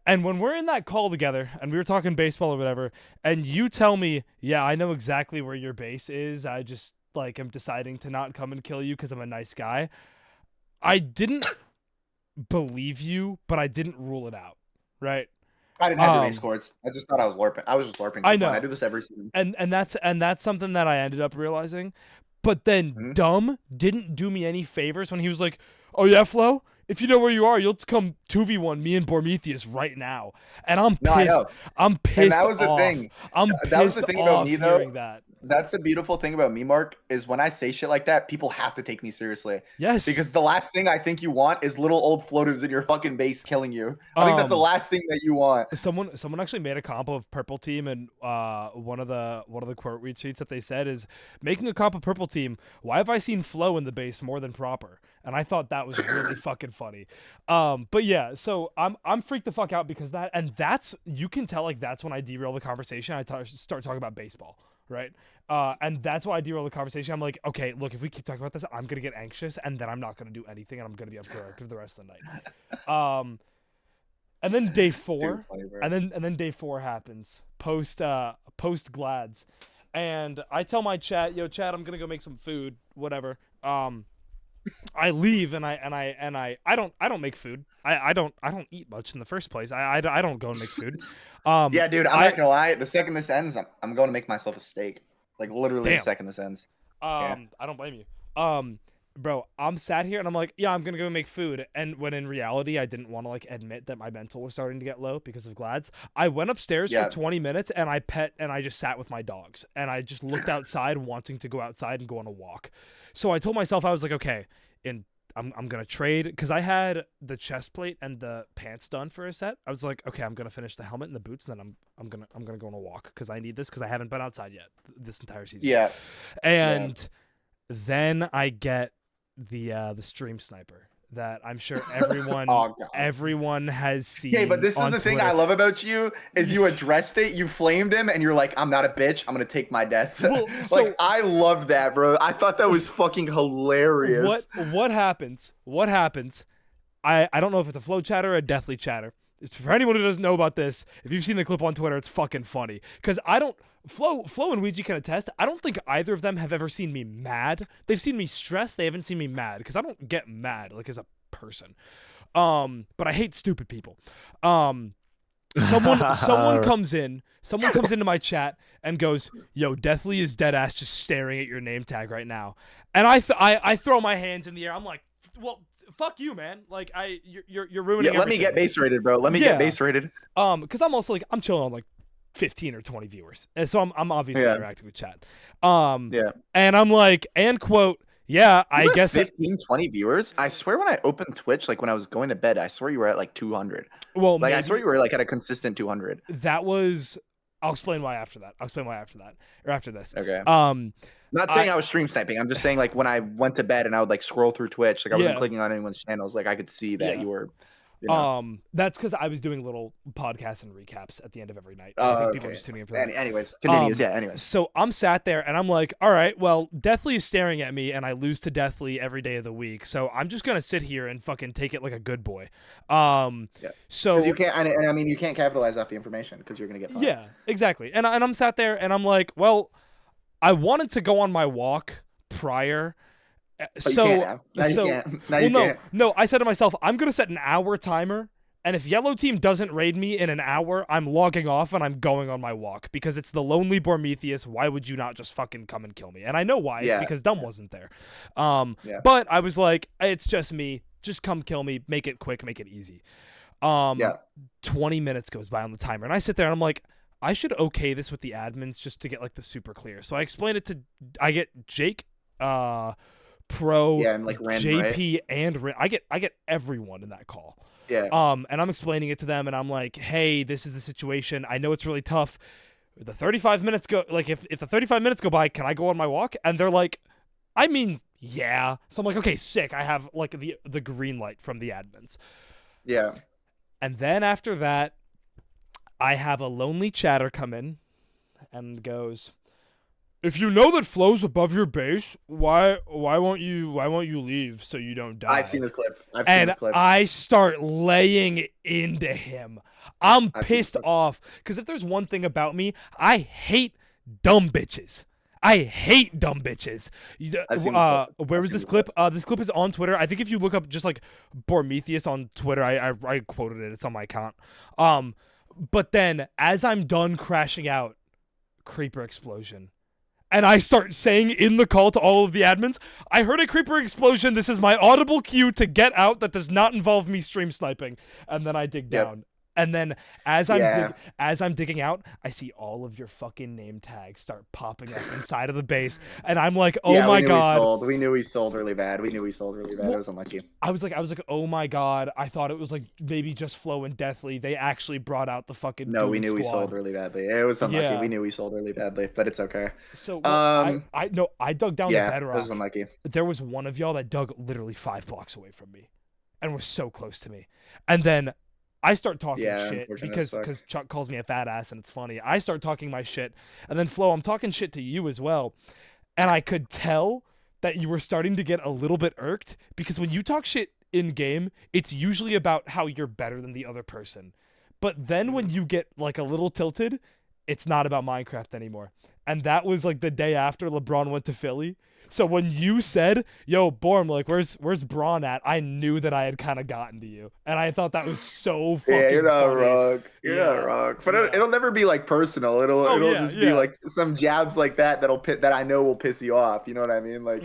[SPEAKER 1] And when we're in that call together and we were talking baseball or whatever, and you tell me, yeah, I know exactly where your base is. I just like am deciding to not come and kill you because I'm a nice guy. I didn't believe you, but I didn't rule it out. Right.
[SPEAKER 2] I didn't have your base cords. I just thought I was LARPing. I was just LARPing.
[SPEAKER 1] I know.
[SPEAKER 2] I do this every season.
[SPEAKER 1] And that's something that I ended up realizing. But then Dumb didn't do me any favors when he was like, "Oh yeah, Flo, if you know where you are, you'll come 2v1 me and Bormethius right now." And I'm pissed.
[SPEAKER 2] No, I know.
[SPEAKER 1] I'm pissed.
[SPEAKER 2] And that was the
[SPEAKER 1] off.
[SPEAKER 2] thing.
[SPEAKER 1] I'm
[SPEAKER 2] That was the
[SPEAKER 1] pissed
[SPEAKER 2] thing about
[SPEAKER 1] off
[SPEAKER 2] me, though.
[SPEAKER 1] hearing that.
[SPEAKER 2] That's the beautiful thing about me, Mark, is when I say shit like that, people have to take me seriously.
[SPEAKER 1] Yes.
[SPEAKER 2] Because the last thing I think you want is little old floaters in your fucking base killing you. I think that's the last thing that you want.
[SPEAKER 1] Someone actually made a comp of Purple Team, and one of the quote retweets that they said is, "Making a comp of Purple Team, why have I seen Flo in the base more than proper?" And I thought that was really fucking funny. But yeah, so I'm freaked the fuck out because that, and that's, you can tell like that's when I derail the conversation. Start talking about baseball, right? And that's why I derail the conversation. I'm like, okay, look, if we keep talking about this, I'm gonna get anxious, and then I'm not gonna do anything, and I'm gonna be unproductive the rest of the night. And then day 4,
[SPEAKER 2] funny,
[SPEAKER 1] and then day 4 happens post Glads, and I tell my chat, yo, chat, I'm gonna go make some food, whatever. I leave and I don't make food. I don't eat much in the first place. I don't go and make food.
[SPEAKER 2] Yeah, dude, I'm not gonna lie. The second this ends, I'm going to make myself a steak. Like literally,
[SPEAKER 1] Damn.
[SPEAKER 2] the second this ends.
[SPEAKER 1] I don't blame you. Bro, I'm sat here and I'm like, yeah, I'm gonna go make food. And when in reality, I didn't want to like admit that my mental was starting to get low because of Glads. I went upstairs for 20 minutes and I just sat with my dogs and I just looked outside, wanting to go outside and go on a walk. So I told myself, I was like, okay, I'm gonna trade, because I had the chest plate and the pants done for a set. I was like, okay, I'm gonna finish the helmet and the boots, and then I'm gonna go on a walk because I need this, because I haven't been outside yet this entire season.
[SPEAKER 2] Yeah.
[SPEAKER 1] And then I get the stream sniper that I'm sure everyone has seen.
[SPEAKER 2] Okay, but this is the thing I love about you is you addressed it, you flamed him, and you're like, I'm not a bitch, I'm gonna take my death.
[SPEAKER 1] Well,
[SPEAKER 2] like, I love that, bro. I thought that was fucking hilarious.
[SPEAKER 1] What happens? I don't know if it's a flow chatter or a deathly chatter. For anyone who doesn't know about this, if you've seen the clip on Twitter, it's fucking funny. Because Flo and Ouija can attest, I don't think either of them have ever seen me mad. They've seen me stressed, they haven't seen me mad, because I don't get mad, like, as a person. But I hate stupid people. Someone comes into my chat and goes, yo, Deathly is dead ass just staring at your name tag right now. And I throw my hands in the air. I'm like, well, fuck you, man. Like, you're ruining
[SPEAKER 2] let me get base rated, bro. Let me get base rated.
[SPEAKER 1] Because I'm also like, I'm chilling on like 15 or 20 viewers, and so I'm obviously interacting with chat. And I'm like, and quote, yeah, I guess
[SPEAKER 2] 15, 20 viewers. I swear when I opened Twitch, like when I was going to bed, I swear you were at like 200.
[SPEAKER 1] Well,
[SPEAKER 2] like
[SPEAKER 1] maybe,
[SPEAKER 2] I swear you were like at a consistent 200.
[SPEAKER 1] That was. I'll explain why after that. Or after this.
[SPEAKER 2] Okay. Not saying I was stream sniping. I'm just saying, like, when I went to bed and I would like scroll through Twitch, like I wasn't clicking on anyone's channels, like I could see that you were. You know.
[SPEAKER 1] That's because I was doing little podcasts and recaps at the end of every night. I think people are just tuning in for that.
[SPEAKER 2] Anyways, continues. Anyways.
[SPEAKER 1] So I'm sat there and I'm like, all right, well, Deathly is staring at me and I lose to Deathly every day of the week. So I'm just gonna sit here and fucking take it like a good boy. So
[SPEAKER 2] you can't, and I mean, you can't capitalize off the information because you're gonna get fined.
[SPEAKER 1] Yeah, exactly. And I'm sat there and I'm like, well, I wanted to go on my walk prior.
[SPEAKER 2] No,
[SPEAKER 1] I said to myself, I'm gonna set an hour timer, and if yellow team doesn't raid me in an hour, I'm logging off and I'm going on my walk, because it's the lonely Bormethius. Why would you not just fucking come and kill me? And I know why. It's because Dumb wasn't there. But I was like, it's just me. Just come kill me. Make it quick. Make it easy. 20 minutes goes by on the timer, and I sit there and I'm like, I should okay this with the admins just to get like the super clear. So I explained it to. I get Jake. Pro,
[SPEAKER 2] and like Ren,
[SPEAKER 1] JP,
[SPEAKER 2] right?
[SPEAKER 1] and Ren. I get everyone in that call.
[SPEAKER 2] Yeah.
[SPEAKER 1] And I'm explaining it to them, and I'm like, hey, this is the situation. I know it's really tough. The 35 minutes go. Like, if the 35 minutes go by, can I go on my walk? And they're like, I mean, yeah. So I'm like, okay, sick. I have like the green light from the admins.
[SPEAKER 2] Yeah.
[SPEAKER 1] And then after that, I have a lonely chatter come in, and goes, if you know that Flo's above your base, why won't you leave so you don't die?
[SPEAKER 2] I've seen this clip.
[SPEAKER 1] I start laying into him. I'm pissed off, because if there's one thing about me, I hate dumb bitches. Where was this clip? This clip is on Twitter. I think if you look up just like Bormethius on Twitter, I quoted it. It's on my account. But then as I'm done crashing out, creeper explosion. And I start saying in the call to all of the admins, I heard a creeper explosion. This is my audible cue to get out that does not involve me stream sniping. And then I dig down. And then as I'm
[SPEAKER 2] Yeah.
[SPEAKER 1] as I'm digging out, I see all of your fucking name tags start popping up inside of the base, and I'm like, oh my god.
[SPEAKER 2] We knew we sold really bad. It was unlucky.
[SPEAKER 1] I was like, oh my god. I thought it was like maybe just Flo and Deathly. They actually brought out the fucking
[SPEAKER 2] No, we
[SPEAKER 1] goon
[SPEAKER 2] knew we
[SPEAKER 1] squad.
[SPEAKER 2] sold really badly. It was unlucky.
[SPEAKER 1] Yeah.
[SPEAKER 2] We knew we sold really badly, but it's okay.
[SPEAKER 1] So well, I dug down the
[SPEAKER 2] Yeah, it
[SPEAKER 1] bedrock.
[SPEAKER 2] was unlucky.
[SPEAKER 1] There was one of y'all that dug literally 5 blocks away from me, and was so close to me. And then I start talking shit because Chuck calls me a fat ass, and it's funny. I start talking my shit, and then Flo, I'm talking shit to you as well, and I could tell that you were starting to get a little bit irked because when you talk shit in game, it's usually about how you're better than the other person. But then when you get like a little tilted, it's not about Minecraft anymore. And that was like the day after LeBron went to Philly. So when you said, yo, Borm, like, where's Braun at? I knew that I had kind of gotten to you. And I thought that was so fucking
[SPEAKER 2] Yeah, you're not
[SPEAKER 1] funny.
[SPEAKER 2] wrong. You're not wrong. But it'll never be like personal. It'll just be like some jabs like that that I know will piss you off. You know what I mean? Like,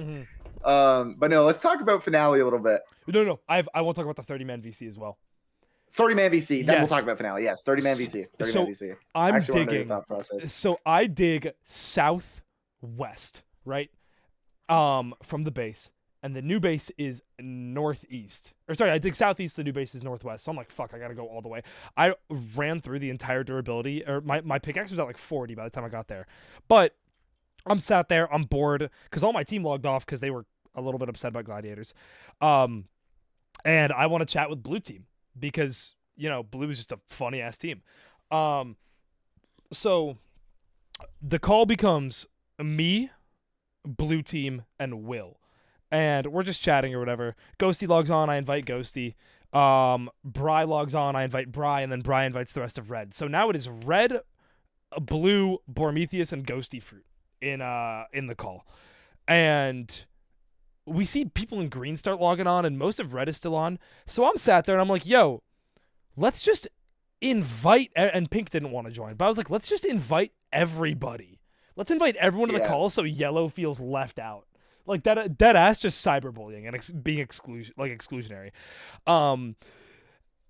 [SPEAKER 2] but no, let's talk about finale a little bit.
[SPEAKER 1] No. I won't talk about the 30-man VC as well.
[SPEAKER 2] 30-man VC. Then
[SPEAKER 1] Yes.
[SPEAKER 2] we'll talk about finale. Yes, 30-man VC. 30-man VC.
[SPEAKER 1] I'm
[SPEAKER 2] Actually wanna know your
[SPEAKER 1] digging.
[SPEAKER 2] thought process.
[SPEAKER 1] So I dig southwest, right? From the base. And the new base is northeast. Or sorry, I dig southeast, the new base is northwest. So I'm like, fuck, I gotta go all the way. I ran through the entire durability, or my pickaxe was at like 40 by the time I got there. But I'm sat there, I'm bored, because all my team logged off because they were a little bit upset about gladiators. And I want to chat with blue team because, you know, blue is just a funny ass team. So the call becomes me, blue team, and Will. And we're just chatting or whatever. Ghosty logs on, I invite Ghosty. Bry logs on, I invite Bry, and then Bry invites the rest of red. So now it is red, blue, Bormethius, and Ghosty Fruit in the call. And we see people in green start logging on, and most of red is still on. So I'm sat there and I'm like, yo, let's just invite, and Pink didn't want to join, but I was like, let's just invite everybody. Let's invite everyone to the call so yellow feels left out. Like that dead ass just cyberbullying and being exclusionary.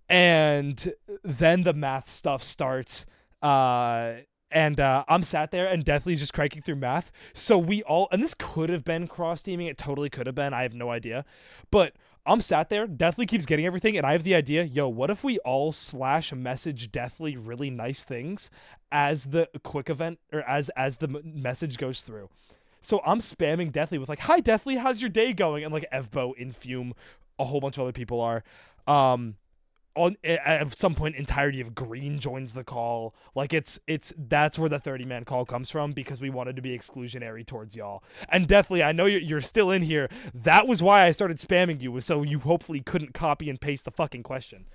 [SPEAKER 1] And then the math stuff starts. And I'm sat there and Deathly's just cranking through math. So we all, and this could have been cross teaming. It totally could have been. I have no idea. But I'm sat there. Deathly keeps getting everything. And I have the idea, yo, what if we all /message Deathly really nice things as the quick event or as the message goes through? So I'm spamming Deathly with like, hi Deathly, how's your day going? And like Evbo, Infume, a whole bunch of other people are. At some point, entirety of green joins the call. Like that's where the 30-man call comes from because we wanted to be exclusionary towards y'all. And Deathly, I know you're still in here. That was why I started spamming you, was so you hopefully couldn't copy and paste the fucking question.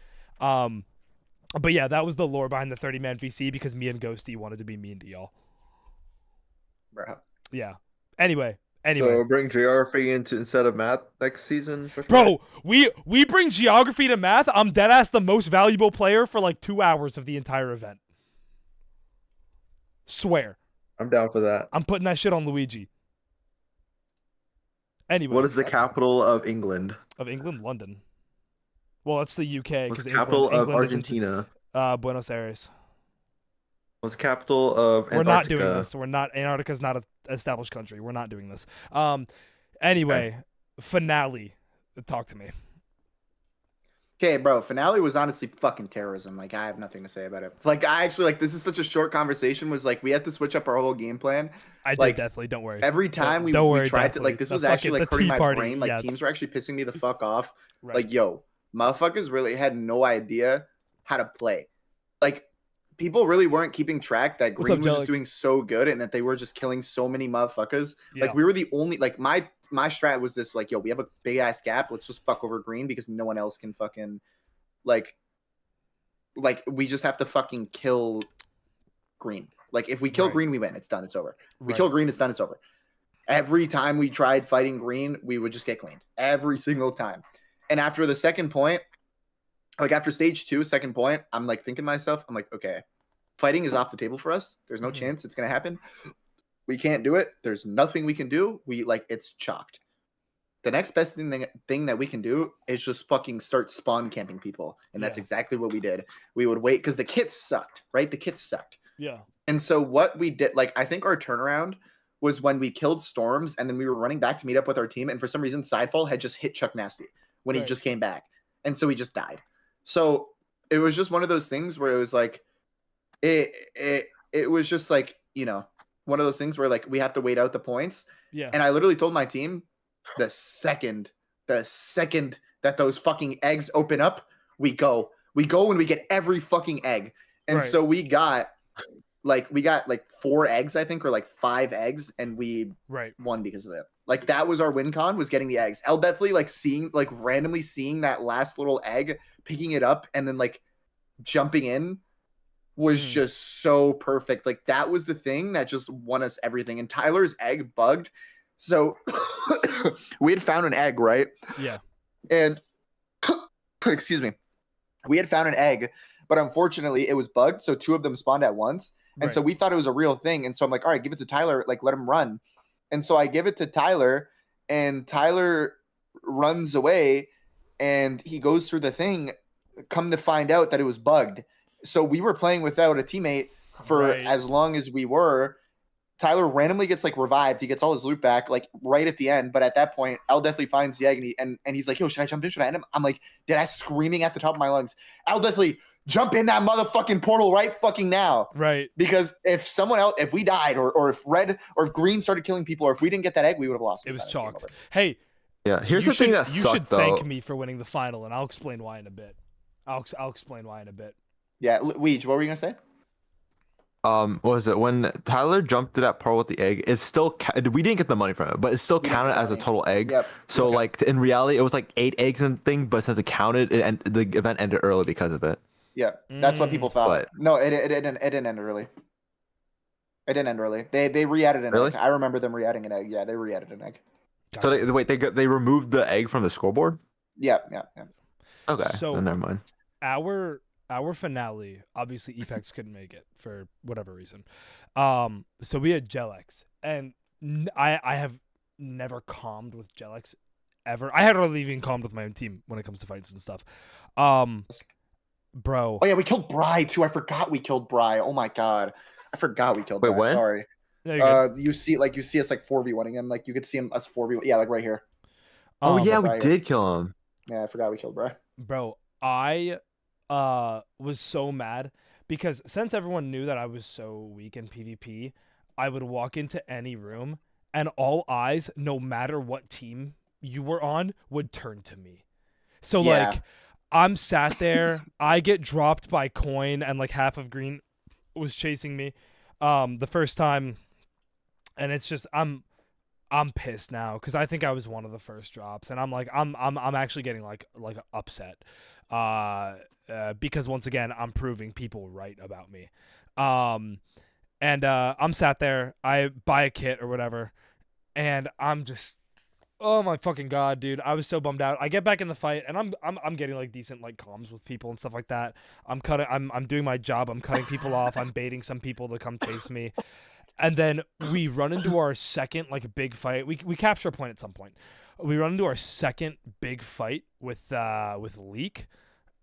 [SPEAKER 1] But yeah, that was the lore behind the 30-man VC because me and Ghosty wanted to be mean to y'all.
[SPEAKER 2] Bro.
[SPEAKER 1] Yeah. Anyway.
[SPEAKER 5] So bring geography instead of math next season?
[SPEAKER 1] Bro, we bring geography to math. I'm deadass the most valuable player for like 2 hours of the entire event. Swear.
[SPEAKER 5] I'm down for that.
[SPEAKER 1] I'm putting that shit on Luigi. Anyway.
[SPEAKER 5] What is the capital of England?
[SPEAKER 1] Of England? London. Well, that's the UK.
[SPEAKER 5] What's the capital of Argentina?
[SPEAKER 1] Buenos Aires.
[SPEAKER 5] What's the capital of Antarctica?
[SPEAKER 1] We're not doing this. We're not. Antarctica's not an established country. We're not doing this. Anyway, finale. Talk to me.
[SPEAKER 2] Okay, bro. Finale was honestly fucking terrorism. Like, I have nothing to say about it. Like, I actually, like, this is such a short conversation. Was like, we had to switch up our whole game plan.
[SPEAKER 1] I
[SPEAKER 2] like,
[SPEAKER 1] did, definitely. Don't worry.
[SPEAKER 2] Every time we tried to, like, this was actually like hurting my brain. Like, teams were actually pissing me the fuck off. Right. Like, yo, motherfuckers really had no idea how to play. Like, people really weren't keeping track that green was just doing so good and that they were just killing so many motherfuckers. Yeah. Like, we were the only, like, my strat was this, like, yo, we have a big ass gap. Let's just fuck over green because no one else can fucking, like we just have to fucking kill green. Like, if we kill green, we win. It's done. It's over. If we kill green, it's done. It's over. Every time we tried fighting green, we would just get cleaned. Every single time. And after the second point, like, after stage 2, second point, I'm like thinking to myself, I'm like, okay, fighting is off the table for us. There's no chance it's gonna happen. We can't do it. There's nothing we can do. It's chalked. the next best thing that we can do is just fucking start spawn camping people. And that's exactly what we did. We would wait because the kits sucked, right? The kits sucked.
[SPEAKER 1] Yeah.
[SPEAKER 2] And so what we did, like, I think our turnaround was when we killed Storms and then we were running back to meet up with our team. And for some reason, Sidefall had just hit Chuck Nasty when he just came back. And so he just died. So it was just one of those things where it was like, it was just like, you know, one of those things where like we have to wait out the points.
[SPEAKER 1] Yeah.
[SPEAKER 2] And I literally told my team the second that those fucking eggs open up, we go and we get every fucking egg. And so we got like 4 eggs, I think, or like 5 eggs, and we won because of it. Like that was our win con, was getting the eggs. El Deathly randomly seeing that last little egg, picking it up, and then like jumping in was just so perfect. Like that was the thing that just won us everything. And Tyler's egg bugged. So we had found an egg, right?
[SPEAKER 1] Yeah.
[SPEAKER 2] And excuse me. We had found an egg, but unfortunately it was bugged. So 2 of them spawned at once. And so we thought it was a real thing. And so I'm like, all right, give it to Tyler, like let him run. And so I give it to Tyler, and Tyler runs away and he goes through the thing, come to find out that it was bugged. So we were playing without a teammate for as long as we were. Tyler randomly gets like revived. He gets all his loot back like right at the end. But at that point, El Deathly finds the egg and he's like, yo, should I jump in? Should I end him? I'm like, dead ass screaming at the top of my lungs, El Deathly, jump in that motherfucking portal right fucking now.
[SPEAKER 1] Right.
[SPEAKER 2] Because if someone else, if we died or if red or if green started killing people, or if we if we didn't get that egg, we would have lost.
[SPEAKER 1] It was chalked. Hey.
[SPEAKER 3] Yeah, here's the thing that
[SPEAKER 1] you
[SPEAKER 3] sucked,
[SPEAKER 1] should
[SPEAKER 3] though.
[SPEAKER 1] thank me for winning the final, and I'll explain why in a bit. I'll explain why in a bit.
[SPEAKER 2] Yeah, Weege, what were you gonna say?
[SPEAKER 3] What was it when Tyler jumped to that portal with the egg? It still we didn't get the money from it, but it still counted as a total egg.
[SPEAKER 2] Yep.
[SPEAKER 3] So like in reality, it was like 8 eggs and thing, but since it counted, the event ended early because of it.
[SPEAKER 2] Yeah, that's what people thought.
[SPEAKER 3] But,
[SPEAKER 2] no, it didn't end early. It didn't end early. They re-added an egg. I remember them re-adding an egg. Yeah, they re-added an egg.
[SPEAKER 1] Gotcha.
[SPEAKER 3] So they removed the egg from the scoreboard.
[SPEAKER 2] Yeah.
[SPEAKER 3] Okay,
[SPEAKER 1] so
[SPEAKER 3] then never mind.
[SPEAKER 1] Our finale, obviously Epex couldn't make it for whatever reason. So we had Jelex, and I have never calmed with Jelex ever. I had really even calmed with my own team when it comes to fights and stuff. Bro.
[SPEAKER 2] Oh yeah, we killed Bry too. I forgot we killed Bry. Oh my god, I forgot we killed Bry.
[SPEAKER 3] When?
[SPEAKER 2] Sorry.
[SPEAKER 1] No,
[SPEAKER 2] you see us like 4v1ing him. Like you could see him us 4v. Yeah, like right here.
[SPEAKER 3] Oh yeah, we
[SPEAKER 2] Bry,
[SPEAKER 3] did kill him.
[SPEAKER 2] Yeah, I forgot we killed Bry.
[SPEAKER 1] Bro, I was so mad because since everyone knew that I was so weak in PvP, I would walk into any room and all eyes, no matter what team you were on, would turn to me. So like I'm sat there, I get dropped by coin and like half of green was chasing me the first time, and it's just I'm pissed now because I think I was one of the first drops, and I'm like I'm actually getting like upset because once again I'm proving people right about me. And I'm sat there, I buy a kit or whatever, and I'm just, oh my fucking god, dude, I was so bummed out. I get back in the fight, and I'm getting like decent like comms with people and stuff like that. I'm doing my job. I'm cutting people off. I'm baiting some people to come chase me. And then we run into our second like big fight. We capture a point at some point. We run into our second big fight with Leak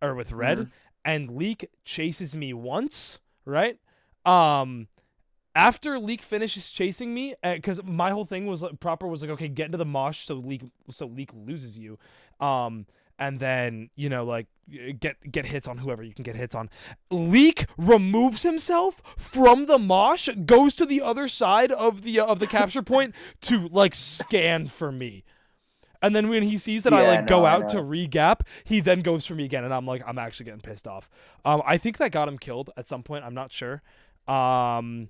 [SPEAKER 1] or with Red, and Leak chases me once, right? After Leak finishes chasing me, because my whole thing was like, okay, get into the mosh so Leak loses you, and then like get hits on whoever you can get hits on. Leak removes himself from the mosh, goes to the other side of the capture point to like scan for me. And then when he sees that I go out to re-gap, he then goes for me again, and I'm actually getting pissed off. I think that got him killed at some point. I'm not sure. I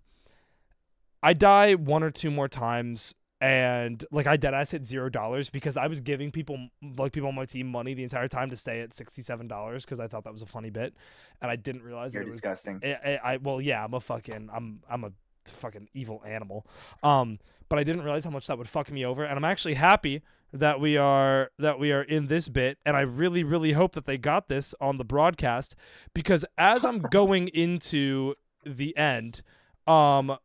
[SPEAKER 1] die 1 or 2 more times, and like I deadass hit $0 because I was giving people on my team money the entire time to stay at $67 because I thought that was a funny bit, and I didn't realize
[SPEAKER 2] You're
[SPEAKER 1] that it was
[SPEAKER 2] disgusting.
[SPEAKER 1] I'm a fucking evil animal. But I didn't realize how much that would fuck me over, and I'm actually happy that we are in this bit, and I really, really hope that they got this on the broadcast, because as I'm going into the end, oh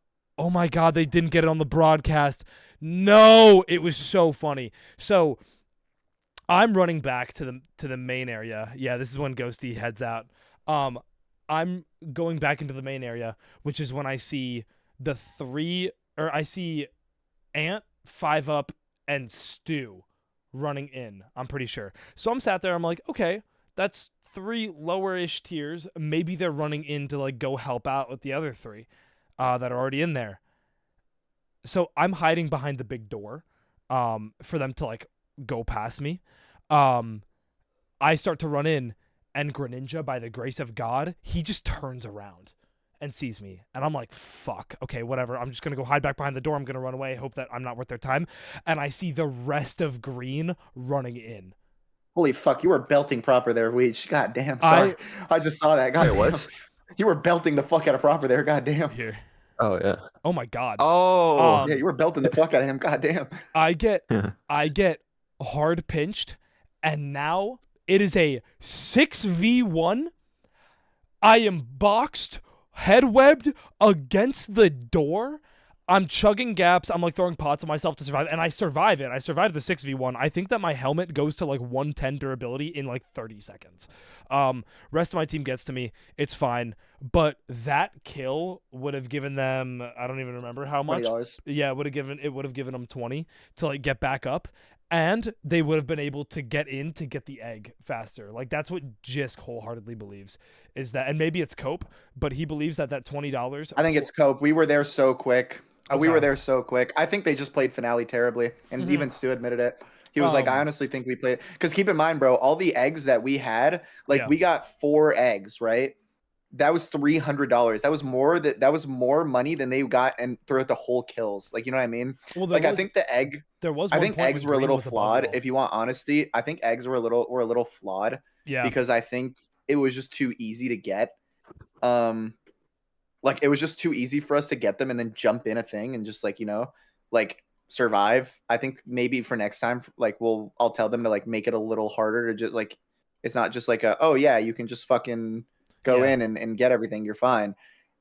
[SPEAKER 1] my god, they didn't get it on the broadcast. No, it was so funny. So I'm running back to the main area. Yeah, this is when Ghosty heads out. I'm going back into the main area, which is when I see I see Ant, 5UP, and Stu running in. I'm pretty sure. So I'm sat there. I'm like, okay, that's 3 lower-ish tiers. Maybe they're running in to like go help out with the other 3 that are already in there. So I'm hiding behind the big door for them to like go past me. I start to run in, and Greninja, by the grace of God, he just turns around and sees me. And I'm like, fuck, okay, whatever. I'm just going to go hide back behind the door. I'm going to run away, hope that I'm not worth their time. And I see the rest of Green running in.
[SPEAKER 2] Holy fuck, you were belting proper there, Weech. God damn, sorry. I just saw that. God
[SPEAKER 3] Wait,
[SPEAKER 2] damn.
[SPEAKER 3] what?
[SPEAKER 2] You were belting the fuck out of proper there. God damn.
[SPEAKER 1] Here.
[SPEAKER 3] Oh yeah.
[SPEAKER 1] Oh my God.
[SPEAKER 3] Oh.
[SPEAKER 2] Yeah, you were belting the fuck out of him. God damn.
[SPEAKER 1] I get hard pinched, and now it is a 6v1. I am boxed, head webbed against the door. I'm chugging gaps. I'm like throwing pots at myself to survive, and I survive it. I survived the 6v1. I think that my helmet goes to like 110 durability in like 30 seconds. Rest of my team gets to me. It's fine. But that kill would have given them, I don't even remember how much.
[SPEAKER 2] $20.
[SPEAKER 1] Yeah, it would have given them 20 to like get back up, and they would have been able to get in to get the egg faster. Like that's what Jisk wholeheartedly believes is that, and maybe it's Cope, but he believes that $20.
[SPEAKER 2] I think it's Cope. We were there so quick. We
[SPEAKER 1] Okay.
[SPEAKER 2] were there so quick. I think they just played finale terribly, and even Stu admitted it. He was like, "I honestly think we played." Because keep in mind, bro, all the eggs that we had, like we got 4 eggs, right? That was $300. That was more money than they got and throughout the whole kills. Like, you know what I mean?
[SPEAKER 1] Well,
[SPEAKER 2] like I think the egg.
[SPEAKER 1] There was.
[SPEAKER 2] I
[SPEAKER 1] one
[SPEAKER 2] think
[SPEAKER 1] point
[SPEAKER 2] eggs
[SPEAKER 1] when
[SPEAKER 2] were a
[SPEAKER 1] Green
[SPEAKER 2] little
[SPEAKER 1] was above
[SPEAKER 2] flawed.
[SPEAKER 1] it all.
[SPEAKER 2] If you want honesty, I think eggs were a little flawed.
[SPEAKER 1] Yeah.
[SPEAKER 2] Because I think it was just too easy to get. Like it was just too easy for us to get them and then jump in a thing and just like, you know, like survive. I think maybe for next time, like I'll tell them to like make it a little harder to just like, it's not just like oh yeah, you can just fucking go in and get everything. You're fine.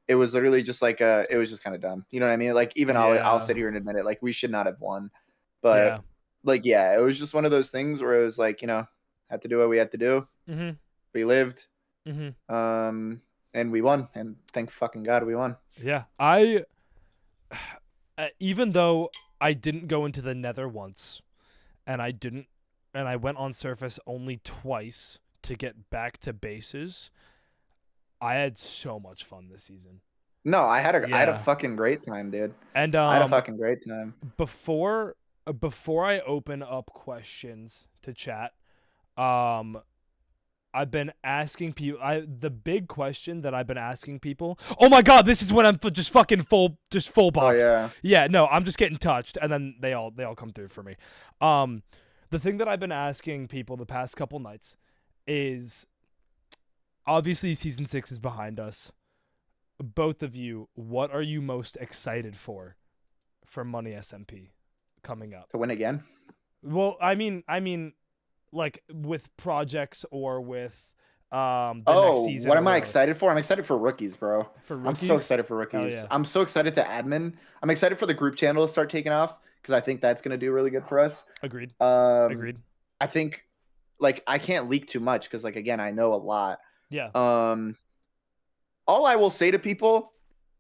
[SPEAKER 2] It was literally just like it was just kind of dumb. You know what I mean? Like even I'll sit here and admit it. Like we should not have won, but like, yeah, it was just one of those things where it was like, you know, had to do what we had to do.
[SPEAKER 1] Mm-hmm.
[SPEAKER 2] We lived.
[SPEAKER 1] Mm-hmm.
[SPEAKER 2] And we won, and thank fucking God we won.
[SPEAKER 1] Yeah, even though I didn't go into the Nether once, and I went on surface only twice to get back to bases, I had so much fun this season.
[SPEAKER 2] No, I had a fucking great time, dude.
[SPEAKER 1] And
[SPEAKER 2] I had a fucking great time.
[SPEAKER 1] Before I open up questions to chat, I've been asking people. The big question that I've been asking people. Oh my God! This is when I'm just fucking full box.
[SPEAKER 2] Oh yeah.
[SPEAKER 1] Yeah. No, I'm just getting touched, and then they all come through for me. The thing that I've been asking people the past couple nights is, obviously season 6 is behind us. Both of you, what are you most excited for Money SMP coming up?
[SPEAKER 2] To win again?
[SPEAKER 1] Well, I mean. Like with projects or with next season.
[SPEAKER 2] What am I excited for? I'm excited for rookies, bro.
[SPEAKER 1] For rookies?
[SPEAKER 2] I'm so excited for rookies.
[SPEAKER 1] Yeah.
[SPEAKER 2] I'm so excited to admin. I'm excited for the group channel to start taking off because I think that's going to do really good for us.
[SPEAKER 1] Agreed.
[SPEAKER 2] Agreed. I think like I can't leak too much because like again I know a lot.
[SPEAKER 1] Yeah.
[SPEAKER 2] All I will say to people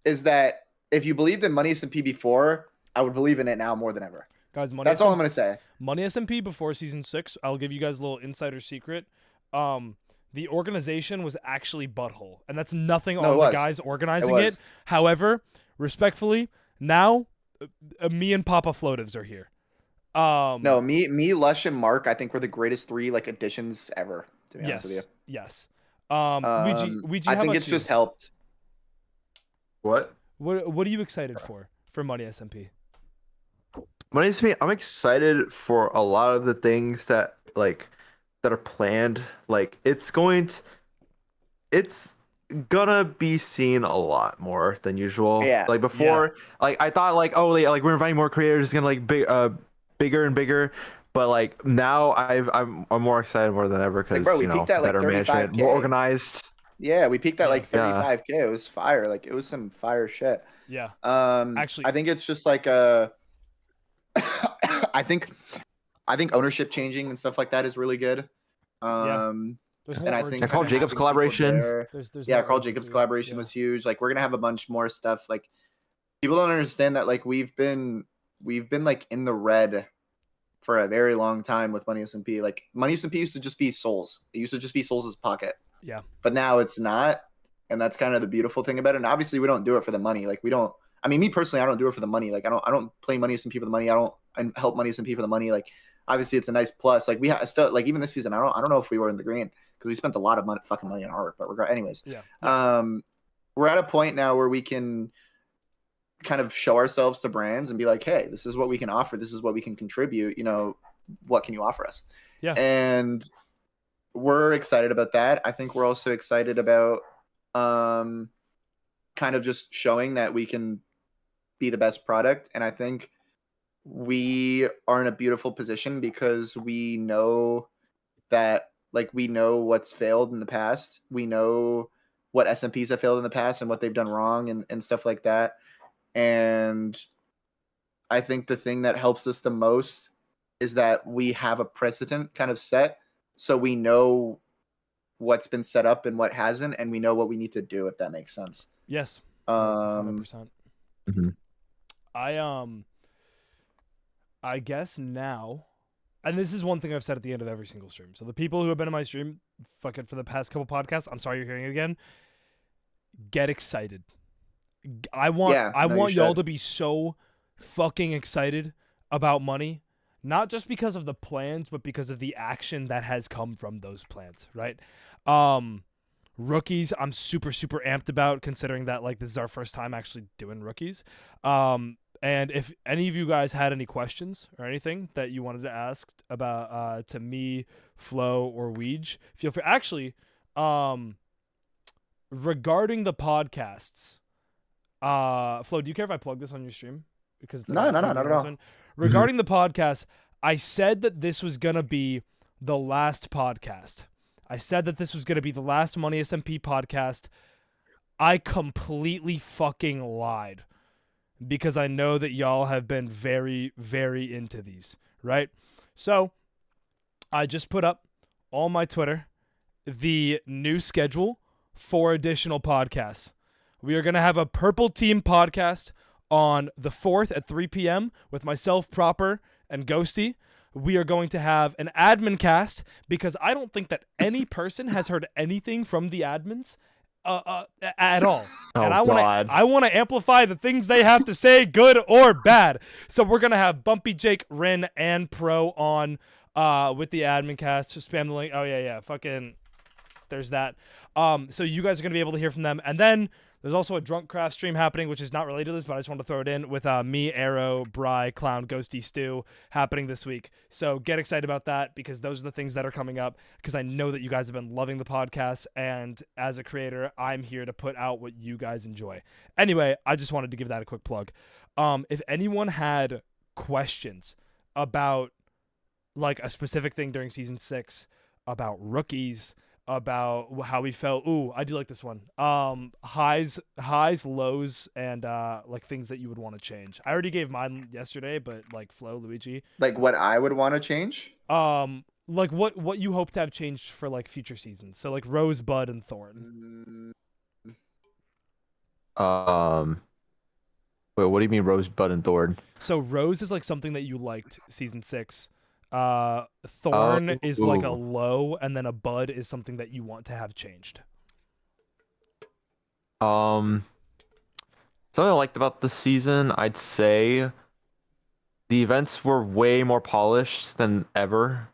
[SPEAKER 2] is that if you believed in Money SMP before, I would believe in it now more than ever.
[SPEAKER 1] Guys,
[SPEAKER 2] that's all I'm gonna say.
[SPEAKER 1] Money SMP before season 6, I'll give you guys a little insider secret. The organization was actually butthole, and that's nothing on the guys organizing it. However, respectfully, now me and Papa Floatives are here.
[SPEAKER 2] No, me, Lush, and Mark, I think we're the greatest 3 like additions ever. To be honest with you.
[SPEAKER 1] Yes. Ouija,
[SPEAKER 2] I think it's just helped.
[SPEAKER 3] What
[SPEAKER 1] are you excited for Money SMP?
[SPEAKER 3] Money SMP, I'm excited for a lot of the things that are planned. Like it's gonna be seen a lot more than usual.
[SPEAKER 2] Yeah.
[SPEAKER 3] Like before, like I thought like we're inviting more creators, it's gonna like bigger and bigger. But like now I'm more excited more than ever because
[SPEAKER 2] we peaked at, like,
[SPEAKER 3] better management, more organized.
[SPEAKER 2] Yeah, we peaked at like 35K. It was fire. Like it was some fire shit.
[SPEAKER 1] Yeah.
[SPEAKER 2] Actually, I think it's just like I think I think ownership changing and stuff like that is really good.
[SPEAKER 1] There's
[SPEAKER 2] And I think
[SPEAKER 3] Carl
[SPEAKER 2] kinda
[SPEAKER 3] Jacobs
[SPEAKER 2] having people
[SPEAKER 3] collaboration.
[SPEAKER 2] there-
[SPEAKER 1] There's
[SPEAKER 2] yeah,
[SPEAKER 1] more
[SPEAKER 2] Carl
[SPEAKER 1] urgency,
[SPEAKER 2] Jacobs collaboration
[SPEAKER 1] yeah.
[SPEAKER 2] was huge. Like we're gonna have a bunch more stuff. Like people don't understand that like we've been like in the red for a very long time with Money SMP. Like Money SMP used to just be Souls. It used to just be Souls' pocket.
[SPEAKER 1] Yeah.
[SPEAKER 2] But now it's not. And that's kind of the beautiful thing about it. And obviously we don't do it for the money. Like we don't, I mean, me personally, I don't do it for the money. Like I don't play Money SMP for the money. I help Money SMP for the money. Like obviously it's a nice plus. Like we still, like even this season, I don't know if we were in the green because we spent a lot of fucking money on art, but anyways, we're at a point now where we can kind of show ourselves to brands and be like, hey, this is what we can offer. This is what we can contribute. You know, what can you offer us?
[SPEAKER 1] Yeah.
[SPEAKER 2] And we're excited about that. I think we're also excited about kind of just showing that we can be the best product. And I think we are in a beautiful position because we know that, like, we know what's failed in the past. We know what SMPs have failed in the past and what they've done wrong and stuff like that. And I think the thing that helps us the most is that we have a precedent kind of set. So we know what's been set up and what hasn't, and we know what we need to do, if that makes sense.
[SPEAKER 1] Yes. 100%. I guess now, and this is one thing I've said at the end of every single stream. So the people who have been in my stream, fuck it, for the past couple podcasts, I'm sorry you're hearing it again. Get excited. I want y'all to be so fucking excited about Money, not just because of the plans, but because of the action that has come from those plans, right? Rookies, I'm super amped about, considering that like this is our first time actually doing rookies. And if any of you guys had any questions or anything that you wanted to ask about to me, Flo, or Weege, feel free. Actually, regarding the podcasts, Flo, do you care if I plug this on your stream? Because it's
[SPEAKER 2] no, not at all.
[SPEAKER 1] Regarding the podcast, I said that this was gonna be the last podcast. I said that this was gonna be the last Money SMP podcast. I completely fucking lied, because I know that y'all have been very into these, right? So I just put up on my Twitter the new schedule for additional podcasts. We are going to have a Purple Team podcast on the 4th at 3 p.m. with myself, Proper, and Ghosty. We are going to have an admin cast, because I don't think that any person has heard anything from the admins at all. And I want to amplify the things they have to say, good or bad. So we're going to have Bumpy Jake, Rin, and Pro on with the admin cast. Just spam the link. Oh, yeah. Fucking, there's that. So you guys are going to be able to hear from them. And then there's also a Drunk Craft stream happening, which is not related to this, but I just want to throw it in with me, Arrow, Bry, Clown, Ghosty, Stu happening this week. So get excited about that, because those are the things that are coming up, because I know that you guys have been loving the podcast, and as a creator, I'm here to put out what you guys enjoy. Anyway, I just wanted to give that a quick plug. If anyone had questions about like a specific thing during season 6, about rookies, about how we felt. Ooh, I do like this one. Highs, lows, and like things that you would want to change. I already gave mine yesterday, but like Flo, Luigi.
[SPEAKER 2] Like what I would want to change?
[SPEAKER 1] Like what you hope to have changed for like future seasons. So like Rose, Bud, and Thorn.
[SPEAKER 3] Wait, what do you mean Rose, Bud, and Thorn?
[SPEAKER 1] So Rose is like something that you liked season 6. Thorn is like a low, and then a Bud is something that you want to have changed.
[SPEAKER 3] Something I liked about this season, I'd say the events were way more polished than ever.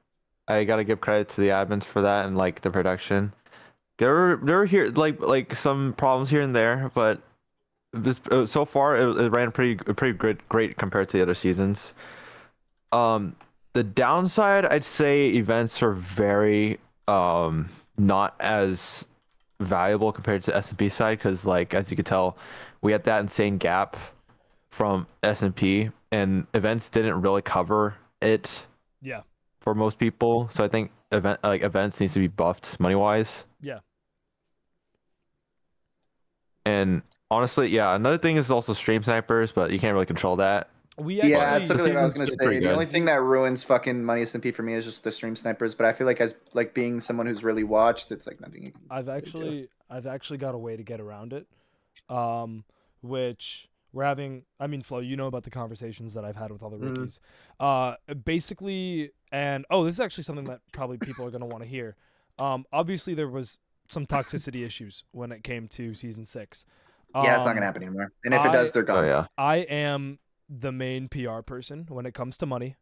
[SPEAKER 3] I gotta give credit to the admins for that, and like the production. There were here like some problems here and there, but this so far it ran pretty great compared to the other seasons. The downside, I'd say events are very not as valuable compared to SMP side, because like as you could tell, we had that insane gap from SMP, and events didn't really cover it.
[SPEAKER 1] Yeah.
[SPEAKER 3] For most people, so I think events needs to be buffed money wise.
[SPEAKER 1] Yeah.
[SPEAKER 3] And honestly, yeah, another thing is also stream snipers, but you can't really control that.
[SPEAKER 1] We
[SPEAKER 2] Yeah,
[SPEAKER 1] actually,
[SPEAKER 2] that's something that I was gonna
[SPEAKER 3] season's been
[SPEAKER 2] say.
[SPEAKER 3] pretty
[SPEAKER 2] The
[SPEAKER 3] good.
[SPEAKER 2] only thing that ruins fucking Money SMP for me is just the stream snipers. But I feel like as like being someone who's really watched, it's like nothing you can.
[SPEAKER 1] I've actually got a way to get around it, which we're having. I mean, Flo, you know about the conversations that I've had with all the
[SPEAKER 2] Mhm.
[SPEAKER 1] rookies. Basically, and this is actually something that probably people are gonna want to hear. Obviously there was some toxicity issues when it came to season 6.
[SPEAKER 2] Yeah, it's not gonna happen anymore. And if it does, they're
[SPEAKER 3] Oh
[SPEAKER 2] gone.
[SPEAKER 3] yeah.
[SPEAKER 1] I am the main PR person when it comes to money,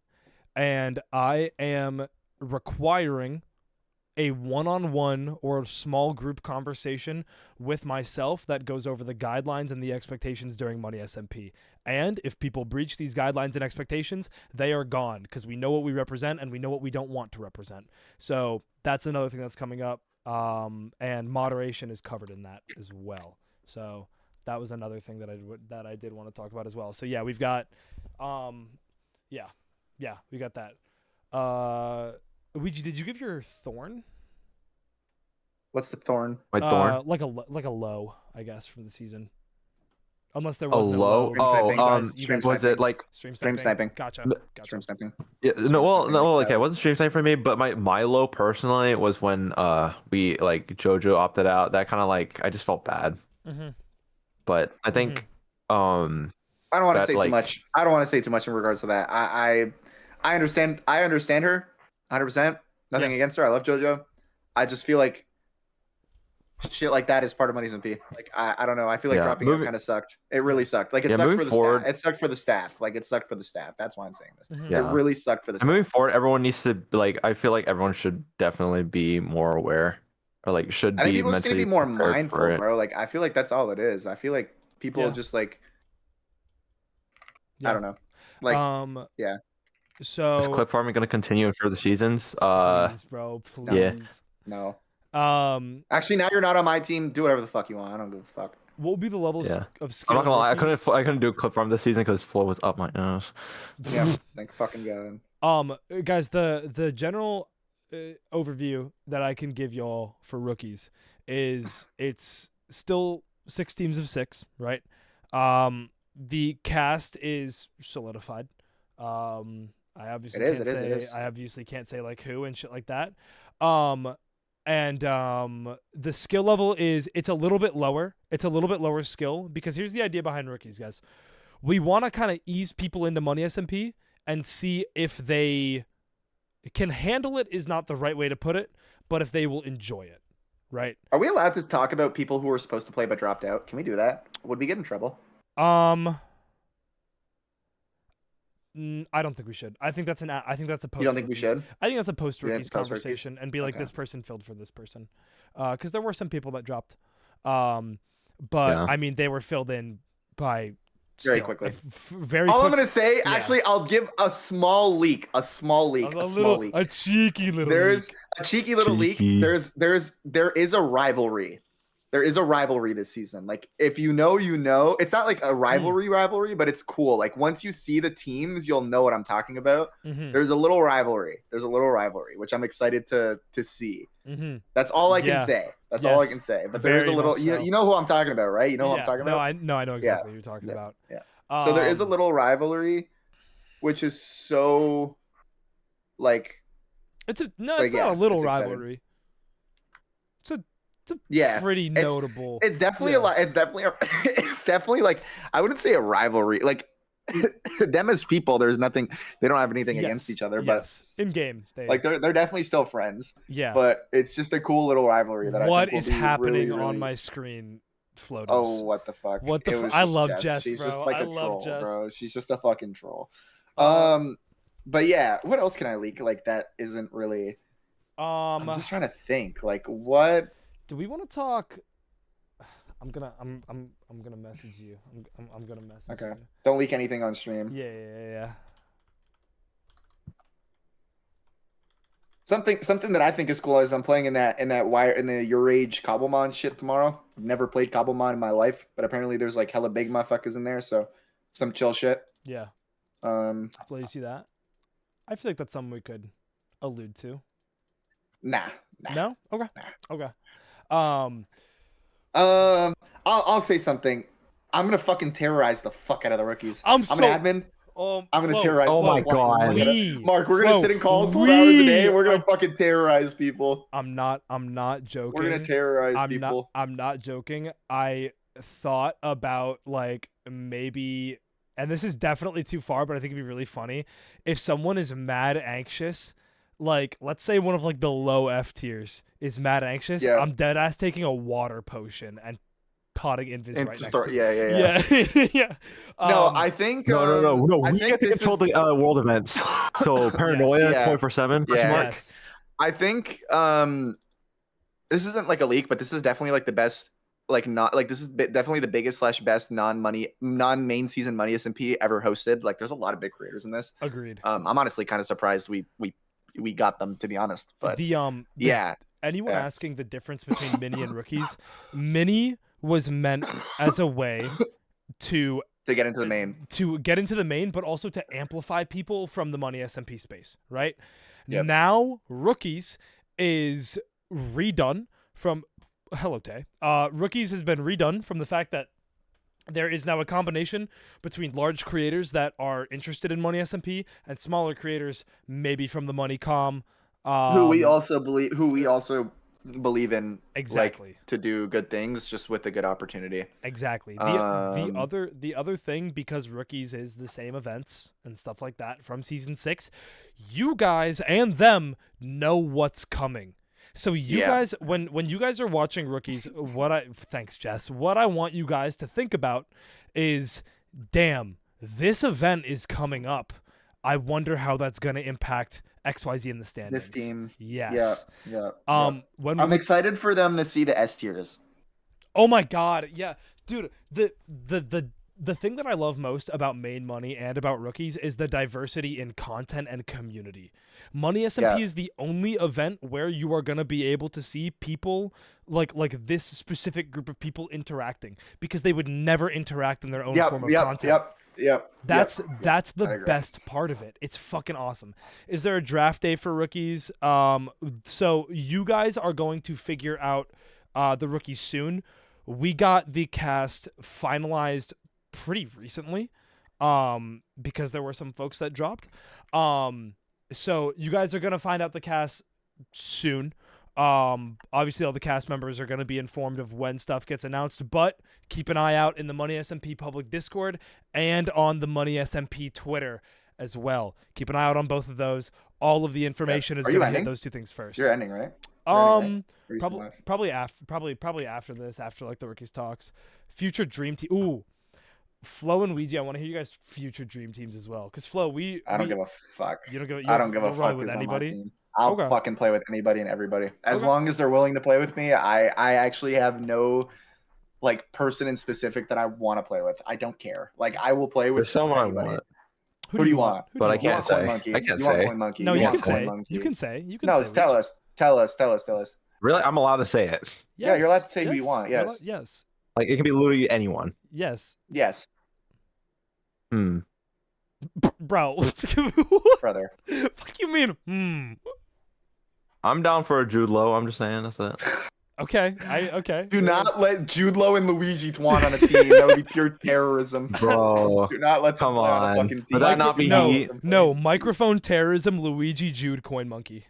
[SPEAKER 1] and I am requiring a one-on-one or a small group conversation with myself that goes over the guidelines and the expectations during Money SMP. And if people breach these guidelines and expectations, they are gone because we know what we represent and we know what we don't want to represent. So that's another thing that's coming up. And moderation is covered in that as well. So that was another thing that I did want to talk about as well. So yeah, we've got, we got that. Did you give your thorn?
[SPEAKER 2] What's the thorn?
[SPEAKER 3] My thorn.
[SPEAKER 1] Like a low, I guess, from the season. Unless there
[SPEAKER 3] A
[SPEAKER 1] was no
[SPEAKER 3] low.
[SPEAKER 2] Stream
[SPEAKER 3] Oh,
[SPEAKER 2] sniping.
[SPEAKER 1] you guys
[SPEAKER 3] was it like?
[SPEAKER 1] stream
[SPEAKER 2] Stream sniping.
[SPEAKER 1] Gotcha.
[SPEAKER 2] Stream sniping.
[SPEAKER 3] Yeah,
[SPEAKER 2] Stream
[SPEAKER 3] well,
[SPEAKER 2] sniping,
[SPEAKER 3] no,
[SPEAKER 2] like
[SPEAKER 3] okay, it wasn't stream sniping for me, but my low personally was when we like JoJo opted out. That kind of like I just felt bad.
[SPEAKER 1] Mm-hmm.
[SPEAKER 3] But I think
[SPEAKER 2] I don't want to
[SPEAKER 3] that,
[SPEAKER 2] say
[SPEAKER 3] like-
[SPEAKER 2] too much. I don't want to say too much in regards to that. I understand. I understand her, 100%. Nothing
[SPEAKER 1] Yeah.
[SPEAKER 2] against her. I love JoJo. I just feel like shit like that is part of Money's MP. Like I don't know. I feel like
[SPEAKER 3] Yeah,
[SPEAKER 2] dropping out
[SPEAKER 3] moving-
[SPEAKER 2] kind of sucked. It really sucked. Like it
[SPEAKER 3] Yeah,
[SPEAKER 2] sucked
[SPEAKER 3] moving
[SPEAKER 2] for the
[SPEAKER 3] forward-
[SPEAKER 2] staff. It sucked for the staff. Like it sucked for the staff. That's why I'm saying this.
[SPEAKER 1] Mhm.
[SPEAKER 3] Yeah.
[SPEAKER 2] It really sucked for the
[SPEAKER 3] and
[SPEAKER 2] staff.
[SPEAKER 3] moving forward, everyone needs to like. I feel like everyone should definitely be more aware, or like should
[SPEAKER 2] I think
[SPEAKER 3] be
[SPEAKER 2] people just need to
[SPEAKER 3] mentally
[SPEAKER 2] be more
[SPEAKER 3] prepared
[SPEAKER 2] mindful,
[SPEAKER 3] for it.
[SPEAKER 2] bro. Like I feel like that's all it is. I feel like people
[SPEAKER 1] Yeah.
[SPEAKER 2] just like
[SPEAKER 1] Yeah.
[SPEAKER 2] I don't know. Like yeah.
[SPEAKER 1] So
[SPEAKER 3] Is clip farming going to continue for the seasons?
[SPEAKER 1] please, bro, please.
[SPEAKER 3] Yeah.
[SPEAKER 2] No.
[SPEAKER 1] Um,
[SPEAKER 2] Actually, now you're not on my team. Do whatever the fuck you want. I don't give a fuck.
[SPEAKER 1] what would be the level
[SPEAKER 3] Yeah.
[SPEAKER 1] of skill?
[SPEAKER 3] I'm not gonna lie,
[SPEAKER 1] rookies?
[SPEAKER 3] I couldn't do clip farm this season because flow was up my nose.
[SPEAKER 2] Yeah, thank fucking God.
[SPEAKER 1] Guys, the general overview that I can give y'all for rookies is it's still 6 teams of 6, right? The cast is solidified. I obviously
[SPEAKER 2] It is,
[SPEAKER 1] can't
[SPEAKER 2] it is,
[SPEAKER 1] say
[SPEAKER 2] it is.
[SPEAKER 1] I obviously can't say like who and shit like that. And the skill level is it's a little bit lower. It's a little bit lower skill because here's the idea behind rookies, guys. We want to kind of ease people into Money SMP and see if they can handle it is not the right way to put it, but if they will enjoy it, right?
[SPEAKER 2] Are we allowed to talk about people who were supposed to play but dropped out? Can we do that? Would we get in trouble?
[SPEAKER 1] I don't think we should. I think that's a post.
[SPEAKER 2] You don't think we should?
[SPEAKER 1] I think that's a post
[SPEAKER 2] You think
[SPEAKER 1] rookies
[SPEAKER 2] it's post-rookies?
[SPEAKER 1] conversation and be like,
[SPEAKER 2] Okay.
[SPEAKER 1] this person filled for this person, because there were some people that dropped, but
[SPEAKER 3] Yeah.
[SPEAKER 1] I mean they were filled in by
[SPEAKER 2] Very
[SPEAKER 1] still,
[SPEAKER 2] quickly.
[SPEAKER 1] very.
[SPEAKER 2] All
[SPEAKER 1] quick,
[SPEAKER 2] I'm gonna say,
[SPEAKER 1] yeah.
[SPEAKER 2] actually, I'll give a small leak. A small leak. A small leak.
[SPEAKER 1] a cheeky little.
[SPEAKER 2] There's
[SPEAKER 1] leak.
[SPEAKER 2] a cheeky little
[SPEAKER 3] Cheeky.
[SPEAKER 2] leak. There is a rivalry. There is a rivalry this season. Like if you know, you know. It's not like a rivalry, but it's cool. Like once you see the teams, you'll know what I'm talking about.
[SPEAKER 1] Mhm,
[SPEAKER 2] There's a little rivalry. Which I'm excited to see.
[SPEAKER 1] mhm.
[SPEAKER 2] That's all I can
[SPEAKER 1] Yeah.
[SPEAKER 2] say. That's all I
[SPEAKER 1] Yes.
[SPEAKER 2] can say. But there is a
[SPEAKER 1] Very
[SPEAKER 2] little.
[SPEAKER 1] much
[SPEAKER 2] You
[SPEAKER 1] so.
[SPEAKER 2] know who I'm talking about, right? You know who
[SPEAKER 1] Yeah,
[SPEAKER 2] I'm talking
[SPEAKER 1] no,
[SPEAKER 2] about.
[SPEAKER 1] I know exactly what you're talking
[SPEAKER 2] Yeah,
[SPEAKER 1] about.
[SPEAKER 2] yeah. So there is a
[SPEAKER 1] Um,
[SPEAKER 2] little rivalry, which is so like
[SPEAKER 1] It's
[SPEAKER 2] like,
[SPEAKER 1] not a
[SPEAKER 2] yeah,
[SPEAKER 1] little
[SPEAKER 2] it's exciting.
[SPEAKER 1] rivalry. It's a
[SPEAKER 2] Yeah,
[SPEAKER 1] pretty notable.
[SPEAKER 2] it's definitely
[SPEAKER 1] Yeah.
[SPEAKER 2] a lot. It's definitely like I wouldn't say a rivalry. Like them as people, there's nothing. They don't have anything against
[SPEAKER 1] Yes,
[SPEAKER 2] each other,
[SPEAKER 1] yes. In game, they
[SPEAKER 2] but like they're definitely still friends.
[SPEAKER 1] yeah.
[SPEAKER 2] But it's just a cool little rivalry that
[SPEAKER 1] What
[SPEAKER 2] I think will
[SPEAKER 1] is
[SPEAKER 2] be
[SPEAKER 1] happening
[SPEAKER 2] really,
[SPEAKER 1] on
[SPEAKER 2] really-
[SPEAKER 1] my screen, Floaters?
[SPEAKER 2] Oh, what the fuck!
[SPEAKER 1] What the
[SPEAKER 2] It
[SPEAKER 1] fu-
[SPEAKER 2] was
[SPEAKER 1] I
[SPEAKER 2] just
[SPEAKER 1] love Jess,
[SPEAKER 2] She's
[SPEAKER 1] bro.
[SPEAKER 2] just like
[SPEAKER 1] I
[SPEAKER 2] a
[SPEAKER 1] love
[SPEAKER 2] troll,
[SPEAKER 1] Jess.
[SPEAKER 2] bro. She's just a fucking troll.
[SPEAKER 1] Uh,
[SPEAKER 2] But yeah, what else can I leak? Like that isn't really. I'm
[SPEAKER 1] Um,
[SPEAKER 2] just trying to think. Like what?
[SPEAKER 1] do we want to talk? I'm gonna message you. I'm gonna message
[SPEAKER 2] Okay.
[SPEAKER 1] you.
[SPEAKER 2] Don't leak anything on stream.
[SPEAKER 1] Yeah.
[SPEAKER 2] Something that I think is cool is I'm playing in the Your Age Cobblemon shit tomorrow. I've never played Cobblemon in my life, but apparently there's like hella big motherfuckers in there, so some chill shit.
[SPEAKER 1] Yeah.
[SPEAKER 2] Um,
[SPEAKER 1] Flo, you see that? I feel like that's something we could allude to.
[SPEAKER 2] nah.
[SPEAKER 1] No? Okay.
[SPEAKER 2] Nah.
[SPEAKER 1] Okay.
[SPEAKER 2] I'll say something. I'm gonna fucking terrorize the fuck out of the rookies.
[SPEAKER 1] I'm
[SPEAKER 2] an
[SPEAKER 1] so-
[SPEAKER 2] admin. I'm gonna
[SPEAKER 1] Flo,
[SPEAKER 2] terrorize.
[SPEAKER 3] Oh
[SPEAKER 2] Flo.
[SPEAKER 3] my God.
[SPEAKER 2] Mark, we're gonna
[SPEAKER 1] Flo,
[SPEAKER 2] sit in calls 12 hours a day. We're gonna
[SPEAKER 1] I'm-
[SPEAKER 2] fucking terrorize people.
[SPEAKER 1] I'm not joking.
[SPEAKER 2] We're gonna terrorize
[SPEAKER 1] I'm
[SPEAKER 2] people.
[SPEAKER 1] I'm not joking. I thought about like maybe, and this is definitely too far, but I think it'd be really funny if someone is mad anxious. Like, let's say one of like the low F tiers is mad anxious.
[SPEAKER 2] Yeah.
[SPEAKER 1] I'm dead ass taking a water potion and potting invis
[SPEAKER 2] And
[SPEAKER 1] right
[SPEAKER 2] to
[SPEAKER 1] next
[SPEAKER 2] start,
[SPEAKER 1] to
[SPEAKER 2] yeah.
[SPEAKER 1] yeah. Yeah.
[SPEAKER 2] No, I think
[SPEAKER 3] No.
[SPEAKER 2] I
[SPEAKER 3] We
[SPEAKER 2] think
[SPEAKER 3] get to
[SPEAKER 2] this
[SPEAKER 3] control
[SPEAKER 2] is-
[SPEAKER 3] the world events. So paranoia,
[SPEAKER 2] yeah.
[SPEAKER 3] 24/7.
[SPEAKER 2] Yeah.
[SPEAKER 3] Mark.
[SPEAKER 1] Yes.
[SPEAKER 2] I think this isn't like a leak, but this is definitely like the best, like not like this is definitely the biggest / best non-main season money SMP ever hosted. Like there's a lot of big creators in this.
[SPEAKER 1] Agreed.
[SPEAKER 2] I'm honestly kind of surprised we got them, to be honest. But
[SPEAKER 1] Yeah. Anyone
[SPEAKER 2] Yeah.
[SPEAKER 1] asking the difference between mini and rookies? Mini was meant as a way to
[SPEAKER 2] to get into the main,
[SPEAKER 1] but also to amplify people from the money SMP space, right?
[SPEAKER 2] Yep.
[SPEAKER 1] Now rookies is redone from hello Tay. Rookies has been redone from the fact that there is now a combination between large creators that are interested in money SMP and smaller creators maybe from the money com.
[SPEAKER 2] who we also believe in,
[SPEAKER 1] Exactly.
[SPEAKER 2] like, to do good things just with a good opportunity.
[SPEAKER 1] Exactly. The other thing, because rookies is the same events and stuff like that from season 6, you guys and them know what's coming. So you guys, when you guys are watching rookies, thanks Jess, what I want you guys to think about is, damn, this event is coming up. I wonder how that's gonna impact XYZ in the standings.
[SPEAKER 2] This team.
[SPEAKER 1] Yes.
[SPEAKER 2] Yeah.
[SPEAKER 1] When
[SPEAKER 2] I'm excited for them to see the S tiers.
[SPEAKER 1] Oh my god, yeah. Dude, the thing that I love most about main money and about rookies is the diversity in content and community. Money SMP is the only event where you are going to be able to see people like this specific group of people interacting, because they would never interact in their own form of content. That's the best part of it. It's fucking awesome. Is there a draft day for rookies? So you guys are going to figure out the rookies soon. We got the cast finalized pretty recently, because there were some folks that dropped. So you guys are gonna find out the cast soon. Obviously all the cast members are gonna be informed of when stuff gets announced, but keep an eye out in the Money SMP public Discord and on the Money SMP Twitter as well. Keep an eye out on both of those. All of the information is gonna hit those two things first.
[SPEAKER 2] You're ending, right?
[SPEAKER 1] Probably after this, after like the rookies talks. Future dream team. Ooh, Flo and Ouija, I want to hear you guys' future dream teams as well. Because Flo,
[SPEAKER 2] I don't give a fuck.
[SPEAKER 1] You don't give.
[SPEAKER 2] I don't give a fuck
[SPEAKER 1] with anybody.
[SPEAKER 2] I'll fucking play with anybody and everybody as long as they're willing to play with me. I actually have no like person in specific that I want to play with. I don't care. Like I will play with
[SPEAKER 3] There's someone
[SPEAKER 2] anybody.
[SPEAKER 3] I want.
[SPEAKER 2] Who do you want?
[SPEAKER 3] But I can't say. I can't say.
[SPEAKER 1] No, you can say. You can say. You can
[SPEAKER 2] No,
[SPEAKER 1] say.
[SPEAKER 2] tell us.
[SPEAKER 3] Really? I'm allowed to say it.
[SPEAKER 1] Yes,
[SPEAKER 2] Yeah, you're allowed to say who you want. Yes.
[SPEAKER 1] Yes.
[SPEAKER 3] Like it can be literally anyone.
[SPEAKER 1] Yes.
[SPEAKER 2] Yes,
[SPEAKER 1] Bro.
[SPEAKER 2] brother.
[SPEAKER 1] Fuck you mean?
[SPEAKER 3] I'm down for a Jude Law. I'm just saying. That's it.
[SPEAKER 1] Okay. Okay.
[SPEAKER 2] Do not let Jude Law and Luigi Twan on a team. That would be pure terrorism.
[SPEAKER 3] Bro.
[SPEAKER 2] Do not let them
[SPEAKER 3] Come
[SPEAKER 2] play on a
[SPEAKER 3] on.
[SPEAKER 2] fucking team.
[SPEAKER 3] Would that not be heat?
[SPEAKER 1] No, microphone terrorism, Luigi, Jude, Coin Monkey.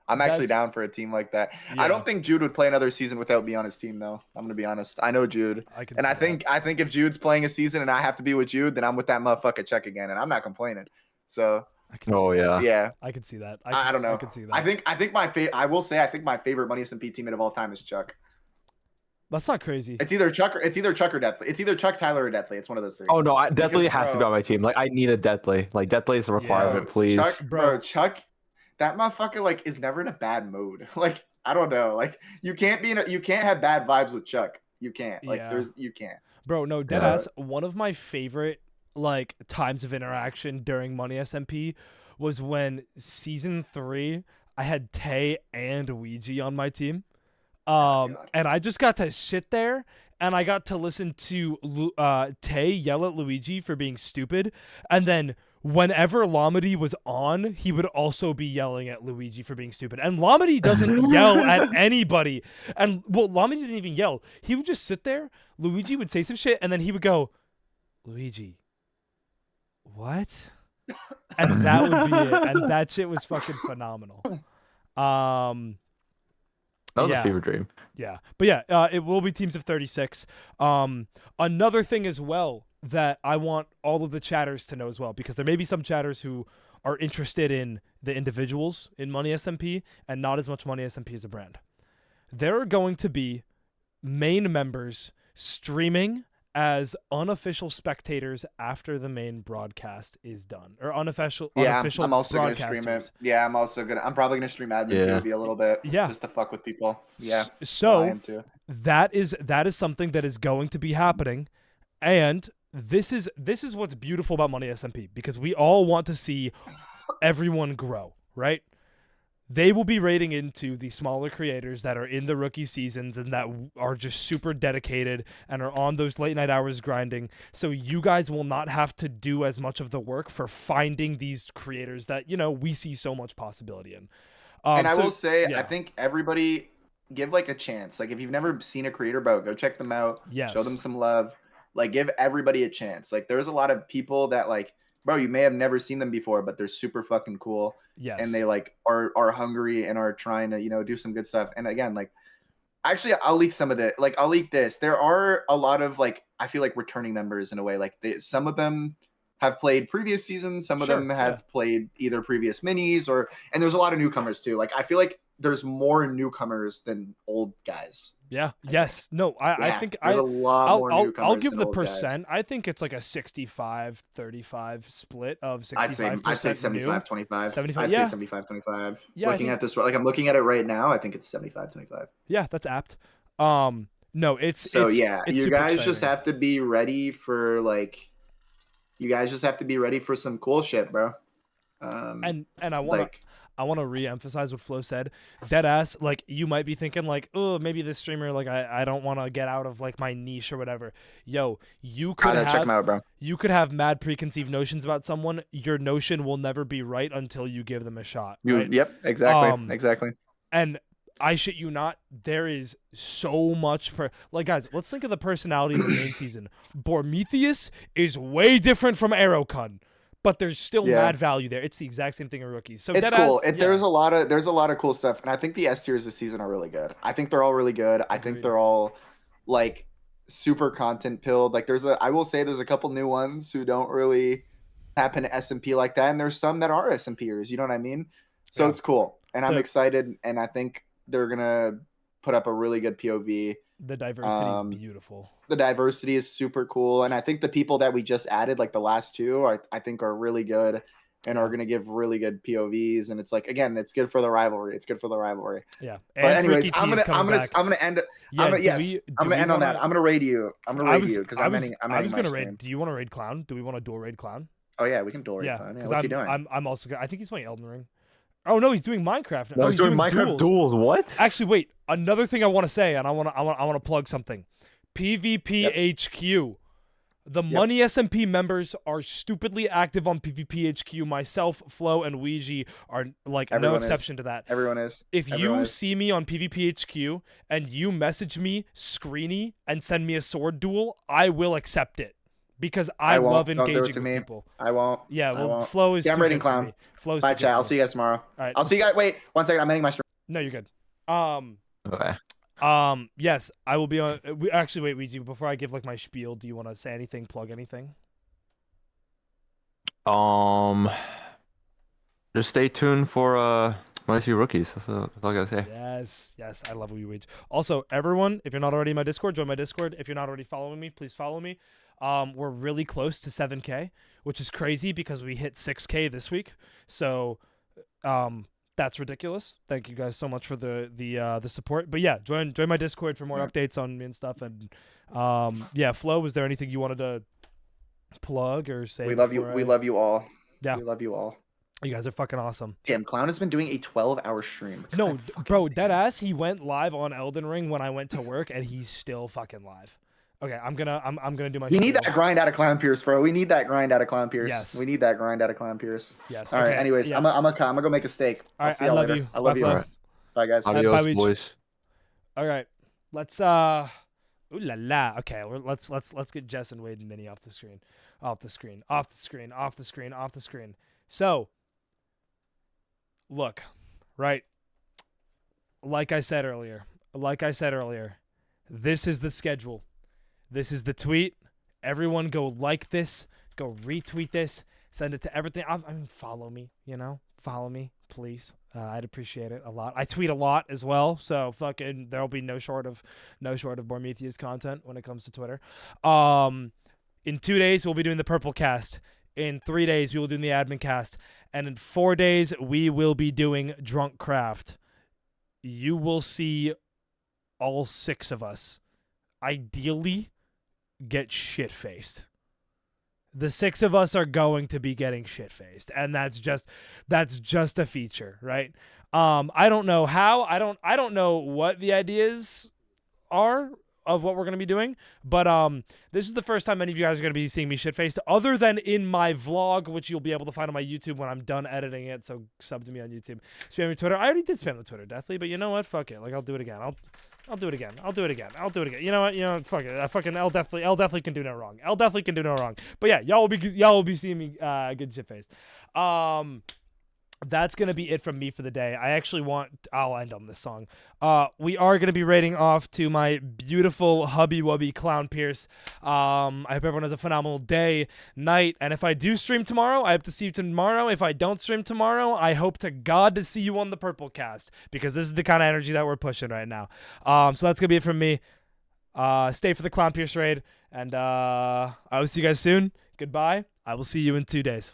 [SPEAKER 2] I'm actually down for a team like that.
[SPEAKER 1] Yeah.
[SPEAKER 2] I don't think Jude would play another season without me on his team, though. I'm gonna be honest. I know Jude, I think if Jude's playing a season and I have to be with Jude, then I'm with that motherfucker Chuck again, and I'm not complaining. So.
[SPEAKER 3] Yeah.
[SPEAKER 1] I can see that.
[SPEAKER 2] I don't know.
[SPEAKER 1] I can see that.
[SPEAKER 2] I think my favorite Money SMP teammate of all time is Chuck.
[SPEAKER 1] That's not crazy.
[SPEAKER 2] It's either Chuck or Deathly. It's either Chuck, Tyler, or Deathly. It's one of those three.
[SPEAKER 3] Oh no, Deathly has to be on my team. Like I need a Deathly. Like Deathly is a requirement, please.
[SPEAKER 2] Chuck, that motherfucker like is never in a bad mood. Like I don't know. Like you can't have bad vibes with Chuck. You can't. Like you can't.
[SPEAKER 1] Bro, no, deadass. One of my favorite like times of interaction during Money SMP was when season 3 I had Tay and Ouija on my team. And I just got to sit there and I got to listen to Tay yell at Luigi for being stupid, and then whenever Lamedy was on, he would also be yelling at Luigi for being stupid. And Lamedy doesn't yell at anybody. And well, Lamedy didn't even yell. He would just sit there, Luigi would say some shit, and then he would go, Luigi, what? And that would be it. And that shit was fucking phenomenal.
[SPEAKER 3] That was
[SPEAKER 1] yeah.
[SPEAKER 3] a fever dream.
[SPEAKER 1] Yeah. But yeah, it will be teams of 36. Another thing as well that I want all of the chatters to know as well, because there may be some chatters who are interested in the individuals in Money SMP and not as much Money SMP as a brand. There are going to be main members streaming as unofficial spectators after the main broadcast is done, or unofficial
[SPEAKER 2] I'm also gonna stream it. Yeah, I'm probably gonna stream admin POV a little bit.
[SPEAKER 1] Yeah,
[SPEAKER 2] just to fuck with people. Yeah.
[SPEAKER 1] So that is something that is going to be happening, and this is what's beautiful about Money SMP, because we all want to see everyone grow, right? They will be rating into the smaller creators that are in the rookie seasons and that are just super dedicated and are on those late night hours grinding. So you guys will not have to do as much of the work for finding these creators that, you know, we see so much possibility in.
[SPEAKER 2] And I will say, I think everybody give like a chance. Like if you've never seen a creator, bro, go check them out.
[SPEAKER 1] Yes.
[SPEAKER 2] Show them some love. Like give everybody a chance. Like there's a lot of people that like, bro, you may have never seen them before, but they're super fucking cool.
[SPEAKER 1] Yes.
[SPEAKER 2] And they like are hungry and are trying to, you know, do some good stuff. And again, like actually I'll leak some of it. Like I'll leak this. There are a lot of like, I feel like returning members in a way. Like some of them have played previous seasons. Some of them have played either previous minis and there's a lot of newcomers too. Like I feel like there's more newcomers than old guys.
[SPEAKER 1] Yeah. Yes. No, I think
[SPEAKER 2] there's a lot more newcomers.
[SPEAKER 1] I'll give
[SPEAKER 2] than
[SPEAKER 1] the
[SPEAKER 2] old
[SPEAKER 1] percent.
[SPEAKER 2] Guys.
[SPEAKER 1] I think it's like a 65-35 split of 65%.
[SPEAKER 2] I'd say 75-25.
[SPEAKER 1] 75.
[SPEAKER 2] I'd
[SPEAKER 1] Yeah.
[SPEAKER 2] say 75-25.
[SPEAKER 1] Yeah,
[SPEAKER 2] looking at this, like I'm looking at it right now, I think it's 75-25.
[SPEAKER 1] Yeah, that's apt. No, it's
[SPEAKER 2] you
[SPEAKER 1] super
[SPEAKER 2] guys
[SPEAKER 1] exciting.
[SPEAKER 2] just have to be ready for like, you guys just have to be ready for some cool shit, bro.
[SPEAKER 1] And I want to re-emphasize what Flo said. Deadass, like you might be thinking like, oh, maybe this streamer, like I don't want to get out of like my niche or whatever. Yo, you could
[SPEAKER 2] check them out, bro.
[SPEAKER 1] You could have mad preconceived notions about someone. Your notion will never be right until you give them a shot. Right?
[SPEAKER 2] Yep, exactly, exactly.
[SPEAKER 1] And I shit you not, there is so much like guys, let's think of the personality in the main season. Bormethius is way different from Aerokun. But there's still mad value there. It's the exact same thing in rookies. So
[SPEAKER 2] it's cool. There's a lot of cool stuff, and I think the S tiers this season are really good. I think they're all really good. I think they're all like super content pilled. Like I will say there's a couple new ones who don't really happen to SMP like that, and there's some that are SMPers. You know what I mean? So it's cool, and I'm excited, and I think they're gonna put up a really good POV.
[SPEAKER 1] The diversity is beautiful.
[SPEAKER 2] The diversity is super cool, and I think the people that we just added, like the last two, I think are really good and are going to give really good POVs. And it's like, again, it's good for the rivalry. It's good for the rivalry.
[SPEAKER 1] Yeah.
[SPEAKER 2] But anyways, I'm gonna end. I'm gonna end on that. I'm gonna raid you. I'm gonna raid you because I was gonna
[SPEAKER 1] raid. Do you want to raid Clown? Do we want to dual raid Clown?
[SPEAKER 2] Oh yeah, we can dual raid Clown. Yeah, what's he doing?
[SPEAKER 1] I'm also. I think he's playing Elden Ring. Oh no, he's doing Minecraft.
[SPEAKER 3] No, he's doing Minecraft duels. What?
[SPEAKER 1] Actually, wait. Another thing I want to say, and I want to plug something. PvP HQ. The Money SMP members are stupidly active on PvP HQ. Myself, Flo, and Ouija are like no exception to that.
[SPEAKER 2] Everyone is.
[SPEAKER 1] If you see me on PvP HQ and you message me Screeny and send me a sword duel, I will accept it. Because I love engaging with people.
[SPEAKER 2] I won't.
[SPEAKER 1] Yeah, well, Flo is.
[SPEAKER 2] I'm rating Clown. Bye, chat. I'll see you guys tomorrow.
[SPEAKER 1] All right.
[SPEAKER 2] I'll see you guys. Wait, 1 second. I'm ending my stream.
[SPEAKER 1] No, you're good.
[SPEAKER 3] Okay.
[SPEAKER 1] Yes, I will be on. Actually, wait. Before I give like my spiel, do you want to say anything? Plug anything?
[SPEAKER 3] Just stay tuned for when I see rookies. That's all I gotta say.
[SPEAKER 1] Yes, I love you, Ouija. Also, everyone, if you're not already in my Discord, join my Discord. If you're not already following me, please follow me. We're really close to 7K, which is crazy because we hit 6K this week. So, that's ridiculous. Thank you guys so much for the support. But yeah, join my Discord for more updates on me and stuff. And Flo, was there anything you wanted to plug or say?
[SPEAKER 2] We love you. We love you all.
[SPEAKER 1] Yeah,
[SPEAKER 2] we love you all.
[SPEAKER 1] You guys are fucking awesome.
[SPEAKER 2] Damn, Clown has been doing a 12-hour stream.
[SPEAKER 1] No, bro, deadass. He went live on Elden Ring when I went to work, and he's still fucking live. Okay, I'm gonna do my.
[SPEAKER 2] We need that grind out of Clown Pierce, bro. We need that grind out of Clown Pierce.
[SPEAKER 1] Yes.
[SPEAKER 2] We need that grind out of Clown Pierce.
[SPEAKER 1] Yes.
[SPEAKER 2] All right. Anyways, I'm gonna go make a steak.
[SPEAKER 1] All right. I love you.
[SPEAKER 2] I love you.
[SPEAKER 3] Right.
[SPEAKER 2] Bye, guys.
[SPEAKER 3] Adios, boys.
[SPEAKER 1] All right. Let's Ooh la la. Okay, let's get Jess and Wade and Minnie off the screen. Off the screen. Off the screen. Off the screen. Off the screen. So, look, right? Like I said earlier, this is the schedule. This is the tweet. Everyone go like this. Go retweet this. Send it to everything. I mean, follow me, Follow me, please. I'd appreciate it a lot. I tweet a lot as well, so fucking there'll be no short of Bormethius content when it comes to Twitter. In 2 days, we'll be doing the Purple Cast. In 3 days, we will do the Admin Cast. And in 4 days, we will be doing Drunk Craft. You will see all 6 of us ideally get shit-faced. The 6 of us are going to be getting shit-faced, and that's just a feature, right? I don't know how. I don't know what the ideas are of what we're going to be doing, but this is the first time any of you guys are going to be seeing me shit-faced, other than in my vlog, which you'll be able to find on my YouTube when I'm done editing it, so sub to me on YouTube. Spam me Twitter. I already did spam the Twitter, deathly, but you know what? Fuck it. Like, I'll do it again. I'll do it again. You know what? Fuck it. L definitely can do no wrong. But yeah, y'all will be seeing me get shit-faced. That's going to be it from me for the day. I'll end on this song. We are going to be raiding off to my beautiful hubby wubby Clown Pierce. I hope everyone has a phenomenal day, night, and if I do stream tomorrow, I hope to see you tomorrow. If I don't stream tomorrow, I hope to God to see you on the Purple Cast, because this is the kind of energy that we're pushing right now. So that's going to be it from me. Stay for the Clown Pierce raid, and I will see you guys soon. Goodbye. I will see you in 2 days.